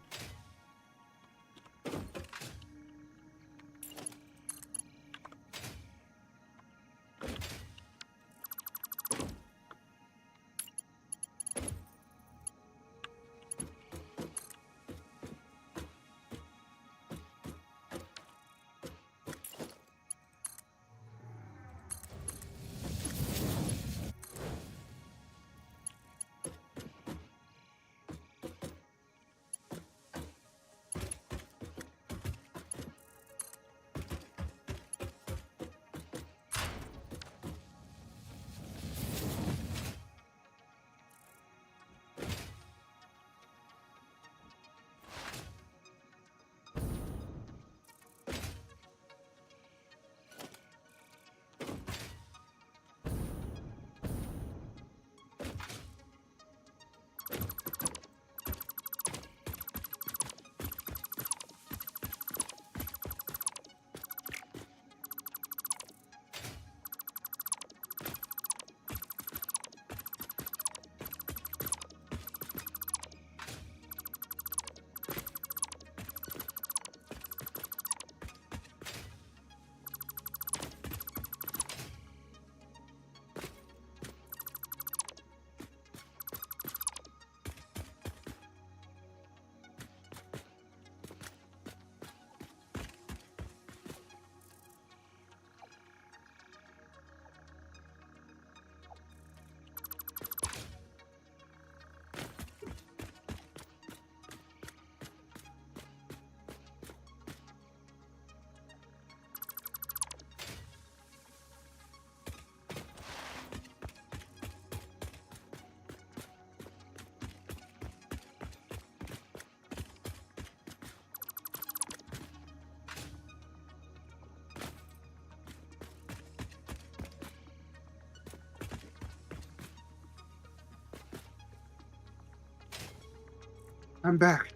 S2: I'm back.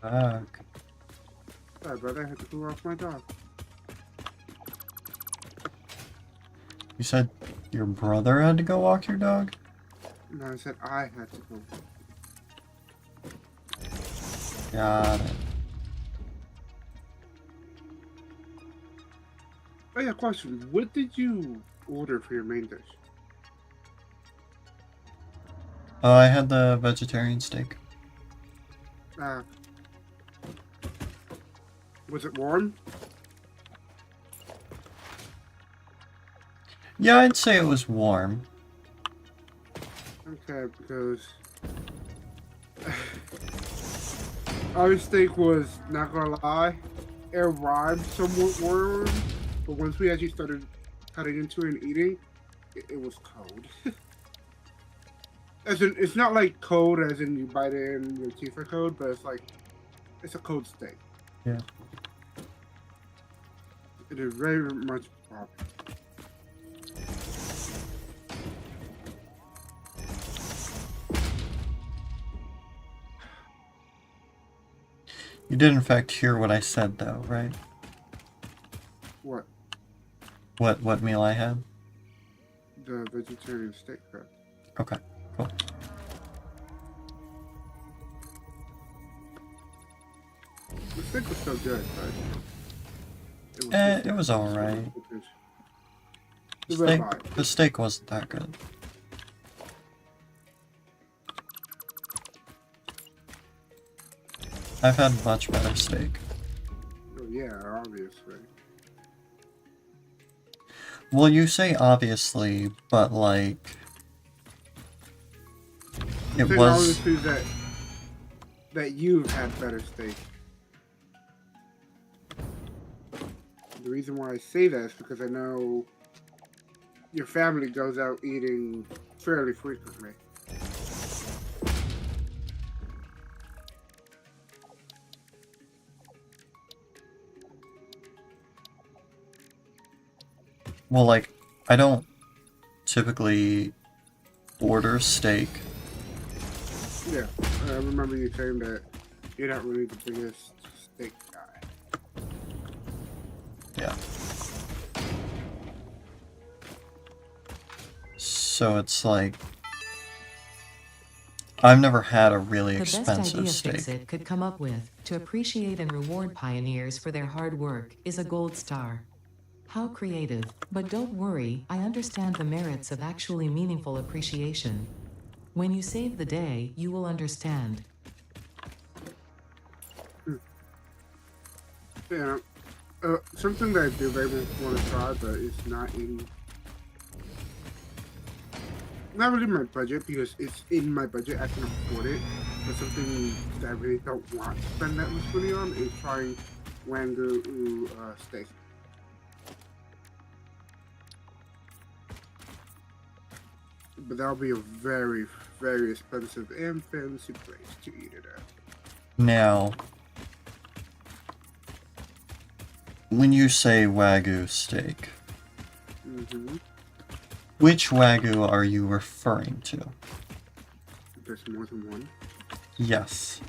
S1: Fuck.
S2: Sorry, brother. I had to cool off my dog.
S1: You said your brother had to go walk your dog?
S2: No, I said I had to go.
S1: Got it.
S2: Oh yeah, question. What did you order for your main dish?
S1: Oh, I had the vegetarian steak.
S2: Was it warm?
S1: Yeah, I'd say it was warm.
S2: Okay, because our steak was, not gonna lie, it arrived somewhat warm, but once we actually started cutting into it and eating, it was cold. As in, it's not like cold as in you bite it and your teeth are cold, but it's like, it's a cold steak.
S1: Yeah.
S2: It is very much a problem.
S1: You did in fact hear what I said though, right?
S2: What?
S1: What meal I had?
S2: The vegetarian steak crab.
S1: Okay, cool.
S2: The steak was so good, but
S1: It was alright. The steak wasn't that good. I've had much better steak.
S2: Oh, yeah, obviously.
S1: Well, you say obviously, but like... It
S2: Say
S1: was...
S2: obviously that you've had better steak. The reason why I say that is because I know your family goes out eating fairly frequently.
S1: Well, like, I don't typically order steak.
S2: Yeah, I remember you saying that you're not really the biggest steak guy.
S1: Yeah. So it's like... I've never had a really
S3: The best
S1: expensive
S3: idea
S1: steak.
S3: Fix-It could come up with to appreciate and reward pioneers for their hard work is a gold star. How creative, but don't worry, I understand the merits of actually meaningful appreciation. When you save the day, you will understand.
S2: Yeah. Something that I do very much want to try, but it's not really my budget because it's in my budget. I can afford it. But something that I really don't want to spend that much money on is trying Wagyu steak. But that'll be a very, very expensive and fancy place to eat it at.
S1: Now, when you say Wagyu steak,
S2: Mm-hmm.
S1: which Wagyu are you referring to?
S2: There's more than one.
S1: Yes.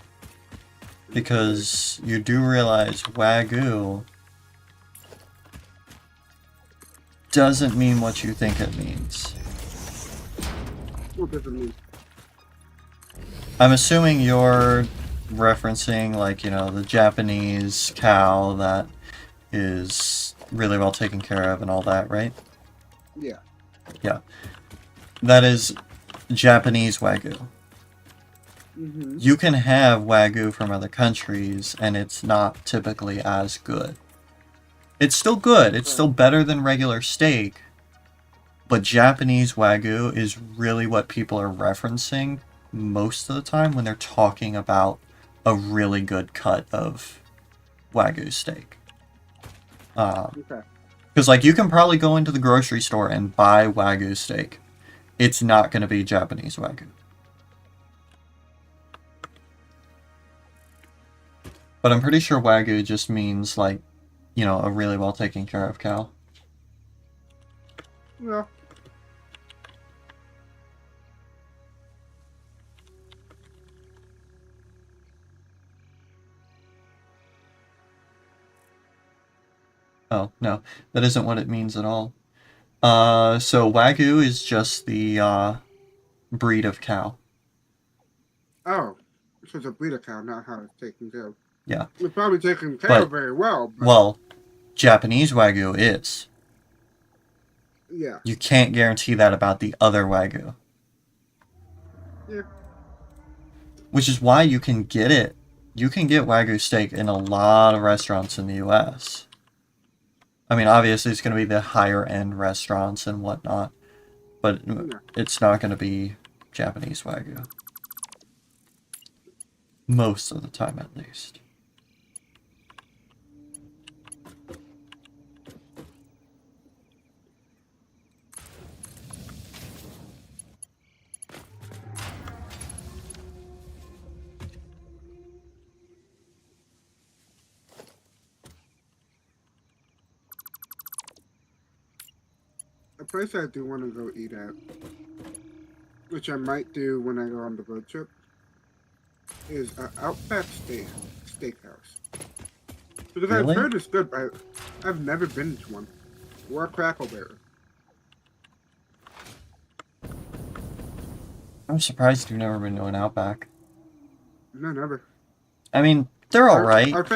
S1: Because you do realize Wagyu doesn't mean what you think it means.
S2: What does it mean?
S1: I'm assuming you're referencing, like, you know, the Japanese cow that is really well taken care of and all that, right?
S2: Yeah.
S1: Yeah. That is Japanese Wagyu.
S2: Mm-hmm.
S1: You can have Wagyu from other countries, and it's not typically as good. It's still good. It's still better than regular steak. But Japanese Wagyu is really what people are referencing most of the time when they're talking about a really good cut of Wagyu steak.
S2: Okay.
S1: Because, like, you can probably go into the grocery store and buy Wagyu steak. It's not going to be Japanese Wagyu. But I'm pretty sure Wagyu just means, like, you know, a really well taken care of cow.
S2: Yeah.
S1: Oh, no. That isn't what it means at all. So Wagyu is just the, breed of cow.
S2: Oh. So it's a breeder cow, not how it's taken care of.
S1: Yeah.
S2: It's probably taken care
S1: But-
S2: of very well. But
S1: Well, Japanese Wagyu is.
S2: yeah.
S1: You can't guarantee that about the other Wagyu.
S2: Yeah.
S1: Which is why you can get it. You can get Wagyu steak in a lot of restaurants in the US. I mean, obviously it's going to be the higher end restaurants and whatnot. But
S2: Yeah.
S1: it's not going to be Japanese Wagyu. Most of the time, at least.
S2: A place I do want to go eat at, which I might do when I go on the road trip, is Outback Steakhouse. Because
S1: Really?
S2: I've heard it's good, but I've never been to one. Or a Crackle Barrel.
S1: I'm surprised you've never been to an Outback.
S2: No, never.
S1: I mean, they're alright.
S2: Our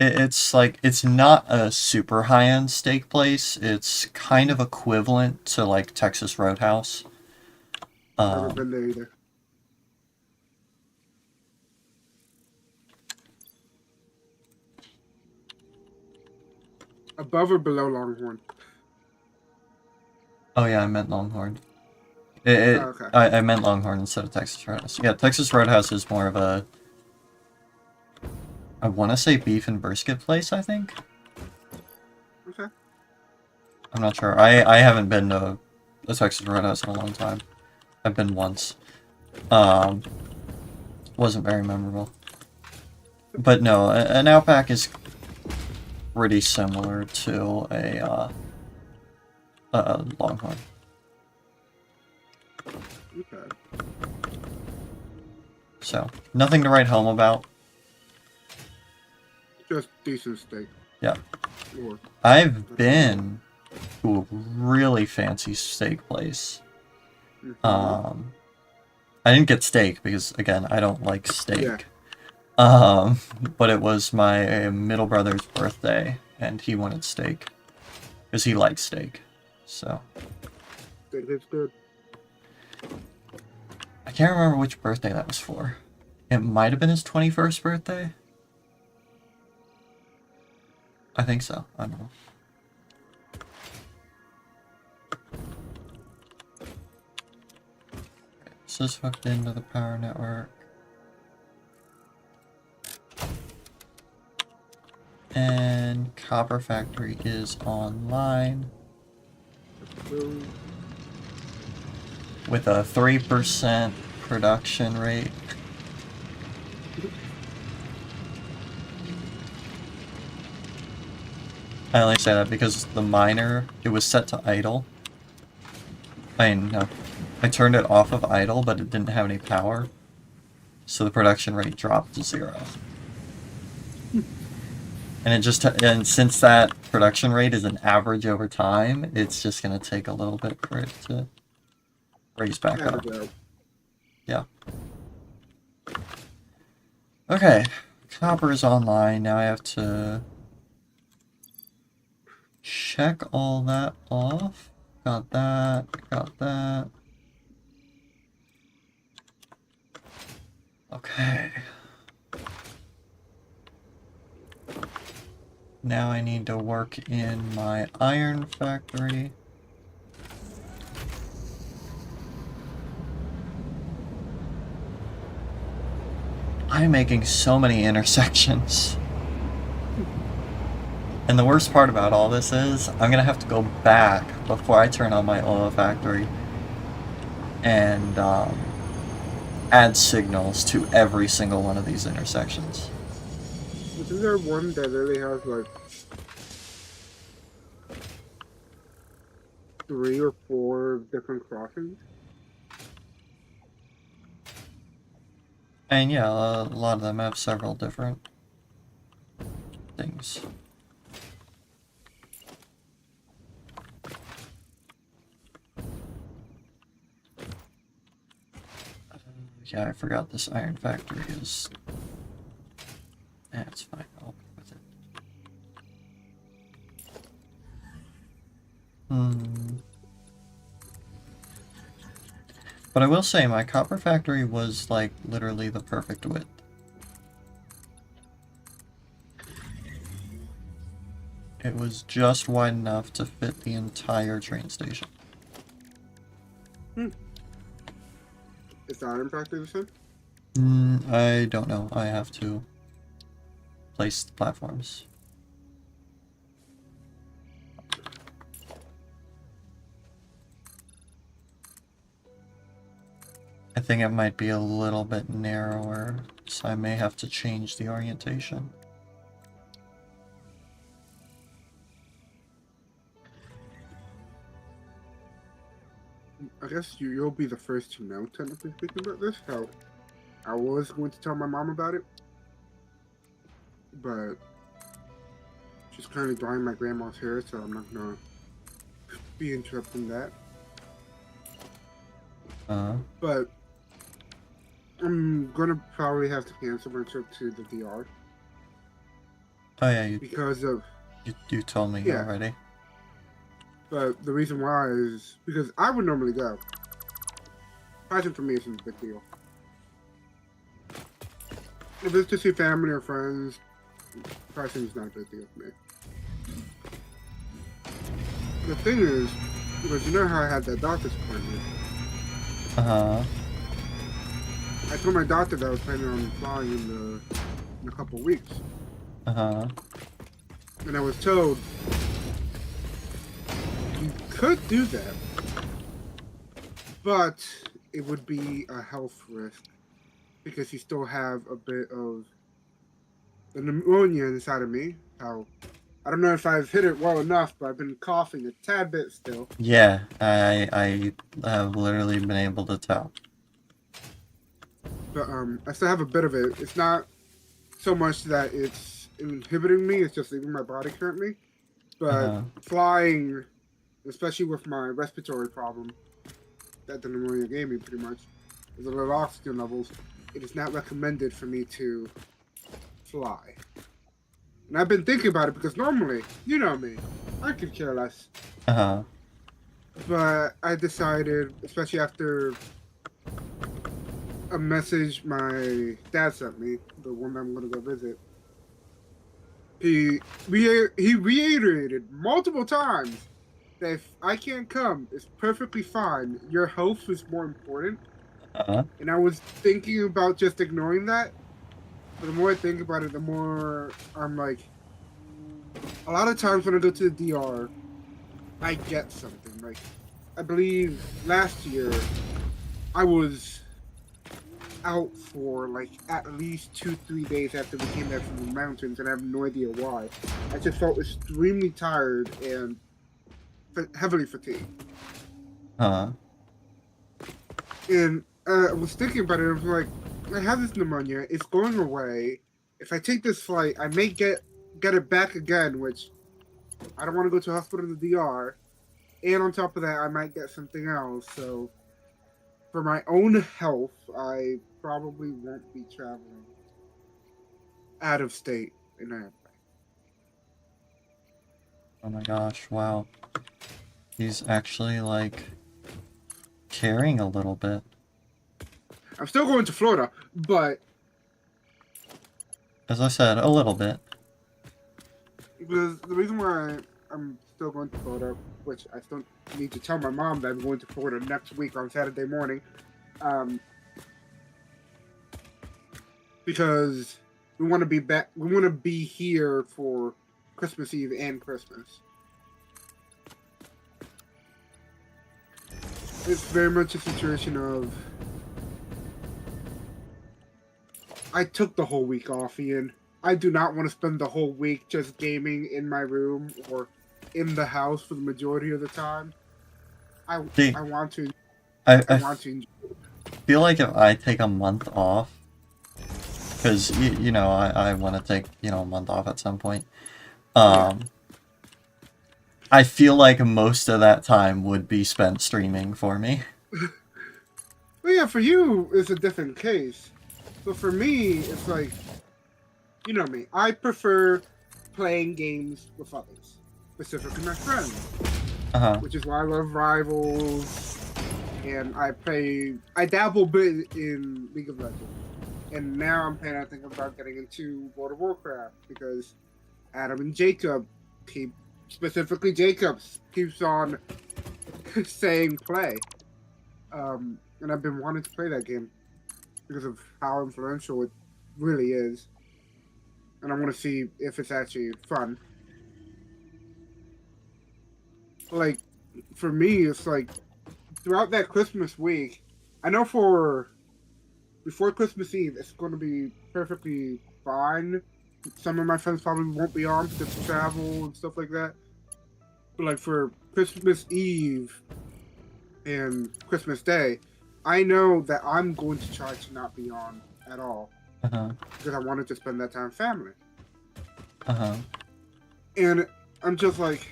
S1: It's like, it's not a super high-end steak place. It's kind of equivalent to, like, Texas Roadhouse.
S2: never been there either. Above or below Longhorn?
S1: Oh yeah, I meant Longhorn.
S2: Okay.
S1: I meant Longhorn instead of Texas Roadhouse. Yeah, Texas Roadhouse is more of a... I want to say beef and brisket place, I think?
S2: Okay.
S1: I'm not sure. I haven't been to a Texas Roadhouse in a long time. I've been once. Wasn't very memorable. But no, an Outback is pretty similar to a Longhorn.
S2: Okay.
S1: So, nothing to write home about.
S2: Just decent steak.
S1: Yeah.
S2: Or
S1: I've been to a really fancy steak place.
S2: Mhm.
S1: I didn't get steak because, again, I don't like steak.
S2: Yeah.
S1: But it was my middle brother's birthday, and he wanted steak. Because he likes steak. So.
S2: It's good.
S1: I can't remember which birthday that was for. It might have been his 21st birthday. I think so. I don't know. This is hooked into the power network. And Copper Factory is online with a 3% production rate. I only say that because the miner, it was set to idle. No. I turned it off of idle, but it didn't have any power. So the production rate dropped to 0. And since that production rate is an average over time, it's just going to take a little bit for it to raise back up. Yeah. Okay. Copper is online. Now I have to check all that off. Got that. Got that. Okay. Now I need to work in my iron factory. I'm making so many intersections. And the worst part about all this is, I'm gonna have to go back before I turn on my oil factory and add signals to every single one of these intersections.
S2: Isn't there one that really has like 3 or 4 different crossings?
S1: And yeah, a lot of them have several different things. Yeah, I forgot this iron factory is... it's fine, I'll work with it. But I will say, my copper factory was, like, literally the perfect width. It was just wide enough to fit the entire train station.
S2: Is the iron factory the same?
S1: I don't know. I have to place the platforms. I think it might be a little bit narrower, so I may have to change the orientation.
S2: I guess you'll be the first to know, technically speaking, about this. How I was going to tell my mom about it, but she's currently drying my grandma's hair, so I'm not gonna be interrupting that. But I'm gonna probably have to cancel my trip to the VR.
S1: Oh yeah,
S2: because of
S1: you told me already.
S2: But the reason why is because I would normally go. Pricing for me isn't a big deal. If it's to see family or friends, pricing is not a big deal for me. The thing is, because you know how I had that doctor's appointment. I told my doctor that I was planning on flying in a couple weeks. And I was told you could do that, but it would be a health risk because you still have a bit of the pneumonia inside of me. I don't know if I've hit it well enough, but I've been coughing a tad bit still.
S1: Yeah, I have literally been able to tell.
S2: But I still have a bit of it. It's not so much that it's inhibiting me, it's just leaving my body currently. But flying, especially with my respiratory problem that the pneumonia gave me pretty much, As a little oxygen levels, it is not recommended for me to fly. And I've been thinking about it because normally, you know me, I could care less.
S1: Uh-huh.
S2: But I decided, especially after a message my dad sent me, the one I'm going to go visit, he reiterated multiple times that if I can't come, it's perfectly fine. Your health is more important.
S1: Uh-huh.
S2: And I was thinking about just ignoring that. But the more I think about it, the more I'm like, a lot of times when I go to the DR, I get something. Like, I believe last year, I was out for like at least 2-3 days after we came back from the mountains, and I have no idea why. I just felt extremely tired and heavily fatigued.
S1: Uh-huh.
S2: And I was thinking about it, and I was like, I have this pneumonia, it's going away. If I take this flight, I may get it back again, which I don't want to go to a hospital in the DR. And on top of that, I might get something else. So, for my own health, I probably won't be traveling out of state in that way.
S1: Oh my gosh, wow. He's actually, like, caring a little bit.
S2: I'm still going to Florida, but
S1: As I said, a little bit.
S2: because the reason why I'm still going to Florida, which I still need to tell my mom that I'm going to Florida next week on Saturday morning, because we want to be back. We want to be here for Christmas Eve and Christmas. It's very much a situation of I took the whole week off, Ian. I do not want to spend the whole week just gaming in my room or in the house for the majority of the time. I want to. I want to enjoy it.
S1: Feel like if I take a month off, because, you know, I want to take, you know, a month off at some point. I feel like most of that time would be spent streaming for me.
S2: Well, yeah, for you, it's a different case. But for me, it's like, you know me. I prefer playing games with others, specifically my friends.
S1: Uh-huh.
S2: Which is why I love Rivals, and I dabble a bit in League of Legends. And now I'm thinking about getting into World of Warcraft, because Adam and Jacob specifically Jacobs, keeps on saying play. And I've been wanting to play that game because of how influential it really is. And I want to see if it's actually fun. Like, for me, it's like, throughout that Christmas week, I know before Christmas Eve, it's going to be perfectly fine. Some of my friends probably won't be on because of travel and stuff like that. But, like, for Christmas Eve and Christmas Day, I know that I'm going to try to not be on at all.
S1: Uh-huh.
S2: Because I wanted to spend that time with family.
S1: Uh-huh.
S2: And I'm just like,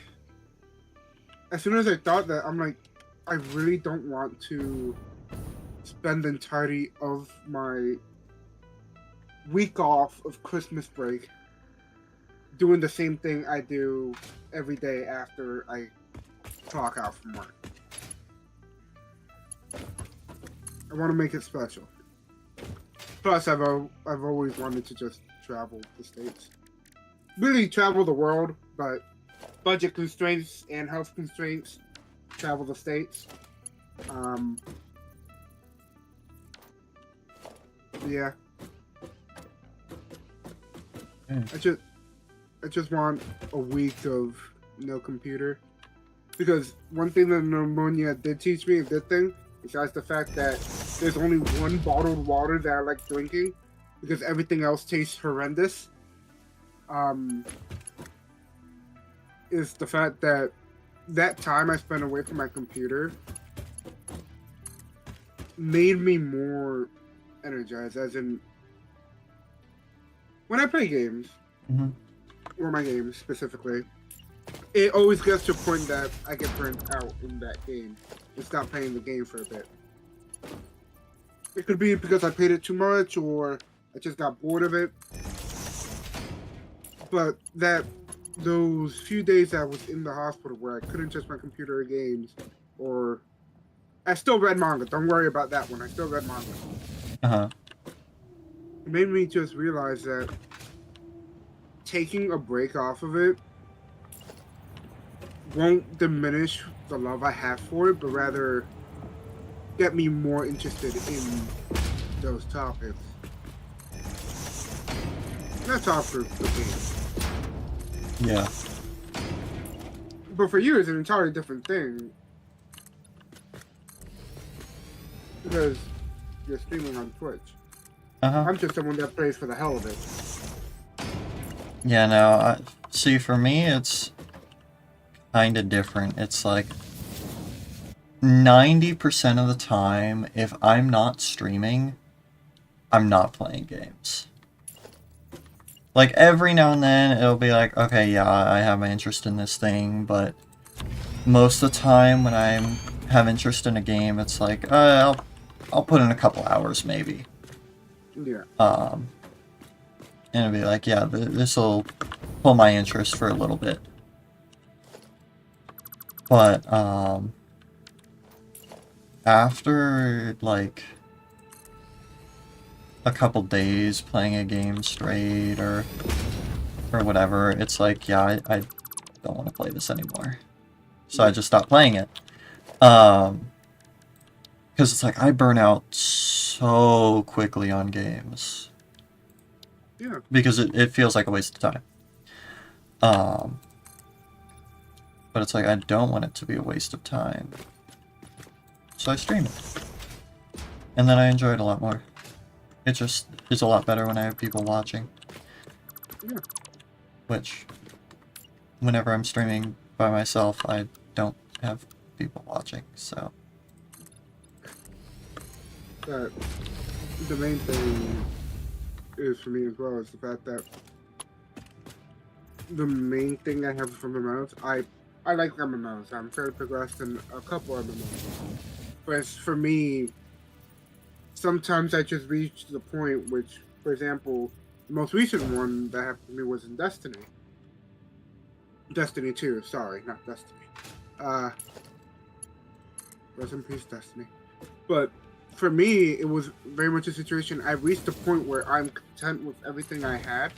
S2: as soon as I thought that, I'm like, I really don't want to spend the entirety of my week off of Christmas break doing the same thing I do every day after I clock out from work. I want to make it special. Plus, I've always wanted to just travel the States. Really travel the world, but budget constraints and health constraints, travel the States. Yeah. I just want a week of no computer. Because one thing that pneumonia did teach me, a good thing, besides the fact that there's only one bottled water that I like drinking, because everything else tastes horrendous, is the fact that time I spent away from my computer made me more energized, as in, when I play games,
S1: Mm-hmm.
S2: or my games specifically, it always gets to a point that I get burnt out in that game and stop playing the game for a bit. It could be because I paid it too much, or I just got bored of it. But those few days I was in the hospital where I couldn't touch my computer or games, or I still read manga. Don't worry about that one. I still read manga.
S1: Uh-huh.
S2: It made me just realize that taking a break off of it won't diminish the love I have for it, but rather get me more interested in those topics. And that's all for the game.
S1: Yeah.
S2: But for you, it's an entirely different thing. Because you're streaming on Twitch.
S1: Uh-huh.
S2: I'm just someone that plays for the hell of it.
S1: Yeah, no, see, for me, it's kind of different. It's like 90% of the time, if I'm not streaming, I'm not playing games. Like, every now and then, it'll be like, okay, yeah, I have my interest in this thing, but most of the time, when I have interest in a game, it's like, I'll put in a couple hours, maybe.
S2: Yeah.
S1: And it'll be like, yeah, this'll pull my interest for a little bit. But, after, like, a couple days playing a game straight, or whatever, it's like, yeah, I don't want to play this anymore. So I just stopped playing it. Because it's like, I burn out so quickly on games.
S2: Yeah.
S1: Because it feels like a waste of time. But it's like, I don't want it to be a waste of time. So I stream it. And then I enjoy it a lot more. It just is a lot better when I have people watching.
S2: Yeah.
S1: Which, whenever I'm streaming by myself, I don't have people watching, so.
S2: But the main thing is for me as well is the fact that the main thing I have from MMOs, I like MMOs. I'm fairly progressed in a couple of MMOs. But for me, sometimes I just reach the point which, for example, the most recent one that happened to me was in Destiny. Destiny 2, sorry, not Destiny. Rest in peace, Destiny. But for me, it was very much a situation, I reached a point where I'm content with everything I had.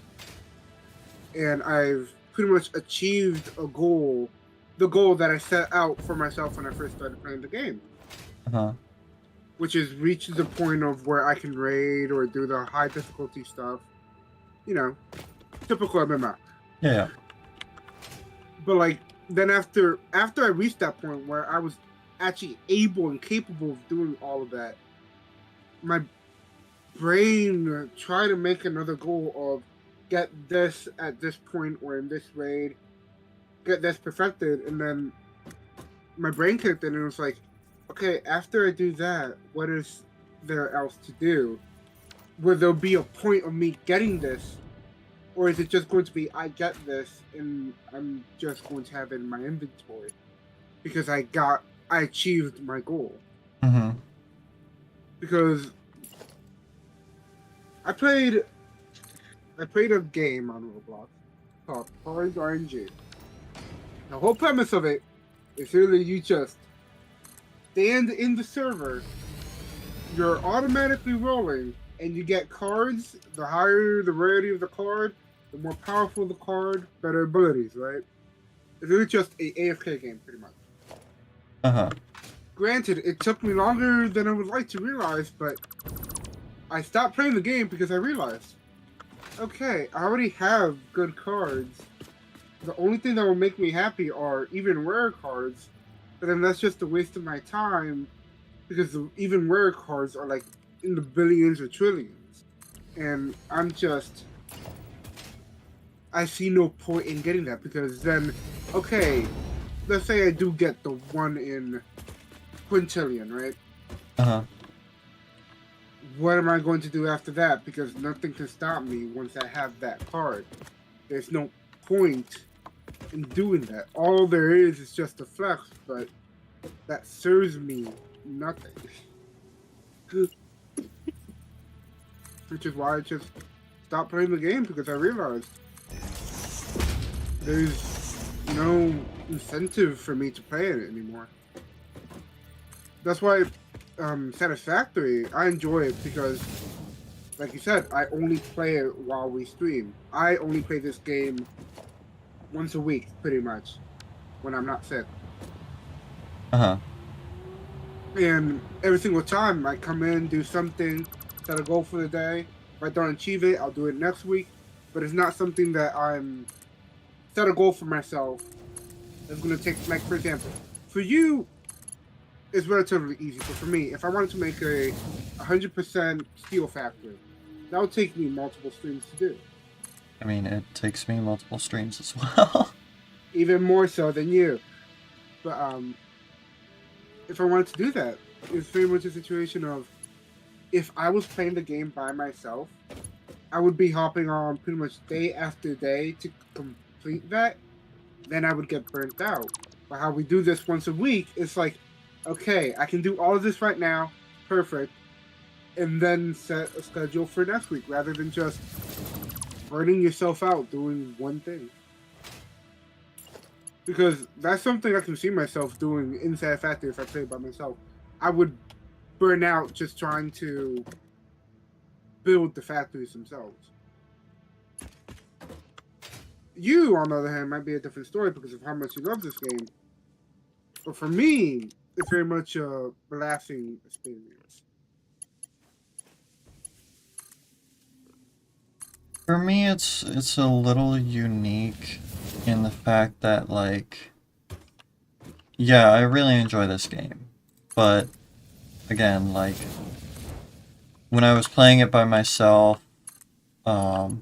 S2: And I've pretty much achieved a goal, the goal that I set out for myself when I first started playing the game.
S1: Uh-huh.
S2: Which is reach the point of where I can raid or do the high difficulty stuff. You know, typical MMO.
S1: Yeah.
S2: But like, then after I reached that point where I was actually able and capable of doing all of that, my brain tried to make another goal of get this at this point or in this raid, get this perfected, and then my brain kicked in and it was like, okay, after I do that, what is there else to do? Will there be a point of me getting this? Or is it just going to be, I get this and I'm just going to have it in my inventory? Because I achieved my goal.
S1: Mm-hmm.
S2: Because I played a game on Roblox called Orange RNG. The whole premise of it is really you just stand in the server, you're automatically rolling, and you get cards. The higher the rarity of the card, the more powerful the card, better abilities, right? It's really just a AFK game, pretty much.
S1: Uh-huh.
S2: Granted, it took me longer than I would like to realize, but I stopped playing the game because I realized, okay, I already have good cards. The only thing that will make me happy are even rare cards, but then that's just a waste of my time because the even rare cards are like in the billions or trillions. And I see no point in getting that because then, okay, let's say I do get the one in quintillion, right?
S1: Uh-huh.
S2: What am I going to do after that? Because nothing can stop me once I have that card. There's no point in doing that. All there is just a flex, but that serves me nothing. which is why I just stopped playing the game because I realized there's no incentive for me to play it anymore. That's why Satisfactory, I enjoy it because, like you said, I only play it while we stream. I only play this game once a week, pretty much, when I'm not sick.
S1: Uh-huh.
S2: And every single time I come in, do something, set a goal for the day. If I don't achieve it, I'll do it next week. But it's not something that I'm set a goal for myself. It's going to take, like, for example, for you, it's relatively easy. But for me, if I wanted to make a 100% steel factory, that would take me multiple streams to do.
S1: I mean, it takes me multiple streams as well.
S2: Even more so than you. But if I wanted to do that, it's very much a situation of if I was playing the game by myself, I would be hopping on pretty much day after day to complete that. Then I would get burnt out. But how we do this once a week, it's like, okay, I can do all of this right now, perfect, and then set a schedule for next week rather than just burning yourself out doing one thing. Because that's something I can see myself doing inside Factory if I play by myself. I would burn out just trying to build the factories themselves. You, on the other hand, might be a different story because of how much you love this game. But for me, it's very much a relaxing experience.
S1: For me, it's a little unique in the fact that, like, yeah, I really enjoy this game, but again, like, when I was playing it by myself, for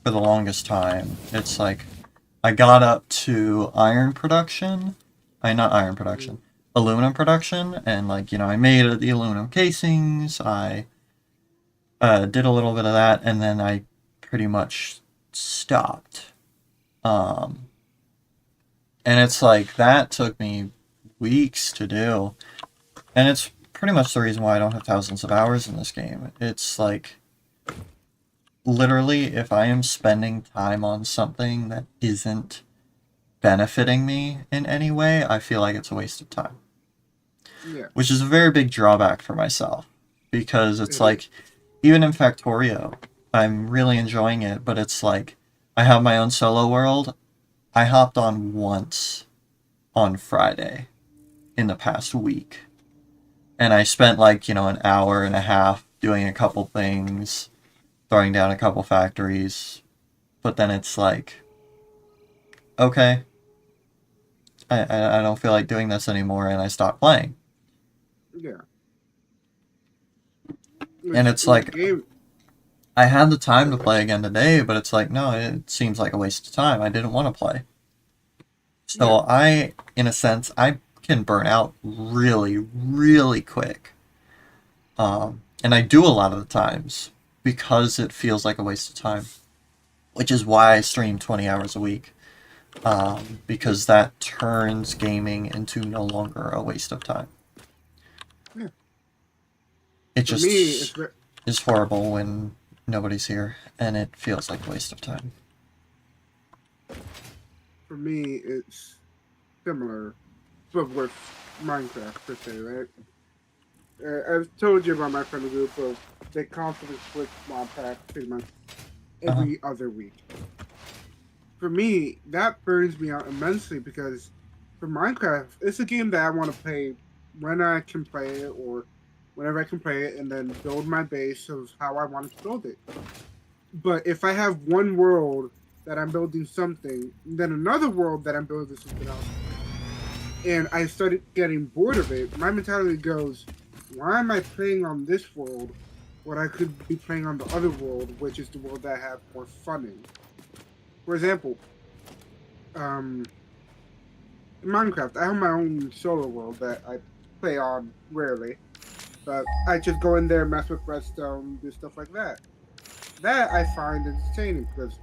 S1: the longest time, it's like I got up to iron production, not iron production, aluminum production, and, like, you know, I made the aluminum casings, I did a little bit of that, and then I pretty much stopped. And it's like, that took me weeks to do. And it's pretty much the reason why I don't have thousands of hours in this game. It's like, literally, if I am spending time on something that isn't benefiting me in any way, I feel like it's a waste of time.
S2: Yeah.
S1: Which is a very big drawback for myself. Because it's like, even in Factorio, I'm really enjoying it, but it's like, I have my own solo world. I hopped on once on Friday in the past week. And I spent, like, you know, an hour and a half doing a couple things, throwing down a couple factories. But then it's like, okay, I don't feel like doing this anymore, and I stopped playing.
S2: Yeah.
S1: And it's like, I had the time to play again today, but it's like, no, it seems like a waste of time. I didn't want to play. So I, in a sense, I can burn out really, really quick. And I do a lot of the times because it feels like a waste of time. Which is why I stream 20 hours a week. Because that turns gaming into no longer a waste of time.
S2: Yeah.
S1: It
S2: For
S1: just
S2: me,
S1: is horrible when nobody's here, and it feels like a waste of time.
S2: For me, it's similar, but with Minecraft per se, right? I've told you about my friend group of they constantly switch mod packs pretty much every other week. For me, that burns me out immensely because for Minecraft, it's a game that I want to play when I can play it or whenever I can play it and then build my base of how I want to build it. But if I have one world that I'm building something, then another world that I'm building something else, and I started getting bored of it, my mentality goes, why am I playing on this world when I could be playing on the other world, which is the world that I have more fun in? For example, in Minecraft, I have my own solo world that I play on rarely, but I just go in there, mess with redstone, do stuff like that. That I find entertaining because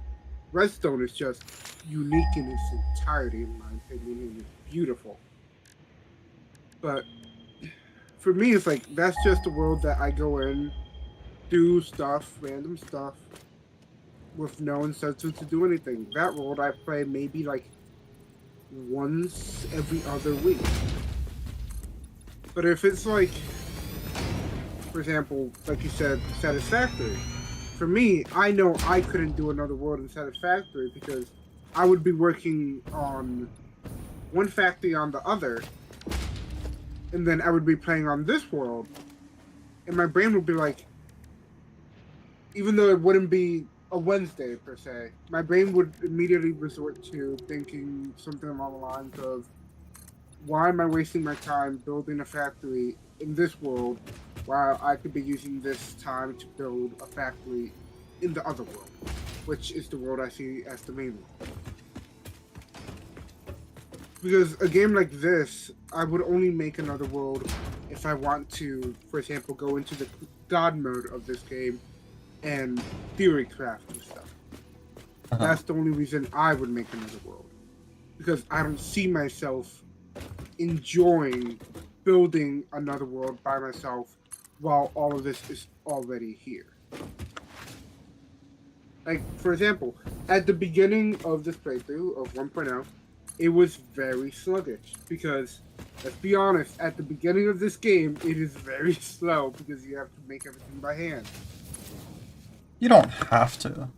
S2: redstone is just unique in its entirety, in my opinion, and it's beautiful. But for me, it's like that's just the world that I go in do stuff, random stuff, with no incentive to do anything. That world I play maybe like once every other week. But if it's like, for example, like you said, Satisfactory. For me, I know I couldn't do another world in Satisfactory because I would be working on one factory on the other, and then I would be playing on this world, and my brain would be like, even though it wouldn't be a Wednesday per se, my brain would immediately resort to thinking something along the lines of, why am I wasting my time building a factory in this world while I could be using this time to build a factory in the other world, which is the world I see as the main world. Because a game like this, I would only make another world if I want to, for example, go into the God mode of this game and theory craft and stuff. That's the only reason I would make another world. Because I don't see myself enjoying building another world by myself while all of this is already here. Like, for example, at the beginning of this playthrough of 1.0, it was very sluggish because, let's be honest, at the beginning of this game, it is very slow because you have to make everything by hand.
S1: You don't have to.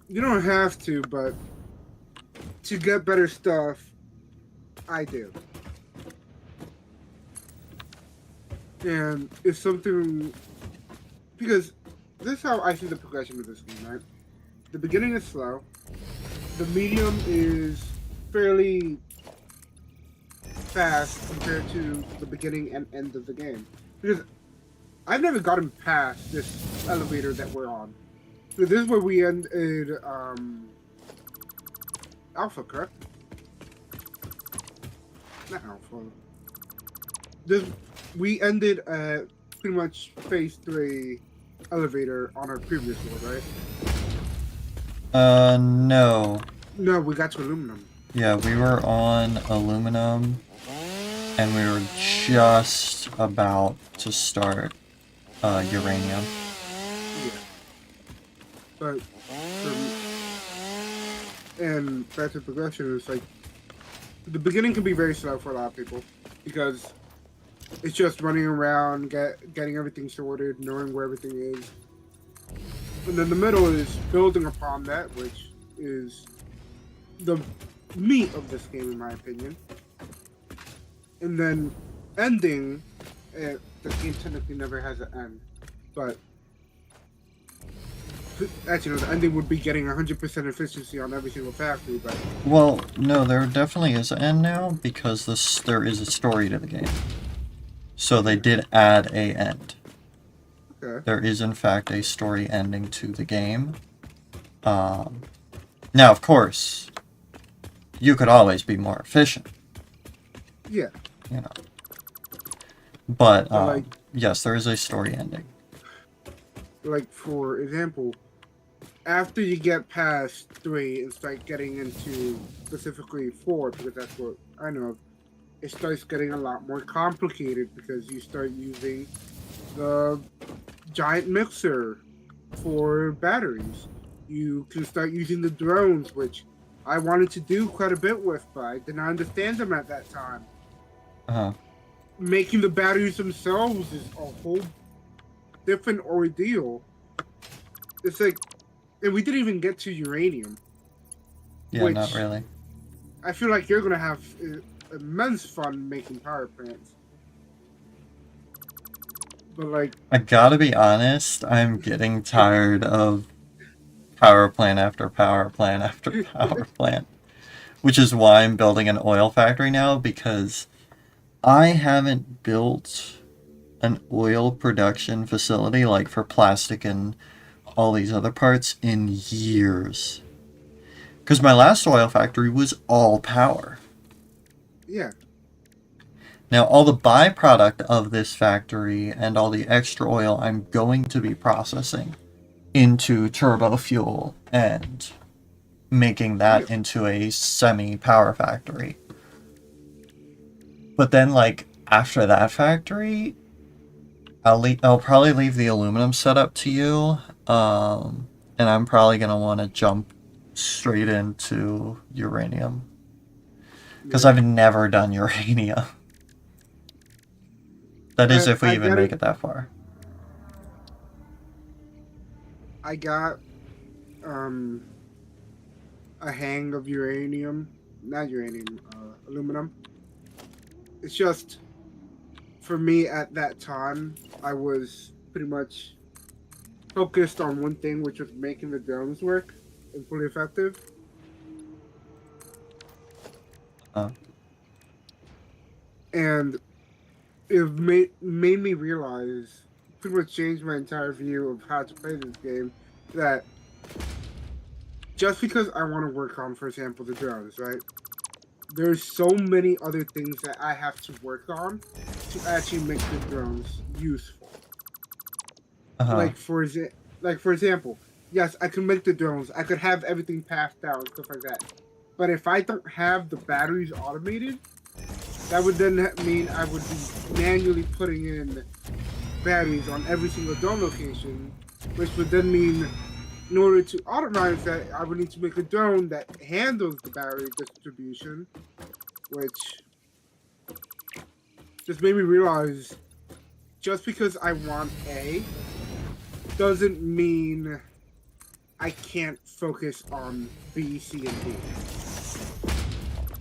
S2: You don't have to, but to get better stuff, I do. And it's something, because this is how I see the progression of this game, right? The beginning is slow. The medium is fairly fast compared to the beginning and end of the game. Because I've never gotten past this elevator that we're on. So this is where we ended Alpha, correct? Not Alpha. We ended at pretty much phase 3 elevator on our previous world, right?
S1: No.
S2: No, we got to aluminum.
S1: Yeah, we were on aluminum, and we were just about to start uranium.
S2: Yeah. But, and back to progression, it's like, the beginning can be very slow for a lot of people, because it's just running around, getting everything sorted, knowing where everything is. And then the middle is building upon that, which is the meat of this game, in my opinion. And then ending, the game technically never has an end, but actually, no, the ending would be getting 100% efficiency on every single factory, but...
S1: Well, no, there definitely is an end now, because there is a story to the game. So they did add a end.
S2: Okay.
S1: There is, in fact, a story ending to the game. Now, of course, you could always be more efficient.
S2: Yeah.
S1: You know. But,
S2: like,
S1: yes, there is a story ending.
S2: Like, for example, after you get past 3 and start getting into specifically 4, because that's what I know of, it starts getting a lot more complicated because you start using the giant mixer for batteries. You can start using the drones, which I wanted to do quite a bit with, but I did not understand them at that time. Making the batteries themselves is a whole different ordeal. It's like, and we didn't even get to uranium.
S1: Yeah, not really.
S2: I feel like you're gonna have immense fun making power plants. But like,
S1: I gotta be honest, I'm getting tired of power plant after power plant after power plant. Which is why I'm building an oil factory now, because I haven't built an oil production facility, like for plastic and all these other parts, in years. Because my last oil factory was all power.
S2: yeah.
S1: Now, all the byproduct of this factory and all the extra oil I'm going to be processing into turbo fuel and making that into a semi-power factory. But then, like, after that factory, I'll probably leave the aluminum setup to you, and I'm probably gonna want to jump straight into uranium because
S2: Yeah.
S1: I've never done uranium. That is, if we
S2: I
S1: even
S2: got
S1: make
S2: it.
S1: it that far.
S2: I got um a hang of uranium, not uranium, aluminum. It's just for me at that time, I was pretty much focused on one thing, which was making the drones work and fully effective.
S1: Uh,
S2: And it made me realize, pretty much changed my entire view of how to play this game. That just because I want to work on, for example, the drones, right? There's so many other things that I have to work on to actually make the drones useful.
S1: uh-huh.
S2: Like for example, yes, I can make the drones. I could have everything passed down and stuff like that. But if I don't have the batteries automated, that would then mean I would be manually putting in batteries on every single drone location, which would then mean in order to automate that, I would need to make a drone that handles the battery distribution, which just made me realize just because I want A doesn't mean I can't focus on B, C, and D.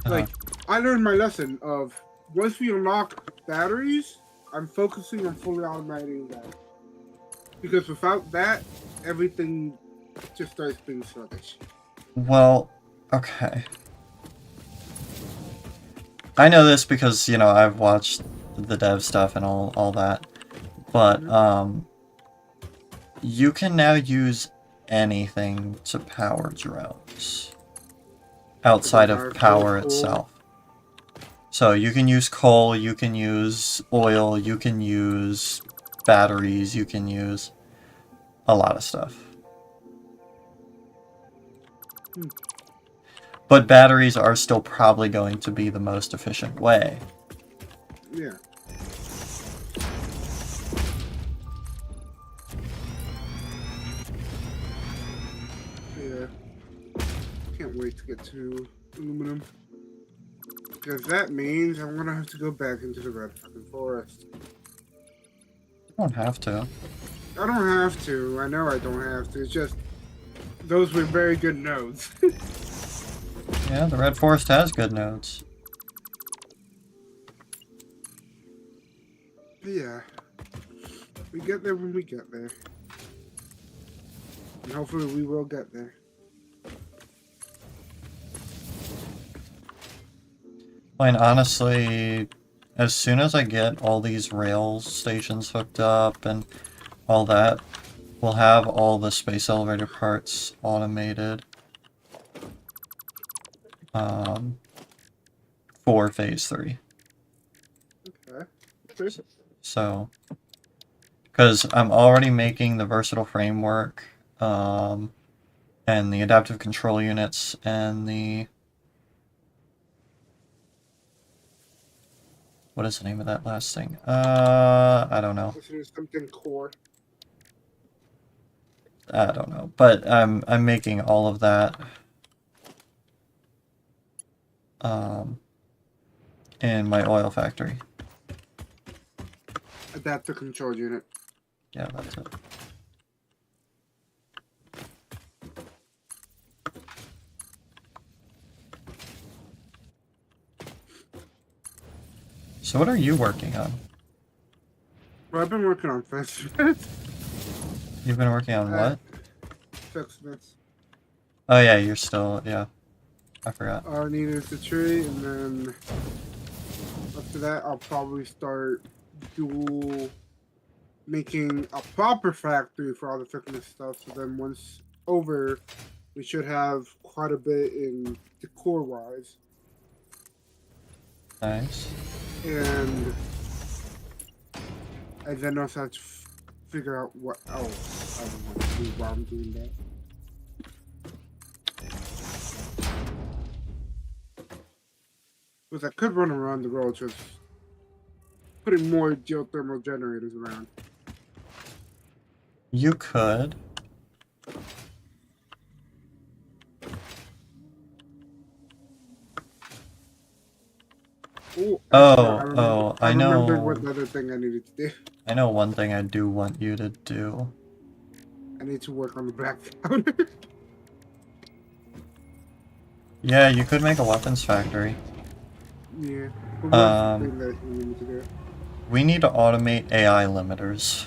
S1: Uh-huh.
S2: Like, I learned my lesson of once we unlock batteries, I'm focusing on fully automating that. Because without that, everything just starts being sluggish.
S1: Well, okay. I know this because, I've watched the dev stuff and all that. But, you can now use anything to power drones outside of power itself. So you can use coal, you can use oil, you can use batteries, you can use a lot of stuff. But batteries are still probably going to be the most efficient way.
S2: Yeah. Yeah. Can't wait to get to aluminum. Because that means I'm gonna have to go back into the red fucking forest.
S1: You don't have to.
S2: I don't have to. I know I don't have to. It's just those were very good nodes.
S1: Yeah, the red forest has good nodes.
S2: Yeah. We get there when we get there. And hopefully we will get there.
S1: I mean, honestly, as soon as I get all these rail stations hooked up and all that, we'll have all the space elevator parts automated. For Phase 3.
S2: Okay.
S1: So, because I'm already making the versatile framework, and the adaptive control units, and the... What is the name of that last thing? I don't know.
S2: This is something core.
S1: I don't know. But I'm making all of that. In my oil factory.
S2: Adaptive control unit.
S1: Yeah, that's it. So what are you working on?
S2: Well, I've been working on Fixmits.
S1: You've been working on what?
S2: Fixmits.
S1: Oh yeah, you're still, yeah. I forgot.
S2: All I need is the tree, and then after that, I'll probably start making a proper factory for all the thickness stuff. So then once over, we should have quite a bit in decor-wise.
S1: Nice.
S2: And I then also have to figure out what else I want to do while I'm doing that. Because I could run around the world just putting more geothermal generators around.
S1: You could.
S2: Ooh,
S1: I
S2: I remembered what
S1: know.
S2: the other thing I needed to do.
S1: I know one thing I do want you to do.
S2: I need to work on the black powder.
S1: Yeah, you could make a weapons factory.
S2: Yeah. But what's the
S1: Um,
S2: thing that you need me to do?
S1: we need to automate AI limiters.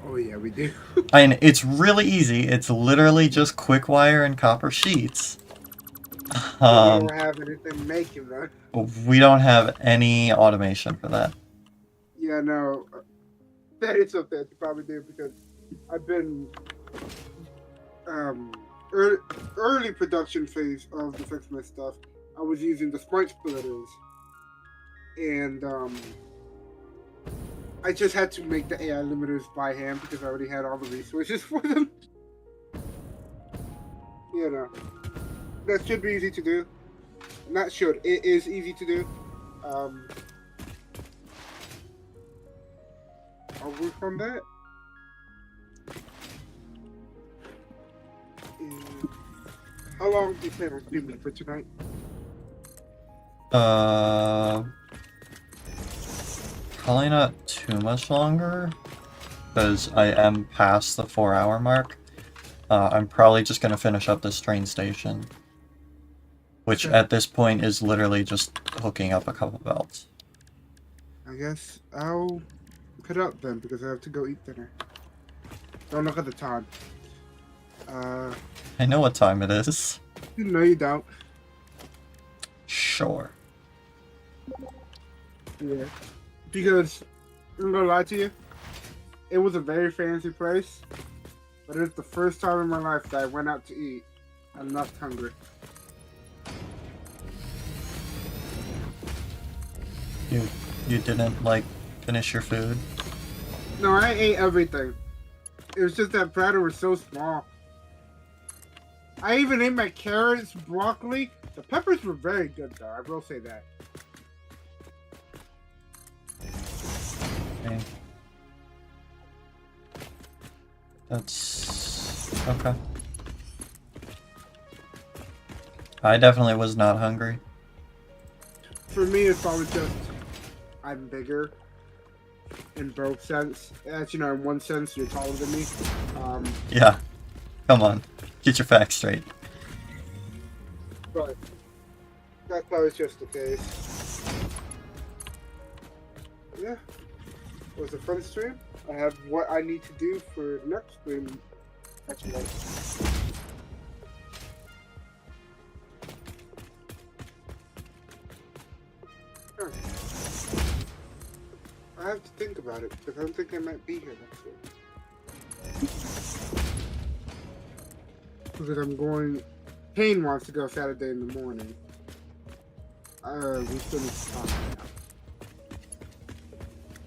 S2: Oh yeah, we do.
S1: And it's really easy. It's literally just quick wire and copper sheets.
S2: But we
S1: Um,
S2: don't have anything making that.
S1: we don't have any automation for that.
S2: Yeah, no. That is something to probably do because I've been early production phase of the Fixmas stuff. I was using the smart splitters, and I just had to make the AI limiters by hand because I already had all the resources for them. You know, that should be easy to do. Not should, it is easy to do. I'll work on that. And how long do you plan on streaming for tonight?
S1: Probably not too much longer, because I am past the 4-hour mark. I'm probably just gonna finish up this train station, which
S2: Okay.
S1: at this point is literally just hooking up a couple belts.
S2: I guess I'll put up then because I have to go eat dinner. Don't look at the time.
S1: I know what time it is.
S2: No, you don't.
S1: Sure.
S2: Yeah. Because, I'm gonna lie to you, it was a very fancy place, but it's the first time in my life that I went out to eat and left hungry.
S1: You didn't, like, finish your food?
S2: No, I ate everything. It was just that platter was so small. I even ate my carrots, broccoli. The peppers were very good, though. I will say that.
S1: Okay. That's... okay. I definitely was not hungry.
S2: For me, it's probably just I'm bigger in both sense. As you know, in one sense, you're taller than me.
S1: Yeah. Come on. Get your facts straight.
S2: But that probably just the case. Yeah, it was a fun stream. I have what I need to do for the next stream. Actually, huh. I have to think about it because I don't think I might be here next week. Because I'm going. Kane wants to go Saturday in the morning. We still need to talk about that.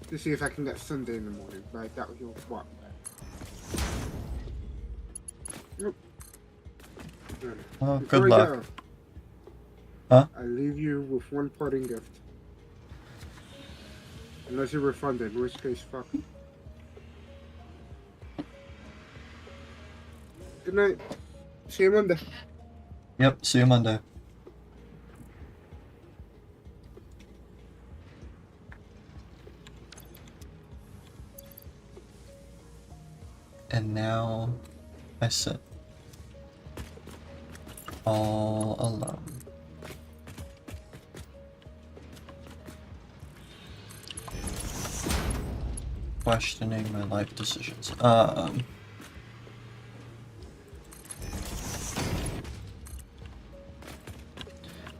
S2: To see if I can get Sunday in the morning, but I doubt he'll swap that. Nope.
S1: Oh,
S2: Before
S1: good
S2: I
S1: luck.
S2: go,
S1: Huh?
S2: I leave you with one parting gift. Unless you're refunded, in which case, fuck. Good night. See you Monday.
S1: Yep, see you Monday. And now I sit all alone. Questioning my life decisions.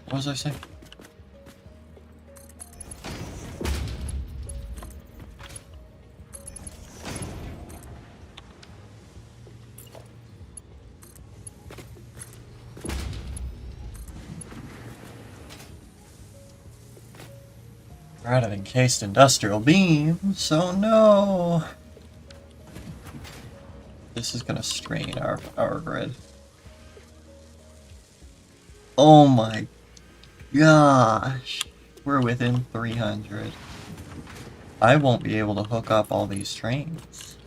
S1: What was I saying? We're out of encased industrial beam, so no. This is gonna strain our power grid. Oh my gosh. We're within 300. I won't be able to hook up all these trains.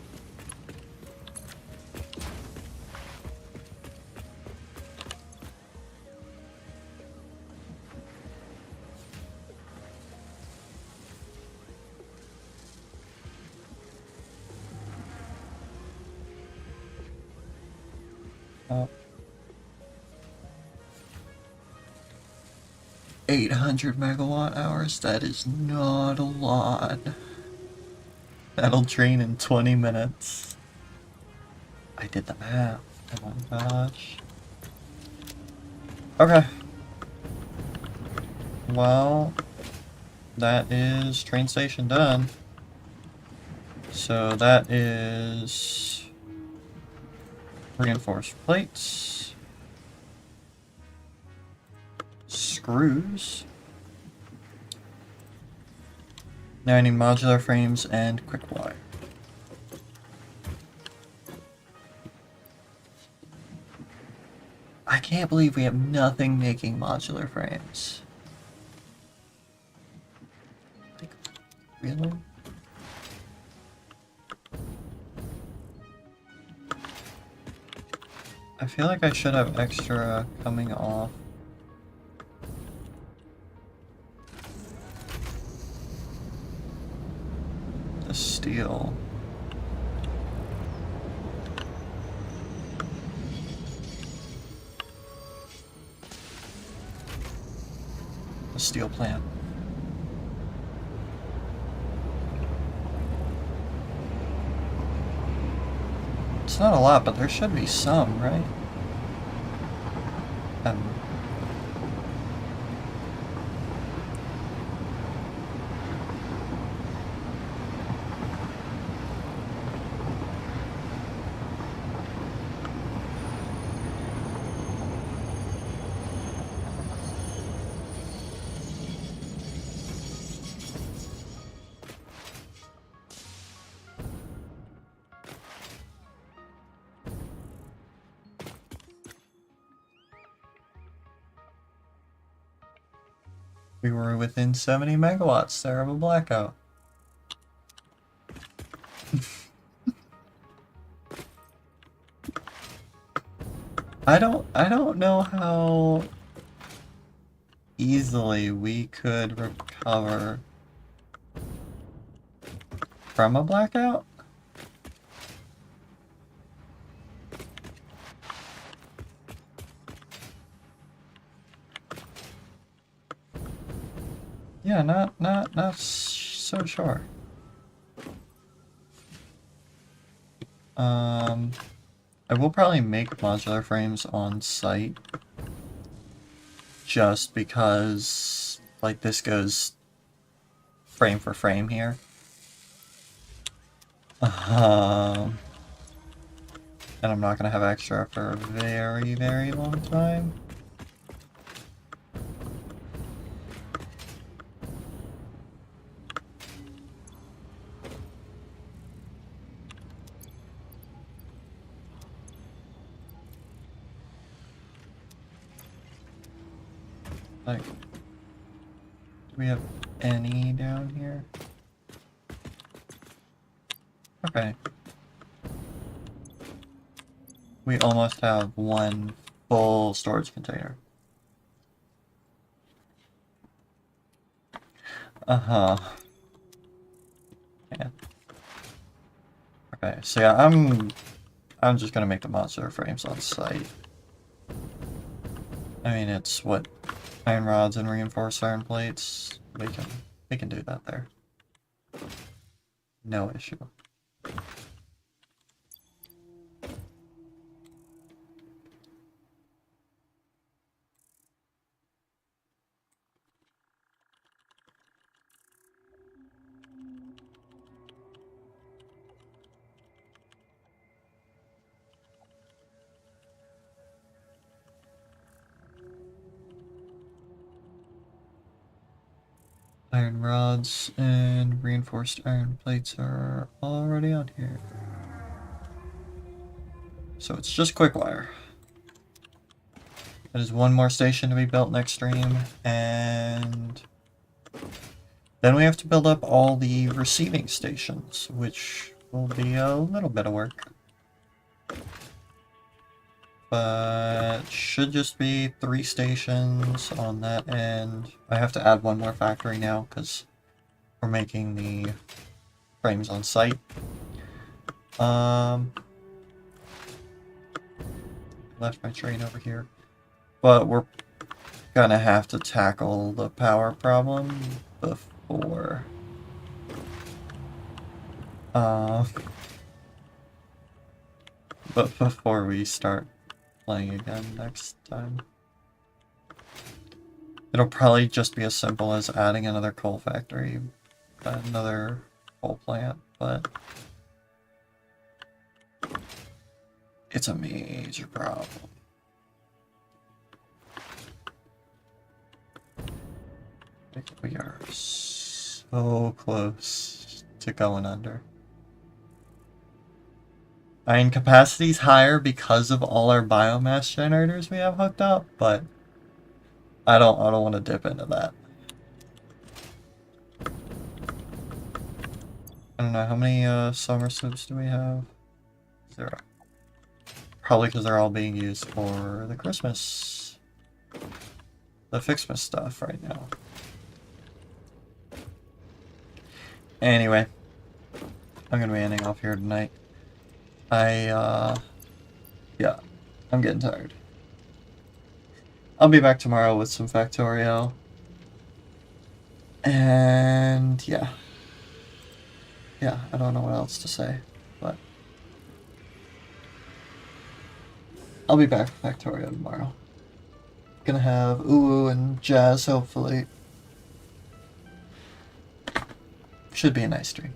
S1: Oh. 800 megawatt hours, that is not a lot. That'll drain in 20 minutes. I did the math. Oh my gosh. Okay. Well, that is train station done. So that is reinforced plates, screws. Now I need modular frames and quick wire. I can't believe we have nothing making modular frames. Like, really? I feel like I should have extra coming off. The steel. The steel plant. It's not a lot, but there should be some, right? We were within 70 megawatts there of a blackout. I don't know how easily we could recover from a blackout. Yeah, not so sure. I will probably make modular frames on site just because, like, this goes frame for frame here. And I'm not gonna have extra for a very, very long time. Like, do we have any down here? Okay. We almost have one full storage container. Uh-huh. Yeah. Okay, so yeah, I'm just gonna make the modular frames on site. I mean, it's what, iron rods and reinforced iron plates. We can do that there. No issue. Iron rods and reinforced iron plates are already on here. So it's just quick wire. There's one more station to be built next stream, and then we have to build up all the receiving stations, which will be a little bit of work. But should just be 3 stations on that end. I have to add one more factory now because we're making the frames on site. left my train over here. But we're gonna have to tackle the power problem before... but before we start playing again next time. It'll probably just be as simple as adding another coal factory, another coal plant, but it's a major problem. We are so close to going under. I mean, capacity's higher because of all our biomass generators we have hooked up, but I don't want to dip into that. I don't know, how many summer sloops do we have? 0. Probably because they're all being used for the Christmas, the Fixmas stuff right now. Anyway, I'm gonna be ending off here tonight. Yeah, I'm getting tired. I'll be back tomorrow with some Factorio. And yeah, I don't know what else to say, but I'll be back with Factorio tomorrow. Gonna have Uwu and Jazz, hopefully. Should be a nice stream.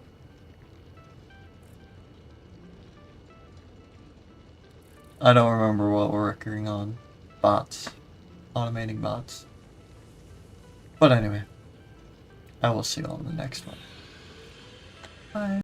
S1: I don't remember what we're working on. Bots. Automating bots. But anyway, I will see you all in the next one. Bye.